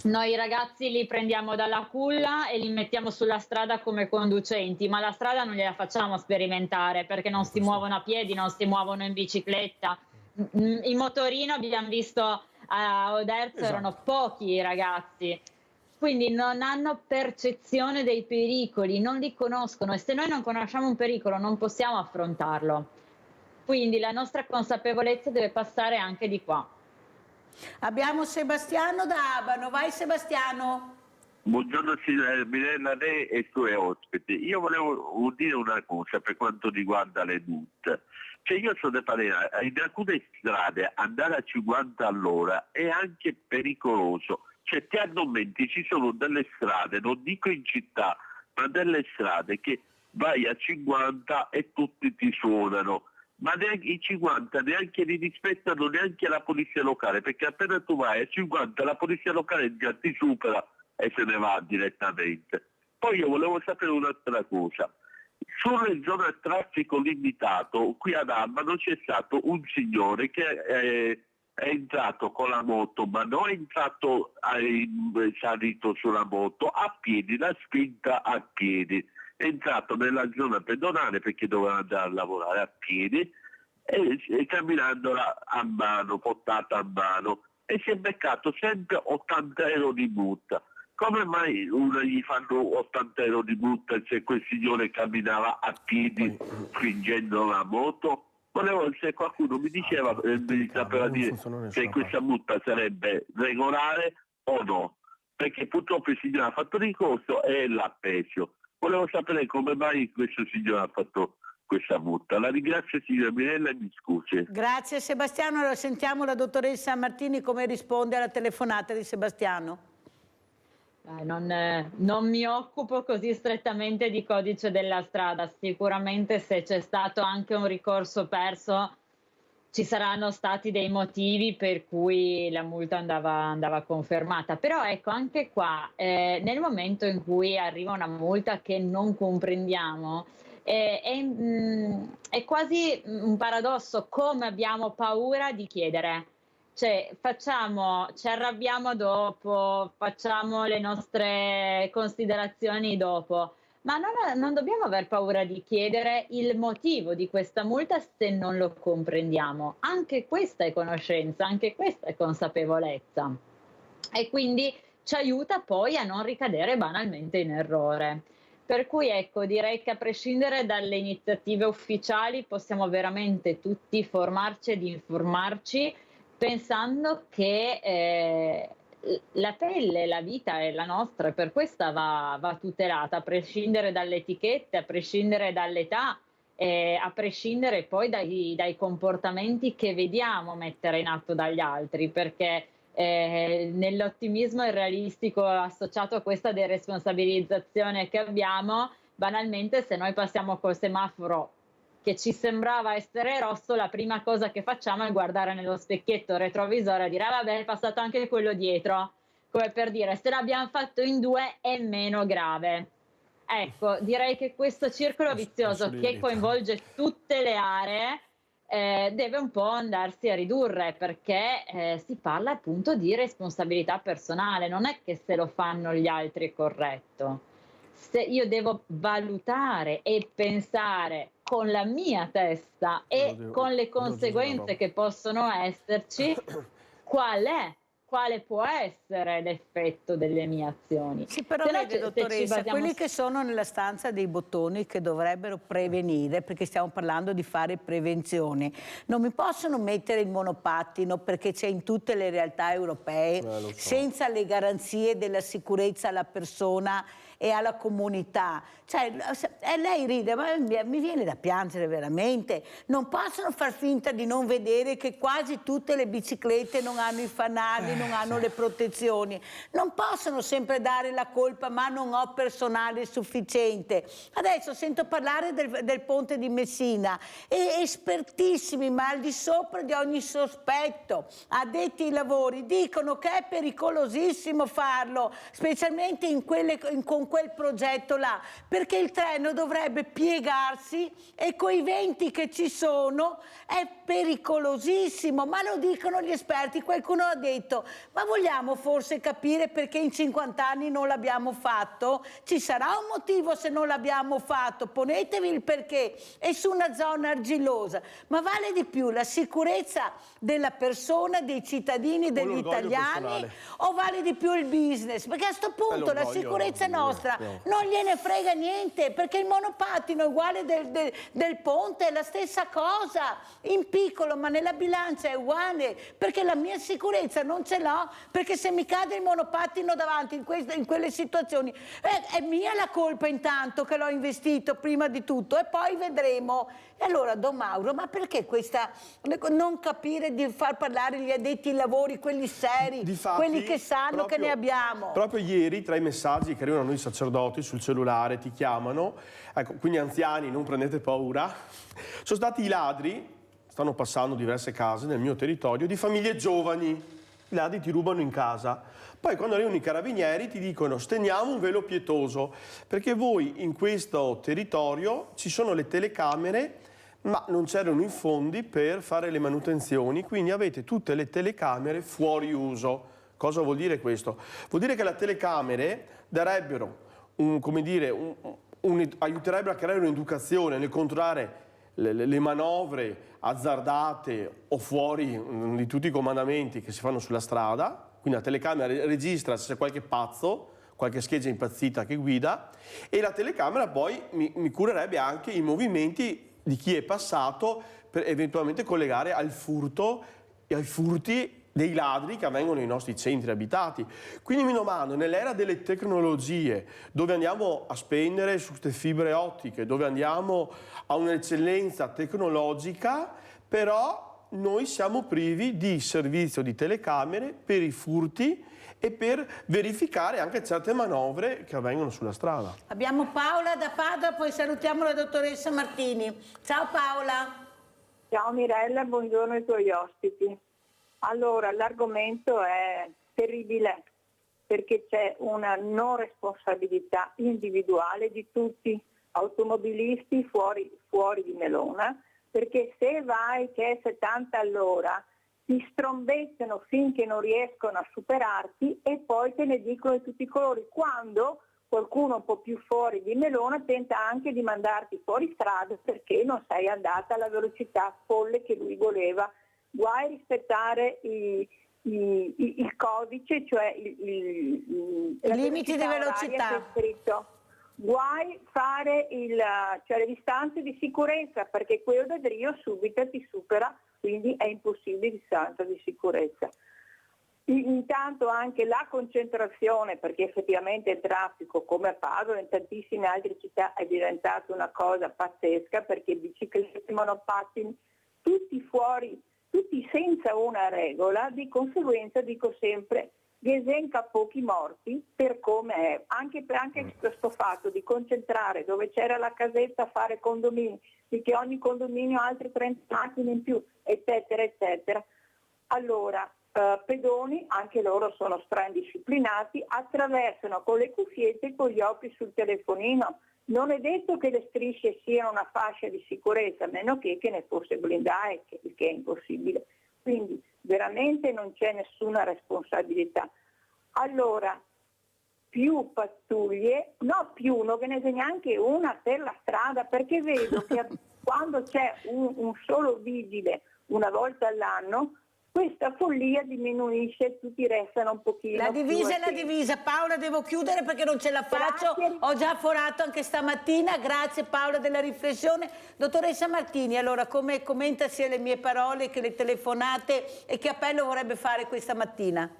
Noi i ragazzi li prendiamo dalla culla e li mettiamo sulla strada come conducenti, ma la strada non gliela facciamo sperimentare perché non si muovono a piedi, non si muovono in bicicletta. In motorino abbiamo visto a Oderzo, erano pochi i ragazzi, quindi non hanno percezione dei pericoli, non li conoscono, e se noi non conosciamo un pericolo non possiamo affrontarlo. Quindi la nostra consapevolezza deve passare anche di qua. Abbiamo Sebastiano da Abano. Vai Sebastiano. Buongiorno signora Mirella, a lei e ai suoi ospiti. Io volevo dire una cosa per quanto riguarda le multe. Cioè io sono parere, in alcune strade andare a 50 all'ora è anche pericoloso. Cioè ti addormenti, ci sono delle strade, non dico in città, ma delle strade che vai a 50 e tutti ti suonano. Ma neanche i 50 neanche li rispettano neanche la polizia locale, perché appena tu vai a 50 la polizia locale già ti supera e se ne va direttamente. Poi io volevo sapere un'altra cosa. Sulle zone a traffico limitato, qui ad Abano c'è stato un signore che è entrato con la moto, ma non è entrato salito sulla moto, a piedi, l'ha spinta a piedi. È entrato nella zona pedonale perché doveva andare a lavorare a piedi e camminandola a mano, portata a mano, e si è beccato sempre 80 euro di multa. Come mai uno gli fanno 80 euro di multa se quel signore camminava a piedi spingendo la moto? Volevo, se qualcuno mi diceva, mi sapeva dire se questa multa sarebbe regolare o no, perché purtroppo il signore ha fatto ricorso e l'ha preso. Volevo sapere come mai questo signore ha fatto questa multa. La ringrazio signora Mirella e mi scusi. Grazie Sebastiano. Allora sentiamo la dottoressa Martini come risponde alla telefonata di Sebastiano. Non mi occupo così strettamente di codice della strada. Sicuramente se c'è stato anche un ricorso perso ci saranno stati dei motivi per cui la multa andava confermata. Però ecco, anche qua, nel momento in cui arriva una multa che non comprendiamo, è quasi un paradosso come abbiamo paura di chiedere. Cioè ci arrabbiamo dopo, facciamo le nostre considerazioni dopo, ma non dobbiamo aver paura di chiedere il motivo di questa multa se non lo comprendiamo. Anche questa è conoscenza, anche questa è consapevolezza, e quindi ci aiuta poi a non ricadere banalmente in errore. Per cui ecco, direi che a prescindere dalle iniziative ufficiali possiamo veramente tutti formarci ed informarci, pensando che la pelle, la vita è la nostra, e per questa va tutelata, a prescindere dalle etichette, a prescindere dall'età, a prescindere poi dai comportamenti che vediamo mettere in atto dagli altri, perché nell'ottimismo irrealistico associato a questa deresponsabilizzazione che abbiamo, banalmente se noi passiamo col semaforo che ci sembrava essere rosso, la prima cosa che facciamo è guardare nello specchietto retrovisore e dire vabbè, è passato anche quello dietro, come per dire se l'abbiamo fatto in due è meno grave. Ecco, direi che questo circolo vizioso che coinvolge tutte le aree deve un po' andarsi a ridurre, perché si parla appunto di responsabilità personale, non è che se lo fanno gli altri è corretto. Se io devo valutare e pensare con la mia testa e con le conseguenze che possono esserci, quale può essere l'effetto delle mie azioni. Sì, però vede, dottoressa, quelli che sono nella stanza dei bottoni che dovrebbero prevenire, perché stiamo parlando di fare prevenzione, non mi possono mettere il monopattino perché c'è in tutte le realtà europee, senza le garanzie della sicurezza alla persona e alla comunità. Cioè, lei ride, ma mi viene da piangere veramente. Non possono far finta di non vedere che quasi tutte le biciclette non hanno i fanali, non hanno le protezioni. Non possono sempre dare la colpa, ma non ho personale sufficiente. Adesso sento parlare del ponte di Messina, espertissimi, ma al di sopra di ogni sospetto, addetti ai lavori, dicono che è pericolosissimo farlo, specialmente con quel progetto là, perché il treno dovrebbe piegarsi e coi venti che ci sono è pericolosissimo, ma lo dicono gli esperti. Qualcuno ha detto, ma vogliamo forse capire perché in 50 anni non l'abbiamo fatto? Ci sarà un motivo se non l'abbiamo fatto, ponetevi il perché. È su una zona argillosa, ma vale di più la sicurezza della persona, dei cittadini, degli italiani, o vale di più il business? Perché a sto punto la sicurezza nostra non gliene frega niente, perché il monopattino è uguale del ponte, è la stessa cosa, in piccolo, ma nella bilancia è uguale, perché la mia sicurezza non ce l'ho, perché se mi cade il monopattino davanti in quelle situazioni è mia la colpa, intanto che l'ho investito prima di tutto, e poi vedremo. E allora, Don Mauro, ma perché questa non capire di far parlare gli addetti ai lavori, quelli seri, difatti, quelli che sanno che ne abbiamo? Proprio ieri, tra i messaggi che arrivano a noi sacerdoti sul cellulare, ti chiamano, ecco, quindi anziani, non prendete paura, sono stati i ladri, stanno passando diverse case nel mio territorio, di famiglie giovani. I ladri ti rubano in casa. Poi quando arrivano i carabinieri ti dicono stendiamo un velo pietoso, perché voi in questo territorio ci sono le telecamere, ma non c'erano i fondi per fare le manutenzioni, quindi avete tutte le telecamere fuori uso. Cosa vuol dire questo? Vuol dire che le telecamere darebbero, aiuterebbero a creare un'educazione nel controllare le manovre azzardate o fuori di tutti i comandamenti che si fanno sulla strada. Quindi la telecamera registra se c'è qualche pazzo, qualche scheggia impazzita che guida, e la telecamera poi mi curerebbe anche i movimenti di chi è passato per eventualmente collegare al furto e ai furti dei ladri che avvengono nei nostri centri abitati. Quindi mi domando, nell'era delle tecnologie, dove andiamo a spendere su queste fibre ottiche, dove andiamo a un'eccellenza tecnologica, però noi siamo privi di servizio di telecamere per i furti e per verificare anche certe manovre che avvengono sulla strada. Abbiamo Paola da Padova, poi salutiamo la dottoressa Martini. Ciao Paola. Ciao Mirella, buongiorno ai tuoi ospiti. Allora, l'argomento è terribile perché c'è una non responsabilità individuale di tutti, automobilisti fuori di melona, perché se vai che è 70 all'ora ti strombettano finché non riescono a superarti e poi te ne dicono di tutti i colori, quando qualcuno un po' più fuori di melona tenta anche di mandarti fuori strada perché non sei andata alla velocità folle che lui voleva. Guai rispettare il codice, cioè i limiti di velocità. Guai fare cioè le distanze di sicurezza, perché quello del Rio subito ti supera, quindi è impossibile distanza di sicurezza. Intanto anche la concentrazione, perché effettivamente il traffico, come a Padova e in tantissime altre città, è diventato una cosa pazzesca, perché biciclette, monopattini, tutti fuori, tutti senza una regola. Di conseguenza dico sempre Ghesenca pochi morti per come è, anche questo fatto di concentrare dove c'era la casetta a fare condomini, di che ogni condominio ha altre 30 macchine in più, eccetera eccetera. Allora pedoni, anche loro sono strandisciplinati, attraversano con le cuffiette e con gli occhi sul telefonino. Non è detto che le strisce siano una fascia di sicurezza, a meno che ne fosse blindare, il che è impossibile. Quindi veramente non c'è nessuna responsabilità. Allora, più pattuglie, no più, non ve ne sia neanche una per la strada, perché vedo che quando c'è un solo vigile una volta all'anno, questa follia diminuisce, tutti restano un pochino La divisa più è la divisa. Paola, devo chiudere perché non ce la faccio. Grazie. Ho già forato anche stamattina. Grazie Paola della riflessione. Dottoressa Martini, allora come commenta sia le mie parole che le telefonate e che appello vorrebbe fare questa mattina?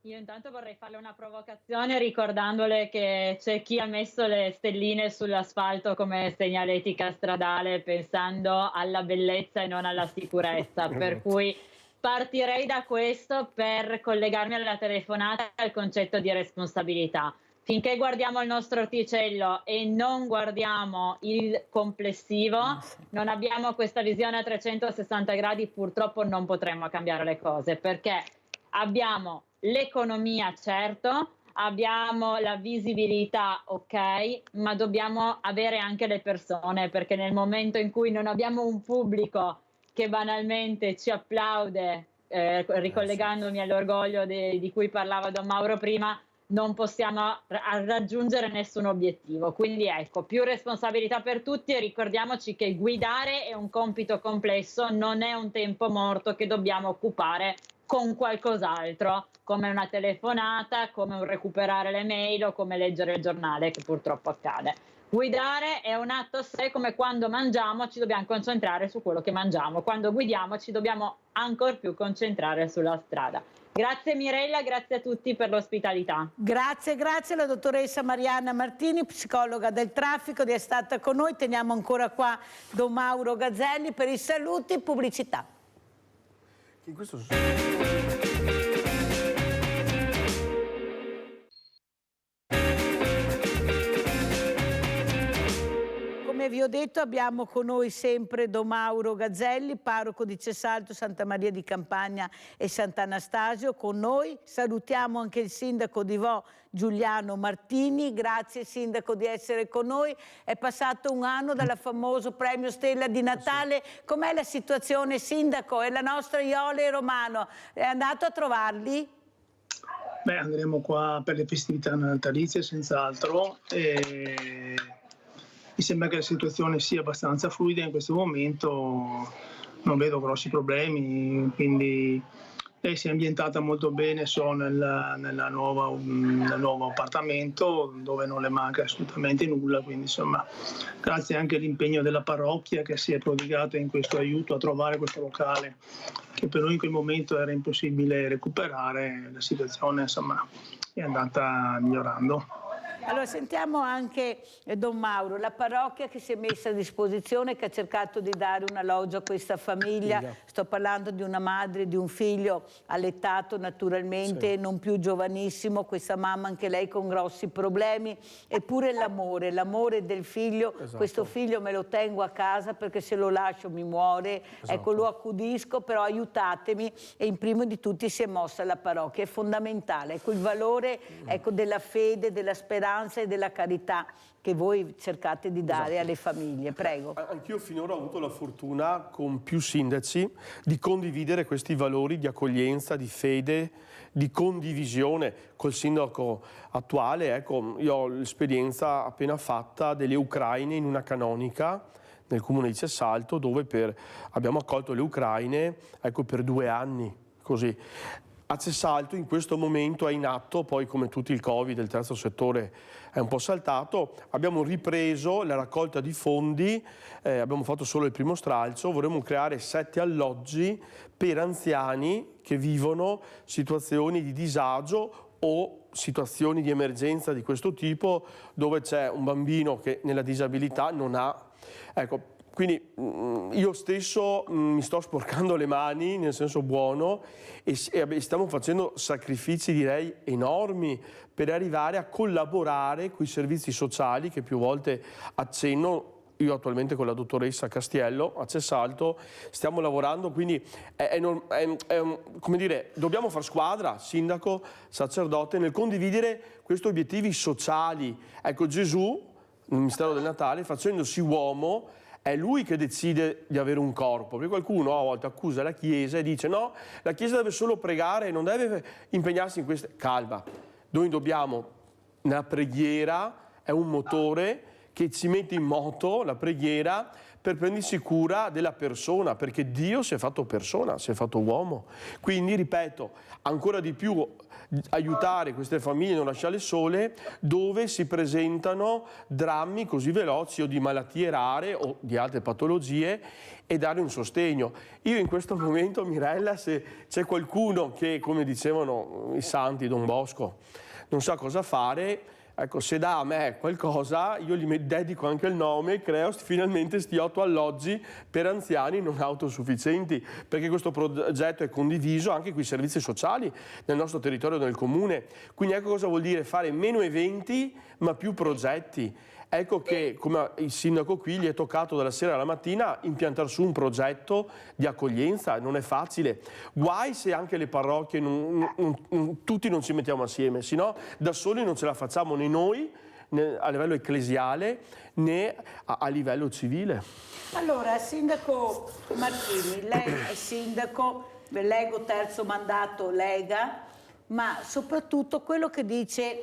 Io intanto vorrei farle una provocazione ricordandole che c'è chi ha messo le stelline sull'asfalto come segnaletica stradale pensando alla bellezza e non alla sicurezza, per cui partirei da questo per collegarmi alla telefonata al concetto di responsabilità. Finché guardiamo il nostro orticello e non guardiamo il complessivo, non abbiamo questa visione a 360 gradi, purtroppo non potremo cambiare le cose, perché abbiamo l'economia, certo, abbiamo la visibilità, ok, ma dobbiamo avere anche le persone, perché nel momento in cui non abbiamo un pubblico che banalmente ci applaude, ricollegandomi all'orgoglio di cui parlava Don Mauro prima, non possiamo raggiungere nessun obiettivo. Quindi ecco, più responsabilità per tutti e ricordiamoci che guidare è un compito complesso, non è un tempo morto che dobbiamo occupare con qualcos'altro, come una telefonata, come un recuperare le mail o come leggere il giornale, che purtroppo accade. Guidare è un atto a sé, come quando mangiamo ci dobbiamo concentrare su quello che mangiamo, quando guidiamo ci dobbiamo ancor più concentrare sulla strada. Grazie Mirella, grazie a tutti per l'ospitalità. Grazie, grazie alla dottoressa Marianna Martini, psicologa del traffico, di essere stata con noi. Teniamo ancora qua Don Mauro Gazzelli per i saluti e pubblicità. In questo Come vi ho detto, abbiamo con noi sempre Don Mauro Gazzelli, parroco di Cessalto, Santa Maria di Campagna e Sant'Anastasio con noi. Salutiamo anche il sindaco di Vo, Giuliano Martini. Grazie sindaco di essere con noi. È passato un anno dal famoso premio Stella di Natale. Com'è la situazione, sindaco? E la nostra Iole Romano è andato a trovarli? Beh, andremo qua per le festività natalizie senz'altro. Mi sembra che la situazione sia abbastanza fluida in questo momento, non vedo grossi problemi, quindi lei si è ambientata molto bene nel nuovo appartamento dove non le manca assolutamente nulla, quindi insomma grazie anche all'impegno della parrocchia che si è prodigata in questo aiuto a trovare questo locale che per noi in quel momento era impossibile recuperare, la situazione insomma è andata migliorando. Allora sentiamo anche Don Mauro, la parrocchia che si è messa a disposizione, che ha cercato di dare un alloggio a questa famiglia. Sto parlando di una madre e di un figlio allettato naturalmente, sì, non più giovanissimo, questa mamma anche lei con grossi problemi, eppure l'amore del figlio, esatto. Questo figlio me lo tengo a casa perché se lo lascio mi muore, esatto. Ecco, lo accudisco, però aiutatemi, e in primo di tutti si è mossa la parrocchia, è fondamentale, ecco il valore, ecco, della fede, della speranza e della carità che voi cercate di dare, esatto, alle famiglie. Prego. Anch'io finora ho avuto la fortuna con più sindaci di condividere questi valori di accoglienza, di fede, di condivisione. Col sindaco attuale, ecco, io ho l'esperienza appena fatta delle ucraine in una canonica nel comune di Cessalto, dove abbiamo accolto le ucraine, ecco, per 2 anni, così. A Cessalto in questo momento è in atto, poi come tutti il Covid, il terzo settore è un po' saltato, abbiamo ripreso la raccolta di fondi, abbiamo fatto solo il primo stralcio, vorremmo creare 7 alloggi per anziani che vivono situazioni di disagio o situazioni di emergenza di questo tipo, dove c'è un bambino che nella disabilità non ha... Ecco, quindi io stesso mi sto sporcando le mani, nel senso buono, e stiamo facendo sacrifici, direi, enormi per arrivare a collaborare con i servizi sociali che più volte accenno, io attualmente con la dottoressa Castiello a Cessalto stiamo lavorando, quindi come dire, dobbiamo far squadra, sindaco, sacerdote, nel condividere questi obiettivi sociali. Ecco, Gesù, nel mistero del Natale, facendosi uomo, è lui che decide di avere un corpo, perché qualcuno a volte accusa la Chiesa e dice no, la Chiesa deve solo pregare, non deve impegnarsi in queste... Calma, noi dobbiamo, la preghiera è un motore che ci mette in moto, la preghiera, per prendersi cura della persona, perché Dio si è fatto persona, si è fatto uomo. Quindi, ripeto, ancora di più aiutare queste famiglie, non lasciarle sole, dove si presentano drammi così veloci o di malattie rare o di altre patologie, e dare un sostegno. Io in questo momento, Mirella, se c'è qualcuno che, come dicevano i santi, Don Bosco, non sa cosa fare, ecco, se dà a me qualcosa, io gli dedico anche il nome e creo finalmente sti 8 alloggi per anziani non autosufficienti, perché questo progetto è condiviso anche con i servizi sociali nel nostro territorio, nel comune. Quindi ecco cosa vuol dire fare meno eventi ma più progetti. Ecco che, come il sindaco qui, gli è toccato dalla sera alla mattina impiantare su un progetto di accoglienza, non è facile. Guai se anche le parrocchie, tutti non ci mettiamo assieme, sennò da soli non ce la facciamo né noi, né a livello ecclesiale, né a livello civile. Allora, sindaco Martini, lei è sindaco, leggo terzo mandato Lega, ma soprattutto quello che dice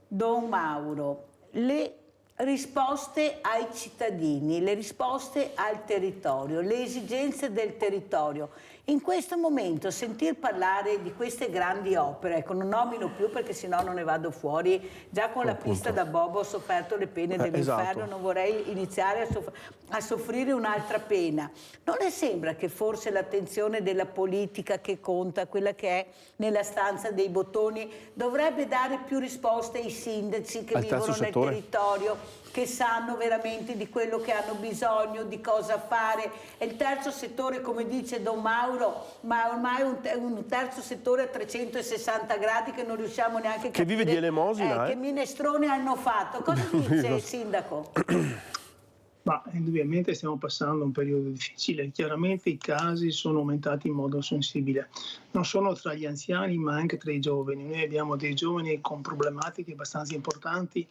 Don Mauro, le risposte ai cittadini, le risposte al territorio, le esigenze del territorio. In questo momento sentir parlare di queste grandi opere, ecco, non nomino più perché sennò non ne vado fuori, già con la pista da Bobo ho sofferto le pene dell'inferno, esatto. Non vorrei iniziare a soffrire un'altra pena. Non le sembra che forse l'attenzione della politica che conta, quella che è nella stanza dei bottoni, dovrebbe dare più risposte ai sindaci che vivono nel territorio, che sanno veramente di quello che hanno bisogno, di cosa fare? E il terzo settore, come dice Don Mauro, ma ormai un terzo settore a 360 gradi che non riusciamo neanche a capire. Che vive di elemosina, Che minestrone hanno fatto? Cosa dice il sindaco? Ma indubbiamente stiamo passando un periodo difficile. Chiaramente i casi sono aumentati in modo sensibile, non solo tra gli anziani ma anche tra i giovani. Noi abbiamo dei giovani con problematiche abbastanza importanti,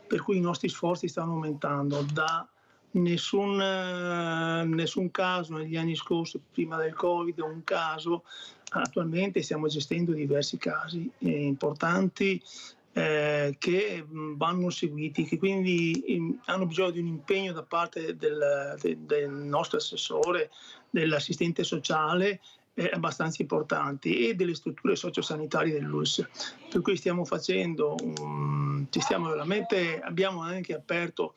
per cui i nostri sforzi stanno aumentando. Da nessun caso negli anni scorsi, prima del Covid, un caso, attualmente stiamo gestendo diversi casi importanti che vanno seguiti, che quindi hanno bisogno di un impegno da parte del nostro assessore, dell'assistente sociale, abbastanza importanti, e delle strutture sociosanitarie dell'ULSS. Per cui stiamo facendo, abbiamo anche aperto,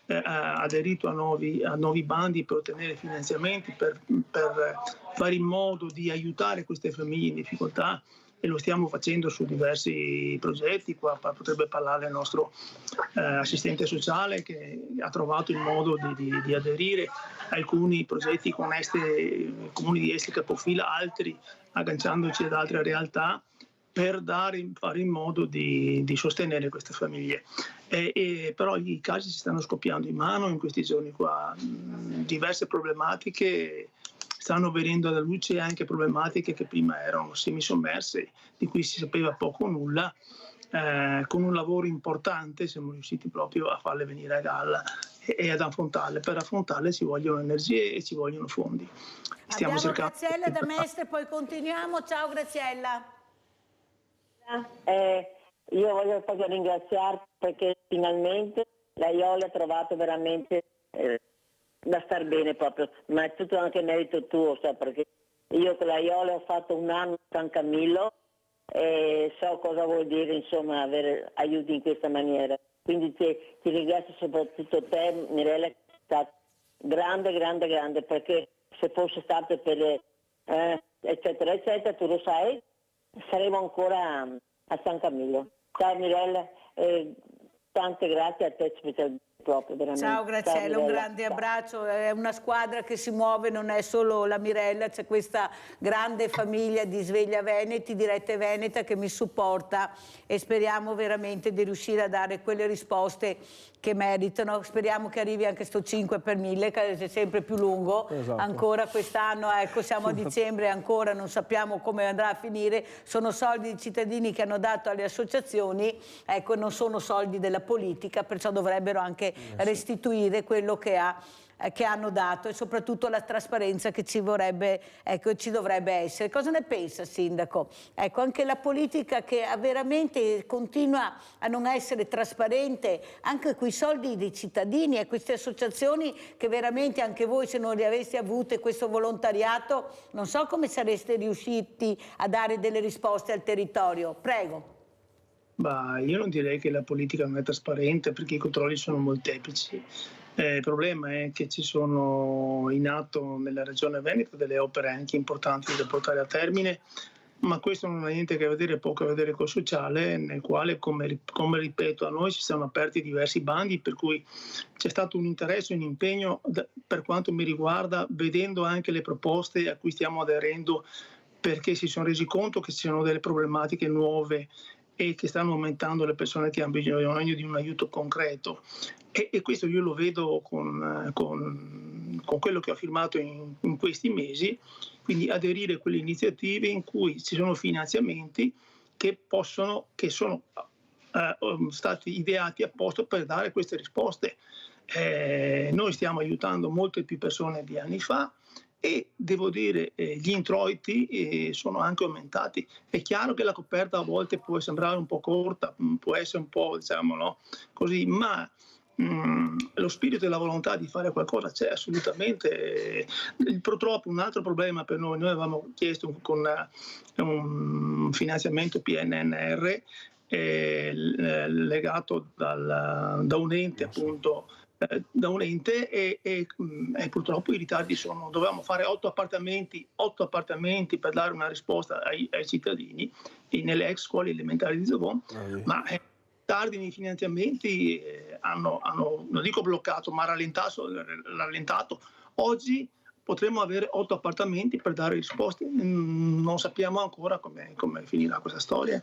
aderito a nuovi bandi per ottenere finanziamenti, per fare in modo di aiutare queste famiglie in difficoltà, e lo stiamo facendo su diversi progetti. Qua potrebbe parlare il nostro assistente sociale, che ha trovato il modo di aderire a alcuni progetti con comuni di Este Capofila, altri agganciandoci ad altre realtà, per fare in modo di sostenere queste famiglie. Però i casi si stanno scoppiando in mano in questi giorni qua, diverse problematiche stanno venendo alla luce, anche problematiche che prima erano semisommerse, di cui si sapeva poco o nulla. Con un lavoro importante siamo riusciti proprio a farle venire a galla e ad affrontarle. Per affrontarle ci vogliono energie e ci vogliono fondi. Abbiamo Graziella da Mestre, poi continuiamo. Ciao Graziella. Io voglio proprio ringraziarti, perché finalmente la Iole ha trovato veramente da star bene proprio, ma è tutto anche merito tuo, perché io con la Iole ho fatto un anno a San Camillo e so cosa vuol dire, insomma, avere aiuti in questa maniera. Quindi ti ringrazio soprattutto te, Mirella, che è stata grande, perché se fosse stato per eccetera eccetera, tu lo sai, saremo ancora a San Camillo. Ciao Mirella, tante grazie a te specialmente proprio veramente. Ciao Graziella, un Mirella. grande abbraccio, è una squadra che si muove, non è solo la Mirella, c'è questa grande famiglia di Sveglia Veneti, di Rete Veneta che mi supporta e speriamo veramente di riuscire a dare quelle risposte che meritano. Speriamo che arrivi anche sto 5 per 1000, che è sempre più lungo. Esatto. Ancora quest'anno, ecco, siamo a dicembre e ancora non sappiamo come andrà a finire. Sono soldi di cittadini che hanno dato alle associazioni, ecco, non sono soldi della politica, perciò dovrebbero anche restituire quello che hanno dato e soprattutto la trasparenza che ci vorrebbe, ecco, ci dovrebbe essere. Cosa ne pensa, Sindaco? Ecco, anche la politica che veramente continua a non essere trasparente, anche quei soldi dei cittadini e queste associazioni che veramente anche voi, se non li aveste avute questo volontariato, non so come sareste riusciti a dare delle risposte al territorio. Prego. Bah, io non direi che la politica non è trasparente perché i controlli sono molteplici. Il problema è che ci sono in atto nella regione Veneto delle opere anche importanti da portare a termine, ma questo non ha niente a che vedere, poco a che vedere col sociale, nel quale, come ripeto, a noi si sono aperti diversi bandi, per cui c'è stato un interesse, un impegno, per quanto mi riguarda, vedendo anche le proposte a cui stiamo aderendo, perché si sono resi conto che ci sono delle problematiche nuove e che stanno aumentando le persone che hanno bisogno di un aiuto concreto. E questo io lo vedo con quello che ho firmato in questi mesi, quindi aderire a quelle iniziative in cui ci sono finanziamenti che sono stati ideati apposta per dare queste risposte. Noi stiamo aiutando molte più persone di anni fa e devo dire gli introiti sono anche aumentati. È chiaro che la coperta a volte può sembrare un po' corta, può essere un po', diciamo, no, così, ma lo spirito e la volontà di fare qualcosa c'è assolutamente. Purtroppo un altro problema per noi avevamo chiesto con un finanziamento PNRR legato da un ente appunto, da un ente e purtroppo i ritardi sono, dovevamo fare 8 appartamenti per dare una risposta ai cittadini nelle ex scuole elementari di Zavon, ma tardi nei finanziamenti hanno, non dico bloccato, ma rallentato. Oggi potremo avere 8 appartamenti per dare risposte, non sappiamo ancora come finirà questa storia.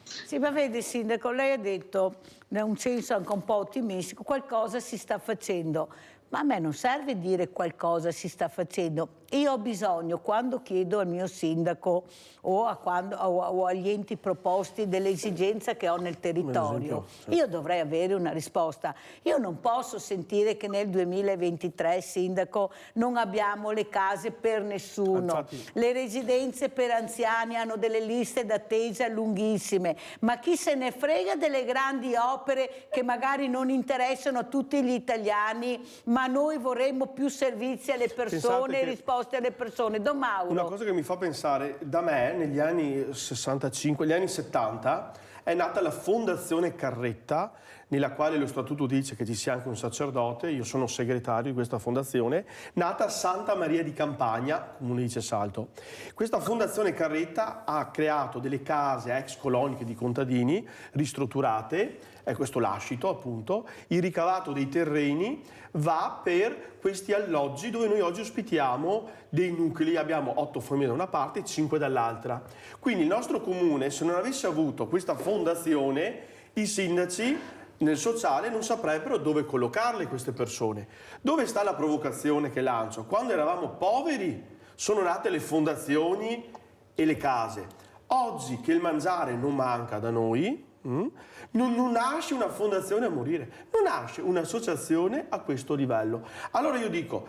Sì, ma vede Sindaco, lei ha detto, in un senso anche un po' ottimistico, qualcosa si sta facendo, ma a me non serve dire qualcosa si sta facendo. Io ho bisogno, quando chiedo al mio sindaco o agli enti proposti dell'esigenza che ho nel territorio, io dovrei avere una risposta. Io non posso sentire che nel 2023, sindaco, non abbiamo le case per nessuno. Infatti, le residenze per anziani hanno delle liste d'attesa lunghissime, ma chi se ne frega delle grandi opere che magari non interessano a tutti gli italiani, ma noi vorremmo più servizi alle persone, risposte alle persone. Don Mauro. Una cosa che mi fa pensare, da me negli anni 65, gli anni 70 è nata la Fondazione Carretta, nella quale lo statuto dice che ci sia anche un sacerdote. Io sono segretario di questa fondazione, nata a Santa Maria di Campagna, comune di Cesalto. Questa Fondazione Carretta ha creato delle case ex coloniche di contadini ristrutturate, è questo lascito appunto. Il ricavato dei terreni va per questi alloggi dove noi oggi ospitiamo dei nuclei, abbiamo 8 famiglie da una parte e 5 dall'altra. Quindi il nostro comune, se non avesse avuto questa fondazione, i sindaci nel sociale non saprebbero dove collocarle queste persone. Dove sta la provocazione che lancio? Quando eravamo poveri sono nate le fondazioni e le case. Oggi che il mangiare non manca da noi, non nasce una fondazione a morire, non nasce un'associazione a questo livello. Allora io dico,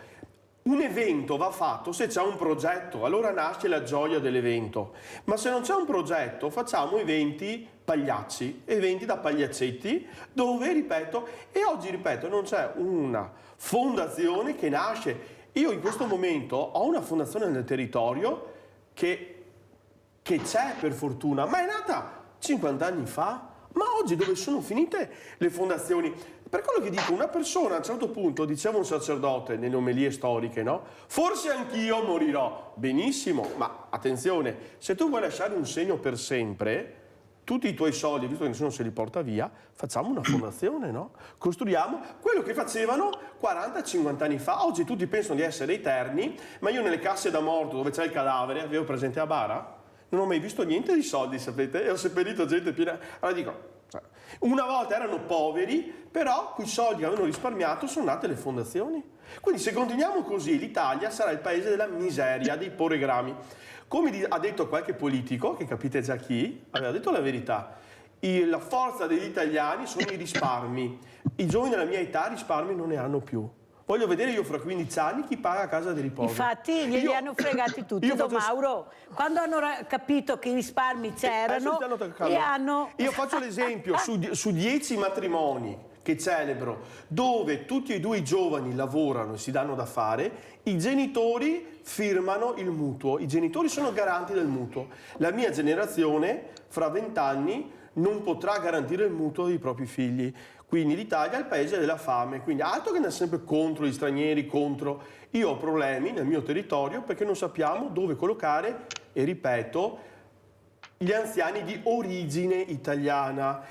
un evento va fatto se c'è un progetto, allora nasce la gioia dell'evento, ma se non c'è un progetto facciamo eventi pagliacci, eventi da pagliaccetti, dove, ripeto, e oggi, ripeto, non c'è una fondazione che nasce. Io in questo momento ho una fondazione nel territorio che c'è per fortuna, ma è nata 50 anni fa. Ma oggi dove sono finite le fondazioni? Per quello che dico, una persona a un certo punto, diceva un sacerdote nelle omelie storiche, no? Forse anch'io morirò. Benissimo, ma attenzione, se tu vuoi lasciare un segno per sempre, tutti i tuoi soldi, visto che nessuno se li porta via, facciamo una fondazione, no? Costruiamo quello che facevano 40-50 anni fa. Oggi tutti pensano di essere eterni, ma io nelle casse da morto dove c'è il cadavere, avevo presente a Bara, non ho mai visto niente di soldi, sapete? E ho seppellito gente piena. Allora dico, una volta erano poveri, però quei soldi che avevano risparmiato sono nate le fondazioni. Quindi se continuiamo così, l'Italia sarà il paese della miseria, dei poregrami. Come ha detto qualche politico, che capite già chi, aveva detto la verità. La forza degli italiani sono i risparmi. I giovani della mia età risparmi non ne hanno più. Voglio vedere io fra 15 anni chi paga a casa di riposo. Infatti glieli hanno fregati tutti. Don Mauro, quando hanno capito che i risparmi c'erano, li hanno... Io faccio l'esempio, su 10 matrimoni che celebro, dove tutti e due i giovani lavorano e si danno da fare, i genitori firmano il mutuo, i genitori sono garanti del mutuo. La mia generazione, fra 20 anni, non potrà garantire il mutuo dei propri figli. Quindi l'Italia è il paese della fame, quindi altro che andare sempre contro gli stranieri, contro. Io ho problemi nel mio territorio perché non sappiamo dove collocare, e ripeto, gli anziani di origine italiana,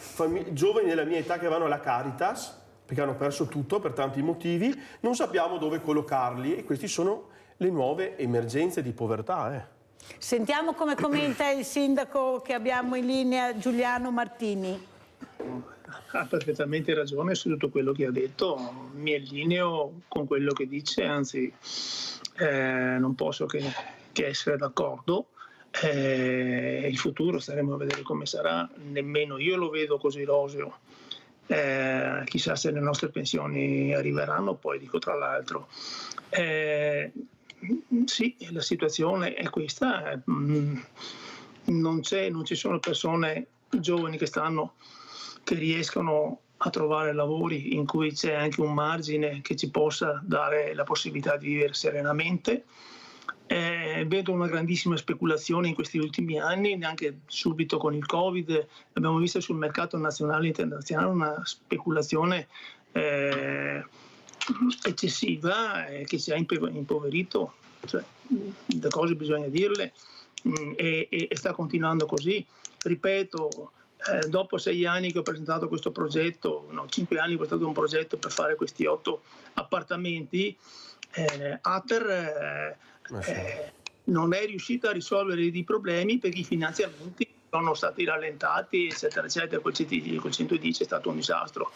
giovani della mia età che vanno alla Caritas, perché hanno perso tutto per tanti motivi, non sappiamo dove collocarli e queste sono le nuove emergenze di povertà. Sentiamo come commenta il sindaco che abbiamo in linea, Giuliano Martini. Ha perfettamente ragione su tutto quello che ha detto, mi allineo con quello che dice, anzi non posso che essere d'accordo. Il futuro staremo a vedere come sarà, nemmeno io lo vedo così roseo. Chissà se le nostre pensioni arriveranno, poi dico tra l'altro. Sì, la situazione è questa, non ci sono persone giovani che riescono a trovare lavori in cui c'è anche un margine che ci possa dare la possibilità di vivere serenamente. Vedo una grandissima speculazione in questi ultimi anni, neanche subito con il Covid, abbiamo visto sul mercato nazionale e internazionale una speculazione eccessiva che ci ha impoverito, cioè, le cose bisogna dirle, e sta continuando così. Ripeto, dopo 6 anni che ho presentato questo progetto, 5 anni che ho presentato un progetto per fare questi 8 appartamenti, Ater non è riuscita a risolvere dei problemi perché i finanziamenti sono stati rallentati, eccetera, eccetera. Col 110 è stato un disastro.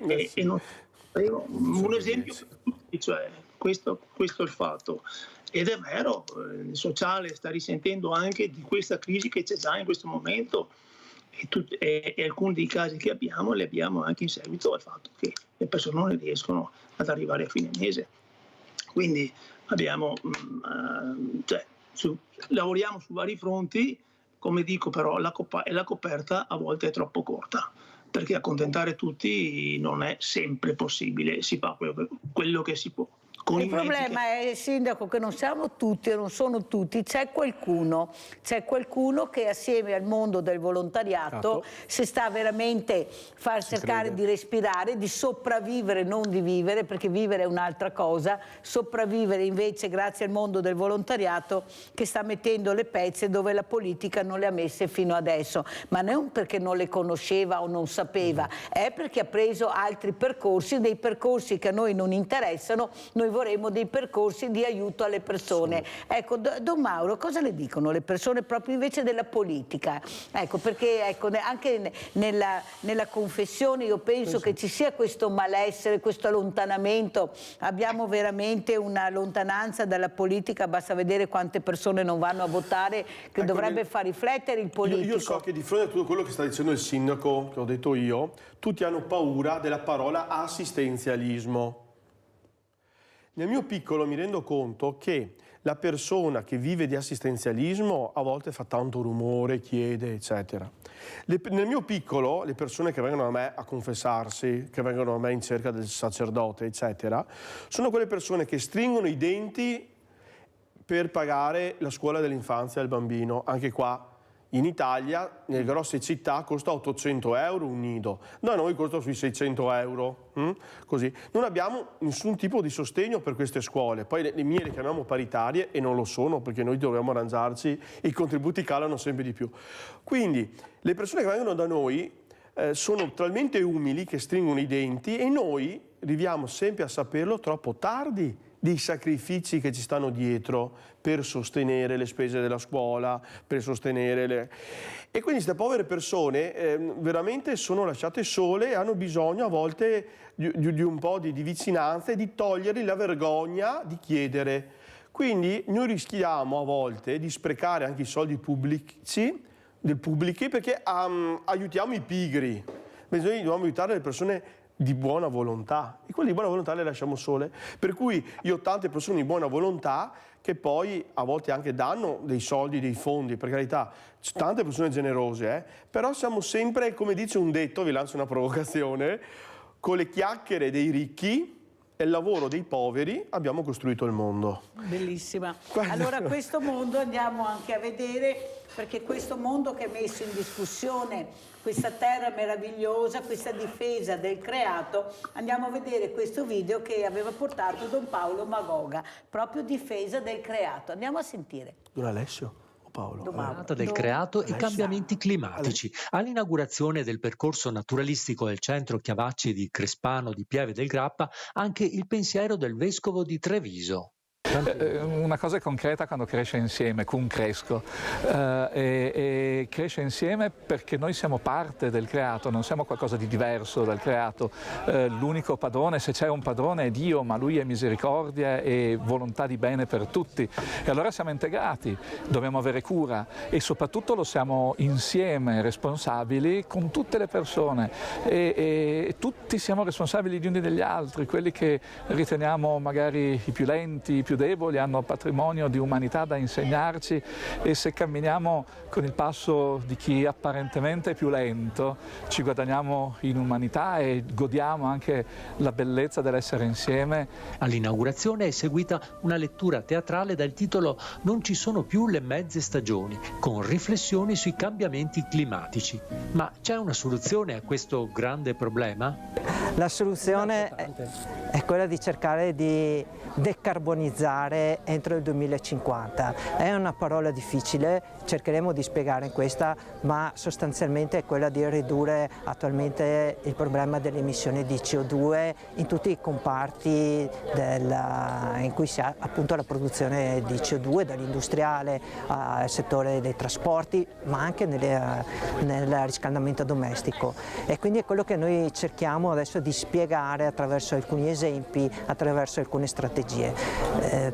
Un esempio per tutti, cioè, questo è il fatto. Ed è vero, il sociale sta risentendo anche di questa crisi che c'è già in questo momento, e alcuni dei casi che abbiamo li abbiamo anche in seguito al fatto che le persone non riescono ad arrivare a fine mese. Quindi abbiamo, lavoriamo su vari fronti, come dico, però la coperta a volte è troppo corta, perché accontentare tutti non è sempre possibile, si fa quello che si può. Il problema è, Sindaco, che non siamo tutti e non sono tutti, c'è qualcuno che assieme al mondo del volontariato si sta veramente cercare di respirare, di sopravvivere, non di vivere, perché vivere è un'altra cosa, sopravvivere invece grazie al mondo del volontariato che sta mettendo le pezze dove la politica non le ha messe fino adesso, ma non perché non le conosceva o non sapeva, è perché ha preso altri percorsi, dei percorsi che a noi non interessano. Noi vorremmo dei percorsi di aiuto alle persone. Ecco, Don Mauro, cosa le dicono le persone proprio invece della politica? Ecco, perché anche nella confessione io penso che ci sia questo malessere, questo allontanamento. Abbiamo veramente una lontananza dalla politica, basta vedere quante persone non vanno a votare, che dovrebbe far riflettere il politico. Io so che di fronte a tutto quello che sta dicendo il sindaco, che ho detto io, tutti hanno paura della parola assistenzialismo. Nel mio piccolo mi rendo conto che la persona che vive di assistenzialismo a volte fa tanto rumore, chiede, eccetera. Nel mio piccolo, le persone che vengono a me a confessarsi, che vengono a me in cerca del sacerdote, eccetera, sono quelle persone che stringono i denti per pagare la scuola dell'infanzia del bambino. Anche qua in Italia, nelle grosse città, costa 800 euro un nido, da noi costa sui 600 euro, così. Non abbiamo nessun tipo di sostegno per queste scuole, poi le mie le chiamiamo paritarie e non lo sono perché noi dobbiamo arrangiarci, i contributi calano sempre di più. Quindi le persone che vengono da noi sono talmente umili che stringono i denti e noi arriviamo sempre a saperlo troppo tardi dei sacrifici che ci stanno dietro per sostenere le spese della scuola, per sostenere le... E quindi queste povere persone veramente sono lasciate sole e hanno bisogno a volte di un po' di vicinanza e di togliergli la vergogna di chiedere. Quindi noi rischiamo a volte di sprecare anche i soldi pubblici perché aiutiamo i pigri. Bisogna dobbiamo aiutare le persone di buona volontà e quelle di buona volontà le lasciamo sole, per cui io ho tante persone di buona volontà che poi a volte anche danno dei soldi, dei fondi, per carità, c'è tante persone generose, però siamo sempre, come dice un detto, vi lancio una provocazione, con le chiacchiere dei ricchi e il lavoro dei poveri abbiamo costruito il mondo. Bellissima. Allora questo mondo andiamo anche a vedere, perché questo mondo che è messo in discussione, questa terra meravigliosa, questa difesa del creato, andiamo a vedere questo video che aveva portato Don Paolo Magoga, proprio difesa del creato. Andiamo a sentire. Don Alessio o Paolo? Del creato e cambiamenti climatici. All'inaugurazione del percorso naturalistico del centro Chiavacci di Crespano di Pieve del Grappa, anche il pensiero del vescovo di Treviso. Una cosa è concreta quando cresce insieme, cum cresco, e cresce insieme perché noi siamo parte del creato, non siamo qualcosa di diverso dal creato. L'unico padrone, se c'è un padrone, è Dio, ma lui è misericordia e volontà di bene per tutti. E allora siamo integrati, dobbiamo avere cura e soprattutto lo siamo insieme responsabili con tutte le persone e tutti siamo responsabili gli uni degli altri, quelli che riteniamo magari i più lenti, i più deboli, hanno patrimonio di umanità da insegnarci e se camminiamo con il passo di chi apparentemente è più lento ci guadagniamo in umanità e godiamo anche la bellezza dell'essere insieme. All'inaugurazione è seguita una lettura teatrale dal titolo Non ci sono più le mezze stagioni, con riflessioni sui cambiamenti climatici. Ma c'è una soluzione a questo grande problema? La soluzione è quella di cercare di decarbonizzare entro il 2050. È una parola difficile, cercheremo di spiegare in questa, ma sostanzialmente è quella di ridurre attualmente il problema delle emissioni di CO2 in tutti i comparti in cui si ha appunto la produzione di CO2, dall'industriale al settore dei trasporti, ma anche nel riscaldamento domestico. E quindi è quello che noi cerchiamo adesso di spiegare attraverso alcuni esempi, attraverso alcune strategie.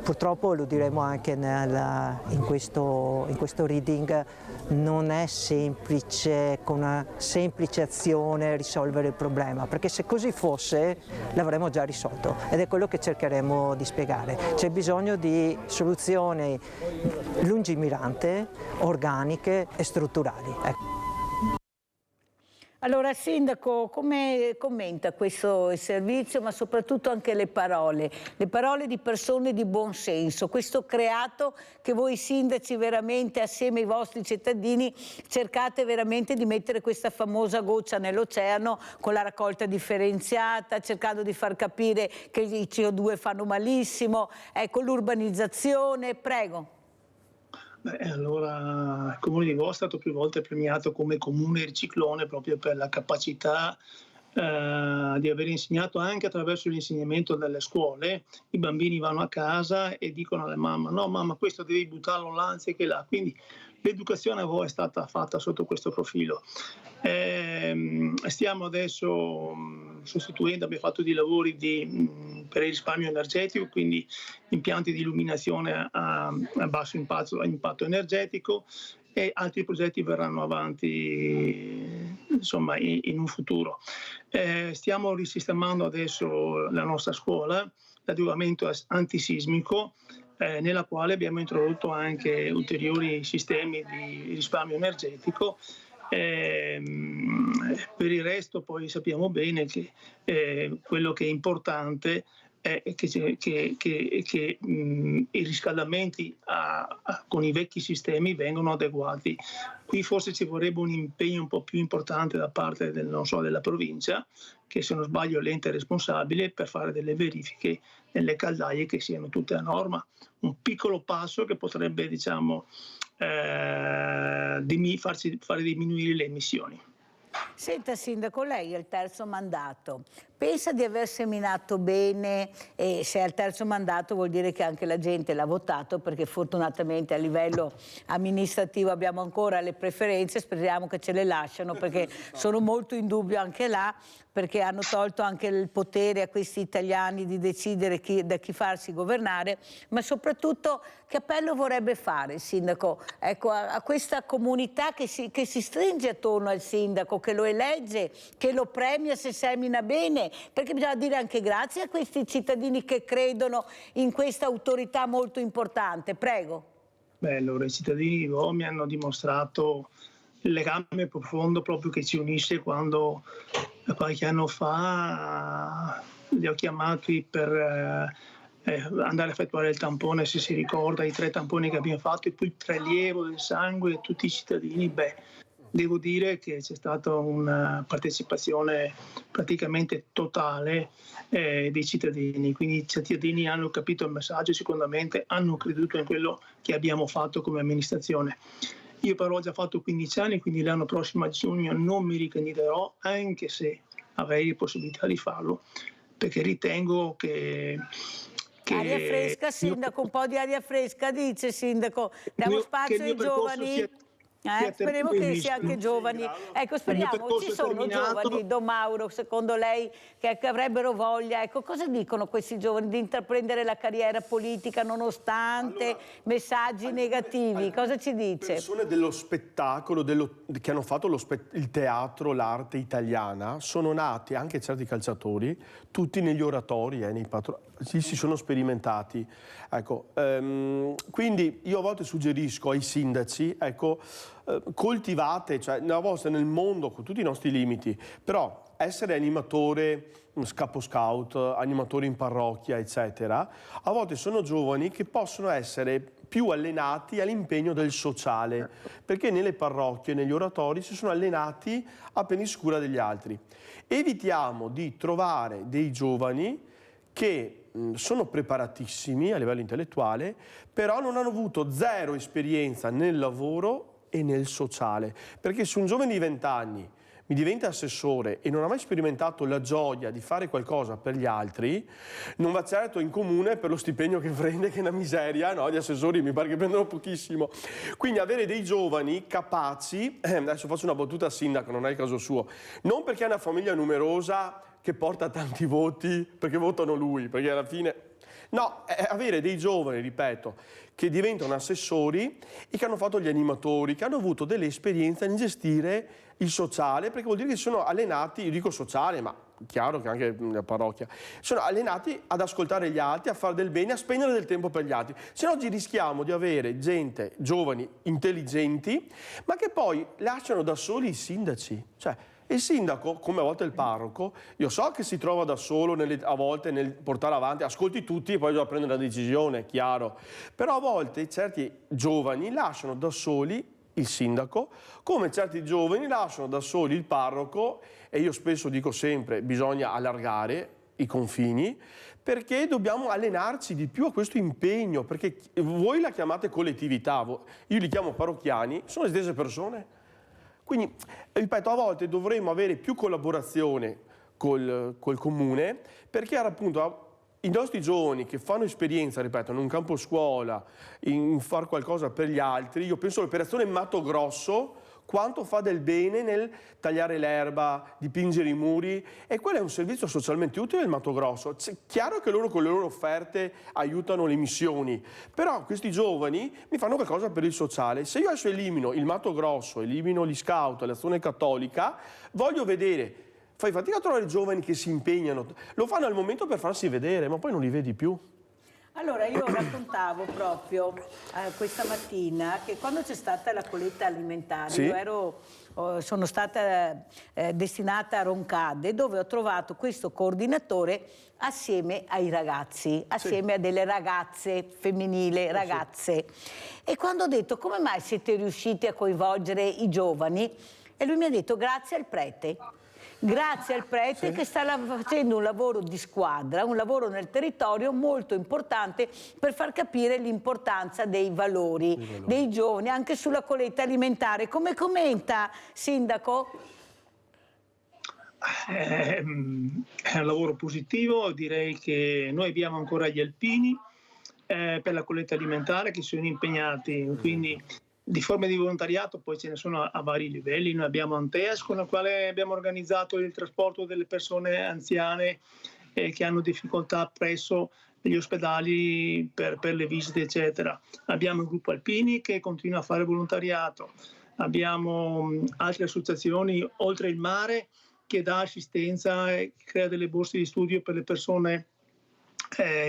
Purtroppo lo diremo anche in questo reading, non è semplice con una semplice azione risolvere il problema, perché se così fosse l'avremmo già risolto ed è quello che cercheremo di spiegare. C'è bisogno di soluzioni lungimiranti, organiche e strutturali. Allora, Sindaco, come commenta questo servizio, ma soprattutto anche le parole di persone di buon senso, questo creato che voi sindaci veramente assieme ai vostri cittadini cercate veramente di mettere questa famosa goccia nell'oceano con la raccolta differenziata, cercando di far capire che i CO2 fanno malissimo, ecco l'urbanizzazione, prego. Allora il Comune di Vo è stato più volte premiato come comune riciclone proprio per la capacità di aver insegnato anche attraverso l'insegnamento delle scuole. I bambini vanno a casa e dicono alla mamma: no mamma, questo devi buttarlo là anziché là. Quindi l'educazione a Vo è stata fatta sotto questo profilo. Stiamo adesso sostituendo, abbiamo fatto dei lavori per il risparmio energetico, quindi impianti di illuminazione a basso impatto energetico, e altri progetti verranno avanti insomma in un futuro. Stiamo risistemando adesso la nostra scuola, l'adeguamento antisismico, nella quale abbiamo introdotto anche ulteriori sistemi di risparmio energetico. Per il resto poi sappiamo bene che quello che è importante è che i riscaldamenti con i vecchi sistemi vengono adeguati. Qui forse ci vorrebbe un impegno un po' più importante da parte della provincia, che se non sbaglio è l'ente responsabile, per fare delle verifiche nelle caldaie che siano tutte a norma. Un piccolo passo che potrebbe, diciamo, farci fare diminuire le emissioni. Senta Sindaco, lei è il terzo mandato, pensa di aver seminato bene, e se è al terzo mandato vuol dire che anche la gente l'ha votato, perché fortunatamente a livello amministrativo abbiamo ancora le preferenze, speriamo che ce le lasciano, perché sono molto in dubbio anche là, perché hanno tolto anche il potere a questi italiani di decidere da chi farsi governare, ma soprattutto che appello vorrebbe fare il Sindaco, ecco, a questa comunità che si stringe attorno al Sindaco, che lo elegge, che lo premia se semina bene, perché bisogna dire anche grazie a questi cittadini che credono in questa autorità molto importante. Prego. Beh, allora i cittadini di Vo mi hanno dimostrato il legame profondo proprio che ci unisce quando qualche anno fa li ho chiamati per andare a effettuare il tampone, se si ricorda, i 3 tamponi che abbiamo fatto e poi il prelievo del sangue a tutti i cittadini. Beh, devo dire che c'è stata una partecipazione praticamente totale dei cittadini, quindi i cittadini hanno capito il messaggio e sicuramente hanno creduto in quello che abbiamo fatto come amministrazione. Io però ho già fatto 15 anni, quindi l'anno prossimo a giugno non mi ricandiderò, anche se avrei la possibilità di farlo, perché ritengo che aria fresca, Sindaco, un po' di aria fresca, dice Sindaco, diamo spazio ai giovani. Speriamo che sia anche giovani. Ecco, speriamo, ci sono giovani, Don Mauro, secondo lei, che avrebbero voglia. Ecco, cosa dicono questi giovani di intraprendere la carriera politica nonostante messaggi negativi? Cosa ci dice? Persone dello spettacolo, che hanno fatto il teatro, l'arte italiana, sono nati, anche certi calciatori, tutti negli oratori, si sono sperimentati. Ecco, quindi io a volte suggerisco ai sindaci, ecco, coltivate, cioè nella vostra, nel mondo, con tutti i nostri limiti, però essere animatore, capo scout, animatore in parrocchia, eccetera, a volte sono giovani che possono essere più allenati all'impegno del sociale, perché nelle parrocchie, negli oratori si sono allenati a prendersi cura degli altri. Evitiamo di trovare dei giovani che sono preparatissimi a livello intellettuale, però non hanno avuto zero esperienza nel lavoro e nel sociale, perché se un giovane di 20 anni mi diventa assessore e non ha mai sperimentato la gioia di fare qualcosa per gli altri, non va certo in comune per lo stipendio che prende, che è una miseria, no? Gli assessori mi pare che prendono pochissimo. Quindi avere dei giovani capaci, adesso faccio una battuta al sindaco, non è il caso suo, non perché ha una famiglia numerosa che porta tanti voti, perché votano lui, perché alla fine... No, avere dei giovani, ripeto, che diventano assessori e che hanno fatto gli animatori, che hanno avuto delle esperienze nel gestire il sociale, perché vuol dire che sono allenati, io dico sociale, ma chiaro che anche nella parrocchia, sono allenati ad ascoltare gli altri, a fare del bene, a spendere del tempo per gli altri. Se no oggi rischiamo di avere gente, giovani, intelligenti, ma che poi lasciano da soli i sindaci. Cioè, il sindaco, come a volte il parroco, io so che si trova da solo a volte nel portare avanti, ascolti tutti e poi bisogna prendere una decisione, chiaro. Però a volte certi giovani lasciano da soli il sindaco, come certi giovani lasciano da soli il parroco, e io spesso dico sempre bisogna allargare i confini, perché dobbiamo allenarci di più a questo impegno, perché voi la chiamate collettività, io li chiamo parrocchiani, sono le stesse persone. Quindi, ripeto, a volte dovremmo avere più collaborazione col comune, perché appunto i nostri giovani che fanno esperienza, ripeto, in un campo scuola, in far qualcosa per gli altri, io penso all'operazione Mato Grosso, quanto fa del bene nel tagliare l'erba, dipingere i muri, e quello è un servizio socialmente utile il Mato Grosso. Chiaro che loro con le loro offerte aiutano le missioni, però questi giovani mi fanno qualcosa per il sociale. Se io adesso elimino il Mato Grosso, elimino gli scout, l'azione cattolica, voglio vedere, fai fatica a trovare giovani che si impegnano, lo fanno al momento per farsi vedere, ma poi non li vedi più. Allora, io raccontavo proprio questa mattina che quando c'è stata la colletta alimentare, Sì. sono stata destinata a Roncade, dove ho trovato questo coordinatore assieme ai ragazzi, assieme a delle ragazze femminili, ragazze. E quando ho detto come mai siete riusciti a coinvolgere i giovani, e lui mi ha detto grazie al prete. Grazie al prete che sta facendo un lavoro di squadra, un lavoro nel territorio molto importante per far capire l'importanza dei valori dei giovani, anche sulla colletta alimentare. Come commenta, Sindaco? È un lavoro positivo, direi che noi abbiamo ancora gli alpini per la colletta alimentare che sono impegnati, quindi di forme di volontariato poi ce ne sono a vari livelli. Noi abbiamo Anteas con la quale abbiamo organizzato il trasporto delle persone anziane che hanno difficoltà presso gli ospedali per le visite eccetera. Abbiamo il gruppo Alpini che continua a fare volontariato, abbiamo altre associazioni oltre il mare che dà assistenza e crea delle borse di studio per le persone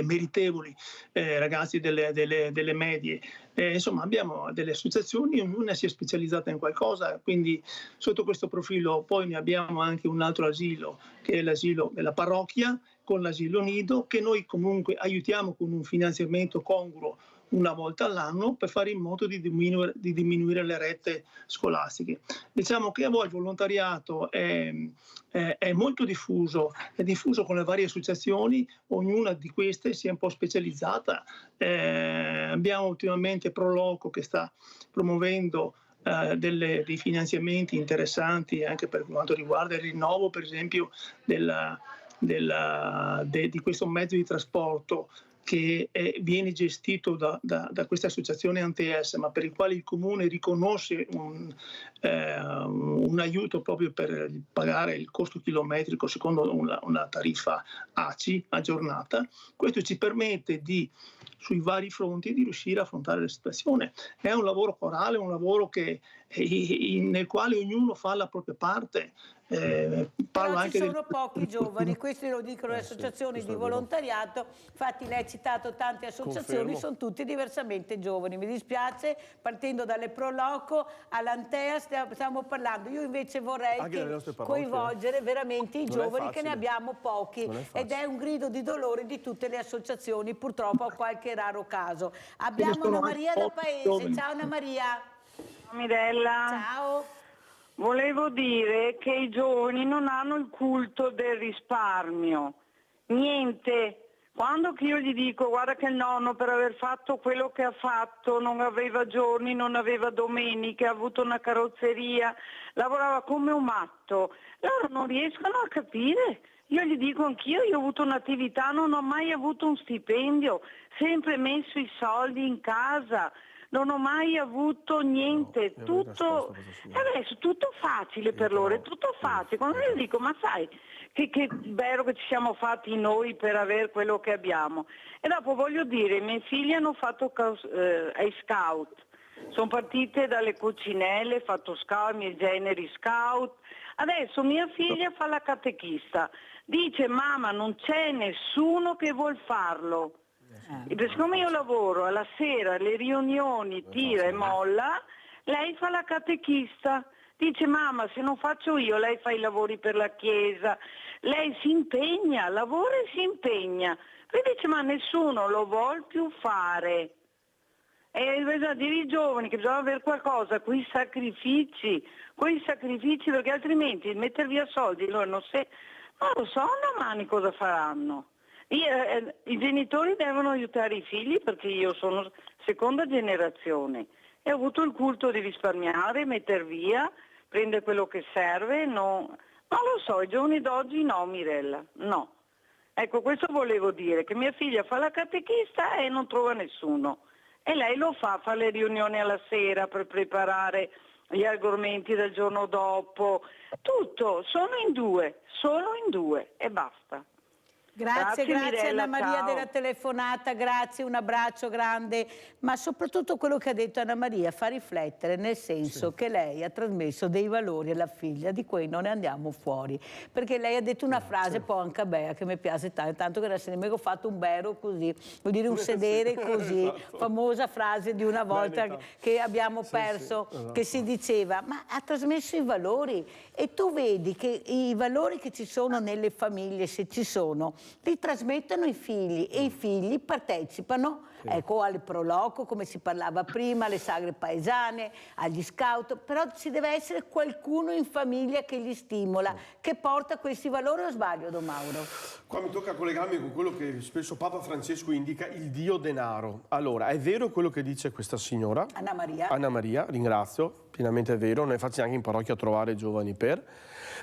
meritevoli, ragazzi delle medie. Insomma abbiamo delle associazioni, ognuna si è specializzata in qualcosa, quindi sotto questo profilo poi ne abbiamo anche un altro asilo che è l'asilo della parrocchia con l'asilo nido che noi comunque aiutiamo con un finanziamento congruo una volta all'anno per fare in modo di diminuire le rette scolastiche. Diciamo che a voi il volontariato è molto diffuso, è diffuso con le varie associazioni, ognuna di queste si è un po' specializzata. Abbiamo ultimamente Proloco che sta promuovendo dei finanziamenti interessanti anche per quanto riguarda il rinnovo, per esempio, di questo mezzo di trasporto che viene gestito da questa associazione Anteas, ma per il quale il Comune riconosce un aiuto proprio per pagare il costo chilometrico secondo una tariffa ACI aggiornata. Questo ci permette sui vari fronti di riuscire a affrontare la situazione. È un lavoro corale, un lavoro nel quale ognuno fa la propria parte. Però ci sono pochi giovani, questo lo dicono le associazioni di volontariato, infatti lei ha citato tante associazioni, sono tutti diversamente giovani, mi dispiace, partendo dalle Proloco all'Antea stiamo parlando, io invece vorrei coinvolgere veramente i giovani che ne abbiamo pochi ed è un grido di dolore di tutte le associazioni, purtroppo a qualche raro caso. Abbiamo Anna Maria da Paese, ciao Anna Maria. Mirella. Ciao. Volevo dire che i giovani non hanno il culto del risparmio, niente. Quando che io gli dico guarda che il nonno per aver fatto quello che ha fatto non aveva giorni, non aveva domeniche, ha avuto una carrozzeria, lavorava come un matto, loro non riescono a capire. Io gli dico anch'io, io ho avuto un'attività, non ho mai avuto un stipendio, sempre messo i soldi in casa. Non ho mai avuto niente, tutto adesso tutto facile per loro, è tutto facile. Quando io dico ma sai che vero che ci siamo fatti noi per avere quello che abbiamo. E dopo voglio dire, i miei figli hanno fatto ai scout, sono partite dalle cucinelle, fatto scout, i miei generi scout. Adesso mia figlia fa la catechista, dice mamma non c'è nessuno che vuol farlo. Siccome io lavoro alla sera, le riunioni, tira e molla, lei fa la catechista. Dice mamma se non faccio io, lei fa i lavori per la chiesa, lei si impegna, lavora e si impegna. Poi dice ma nessuno lo vuol più fare. E bisogna dire ai giovani che bisogna avere qualcosa, quei sacrifici, perché altrimenti mettere via soldi, loro non lo so domani cosa faranno. I genitori devono aiutare i figli perché io sono seconda generazione e ho avuto il culto di risparmiare, mettere via, prendere quello che serve, non lo so, i giovani d'oggi no Mirella, no. Ecco, questo volevo dire, che mia figlia fa la catechista e non trova nessuno e lei lo fa le riunioni alla sera per preparare gli argomenti del giorno dopo, tutto, solo in due e basta. Grazie Mirella, Anna Maria ciao. della telefonata, grazie, un abbraccio grande, ma soprattutto quello che ha detto Anna Maria fa riflettere, nel senso che lei ha trasmesso dei valori alla figlia, di cui non ne andiamo fuori, perché lei ha detto una frase poi anche bella che mi piace tanto che era sempre ho fatto un bero così, vuol dire un sedere così, Esatto. famosa frase di una volta che abbiamo perso, esatto. che si diceva, ma ha trasmesso i valori e tu vedi che i valori che ci sono nelle famiglie, se ci sono, li trasmettono i figli e i figli partecipano ecco, al proloco, come si parlava prima, alle sagre paesane, agli scout, però ci deve essere qualcuno in famiglia che li stimola, che porta questi valori, o sbaglio, Don Mauro? Qua mi tocca collegarmi con quello che spesso Papa Francesco indica, il Dio denaro. Allora, è vero quello che dice questa signora? Anna Maria. Anna Maria, ringrazio, pienamente vero, noi facciamo anche in parrocchia a trovare giovani per...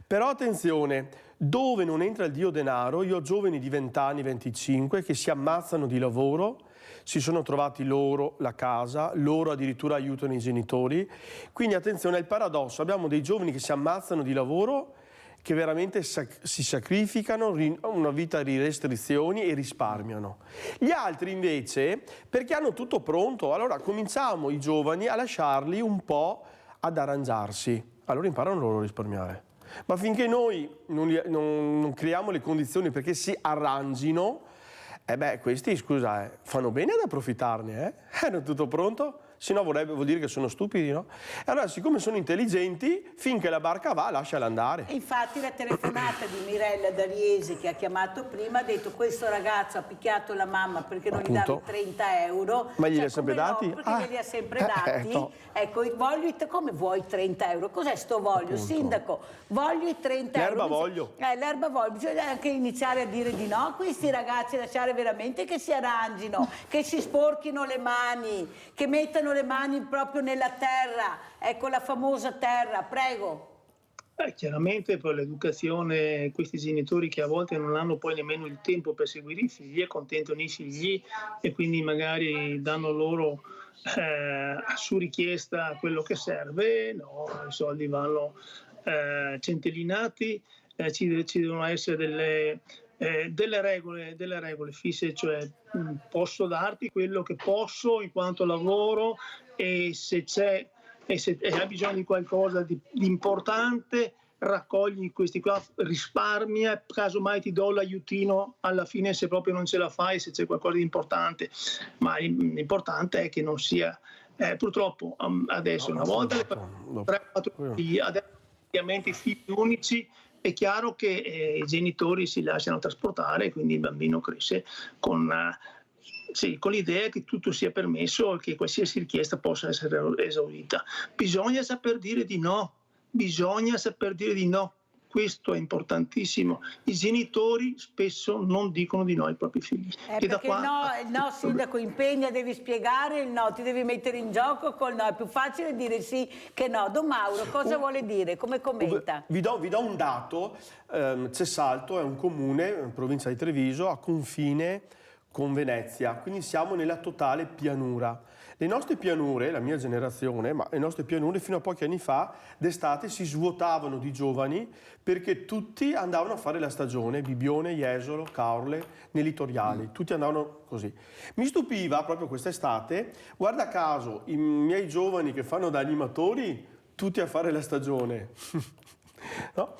Però attenzione, dove non entra il Dio denaro, io ho giovani di 20 anni, 25, che si ammazzano di lavoro, si sono trovati loro la casa, loro addirittura aiutano i genitori. Quindi attenzione, è il paradosso, abbiamo dei giovani che si ammazzano di lavoro, che veramente si sacrificano, una vita di restrizioni e risparmiano. Gli altri invece, perché hanno tutto pronto, allora cominciamo i giovani a lasciarli un po' ad arrangiarsi, allora imparano loro a risparmiare. Ma finché noi non creiamo le condizioni perché si arrangino, questi, scusa, fanno bene ad approfittarne, Hanno tutto pronto? Se no vuol dire che sono stupidi, no? E allora, siccome sono intelligenti, finché la barca va, lasciala andare. Infatti la telefonata di Mirella D'Ariesi che ha chiamato prima ha detto questo ragazzo ha picchiato la mamma perché non gli davi 30 euro. Ma glieli ha sempre dati? No, perché glieli ha sempre dati. No. Ecco, come vuoi 30 euro? Cos'è sto voglio? Appunto. Sindaco, voglio i 30 euro. L'erba voglio. L'erba voglio. Bisogna anche iniziare a dire di no a questi ragazzi, lasciare veramente che si arrangino, che si sporchino le mani, che mettano le mani proprio nella terra, ecco la famosa terra, prego. Chiaramente per l'educazione, questi genitori che a volte non hanno poi nemmeno il tempo per seguire i figli, accontentano i figli e quindi magari danno loro su richiesta quello che serve, no, i soldi vanno centellinati, ci devono essere delle regole fisse, cioè posso darti quello che posso in quanto lavoro e se hai bisogno di qualcosa di importante raccogli questi qua, risparmia, casomai ti do l'aiutino alla fine se proprio non ce la fai, se c'è qualcosa di importante, ma l'importante è che non sia purtroppo adesso una volta le 3-4 figli, adesso ovviamente figli unici. È chiaro che i genitori si lasciano trasportare, quindi il bambino cresce con l'idea che tutto sia permesso e che qualsiasi richiesta possa essere esaudita. Bisogna saper dire di no, questo è importantissimo. I genitori spesso non dicono di no ai propri figli. Perché il no, sindaco, impegna, devi spiegare il no, ti devi mettere in gioco col no, è più facile dire sì che no. Don Mauro, cosa vuole dire? Come commenta? Vi do un dato, Cessalto è un comune, in provincia di Treviso, a confine con Venezia, quindi siamo nella totale pianura. Le nostre pianure, la mia generazione, ma le nostre pianure fino a pochi anni fa, d'estate si svuotavano di giovani perché tutti andavano a fare la stagione, Bibione, Jesolo, Caorle, nei litorali, tutti andavano così. Mi stupiva proprio quest'estate, guarda caso, i miei giovani che fanno da animatori, tutti a fare la stagione. No?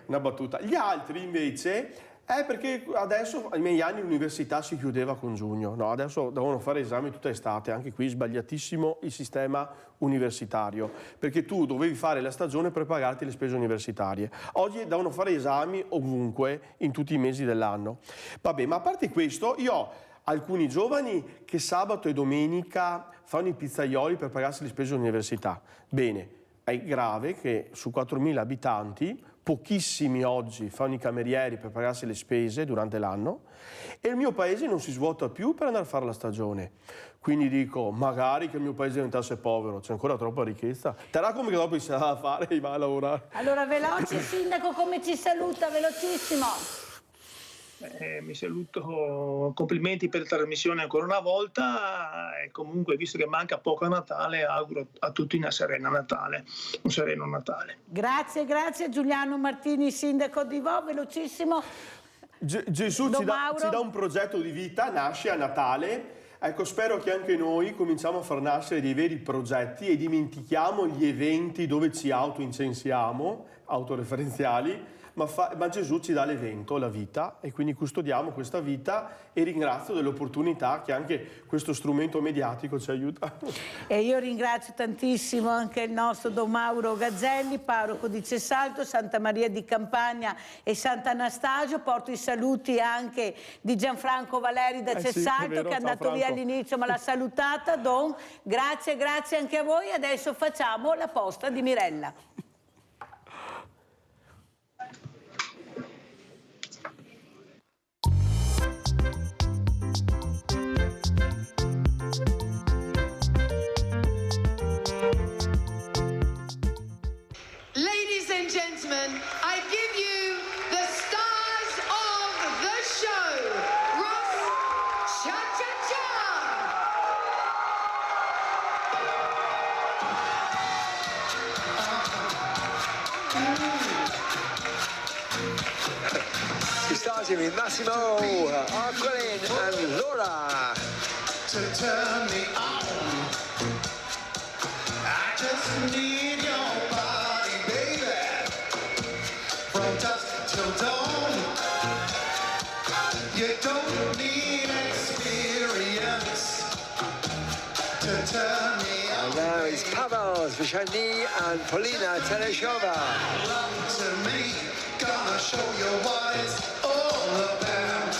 Una battuta. Gli altri invece... perché adesso, ai miei anni, l'università si chiudeva con giugno, no? Adesso devono fare esami tutta estate, anche qui sbagliatissimo il sistema universitario, perché tu dovevi fare la stagione per pagarti le spese universitarie. Oggi devono fare esami ovunque, in tutti i mesi dell'anno. Vabbè, ma a parte questo, io ho alcuni giovani che sabato e domenica fanno i pizzaioli per pagarsi le spese dell'università. Bene, è grave che su 4.000 abitanti... pochissimi oggi fanno i camerieri per pagarsi le spese durante l'anno e il mio paese non si svuota più per andare a fare la stagione. Quindi dico, magari che il mio paese diventasse povero, c'è ancora troppa ricchezza. Terrà come che dopo si va a fare e va a lavorare. Allora, veloce, sindaco, come ci saluta? Velocissimo. Mi saluto, complimenti per la trasmissione ancora una volta e comunque visto che manca poco a Natale auguro a tutti un sereno Natale. Grazie Giuliano Martini, sindaco di Vo, velocissimo. Gesù ci dà un progetto di vita, nasce a Natale. Ecco, spero che anche noi cominciamo a far nascere dei veri progetti e dimentichiamo gli eventi dove ci autoincensiamo, autoreferenziali, ma Gesù ci dà l'evento, la vita, e quindi custodiamo questa vita e ringrazio dell'opportunità che anche questo strumento mediatico ci aiuta. E io ringrazio tantissimo anche il nostro Don Mauro Gazzelli, parroco di Cessalto, Santa Maria di Campagna e Sant'Anastasio. Porto i saluti anche di Gianfranco Valeri da Cessalto, vero, che è andato via all'inizio ma l'ha salutata. Don, grazie anche a voi. Adesso facciamo la posta di Mirella. Ladies and gentlemen, I give you the stars of the show, Ross Cha-Cha-Cha! Starting with Massimo, Aquilin and Laura. To turn me on, I just need your body, baby, from dusk till dawn. You don't need experience to turn me on. And now it's Pavel Zvishany and Polina Teleshova. Belong to me, gonna show you what it's all about.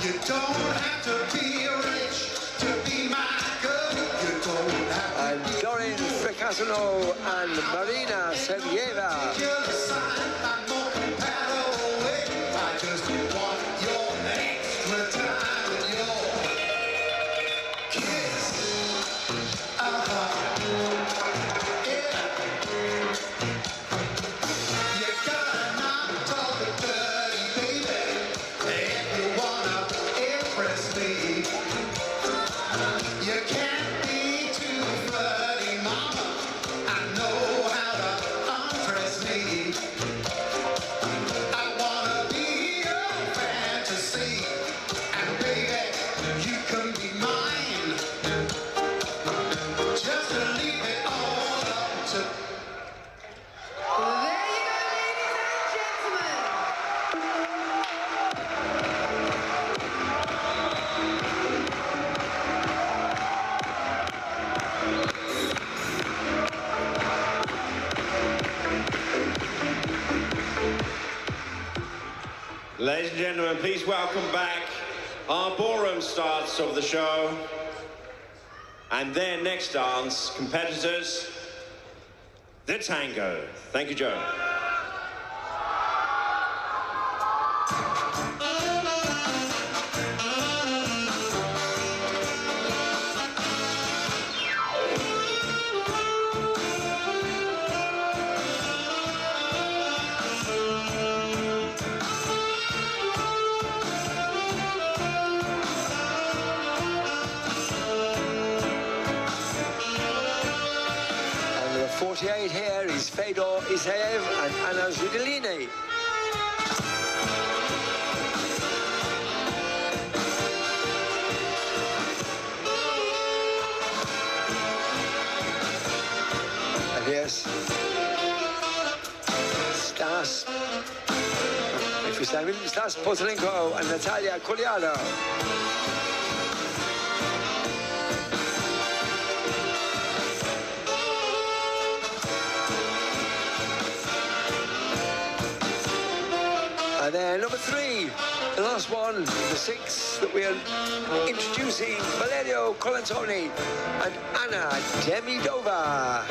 You don't have to be rich to be my girl. You don't have to be Dorin Fricasano and Marina Sergeyeva. I'm more compatible with. I just want your extra time and your kiss. You gotta not talk dirty, baby, if you wanna impress me. You can't be too flirty, mama. I know how to undress me. I wanna be your fantasy, and baby, you can be mine. Just to leave it all up to. There you go, ladies and Ladies and gentlemen, please welcome back our ballroom stars of the show and their next dance competitors, the tango. Thank you, Joe. And number 48 here is Fedor Isaev and Anna Zudilini. And here's Stas Pozelenko and Natalia Koliano. And then number 3, the last one, the 6 that we are introducing, Valerio Colantoni and Anna Demidova.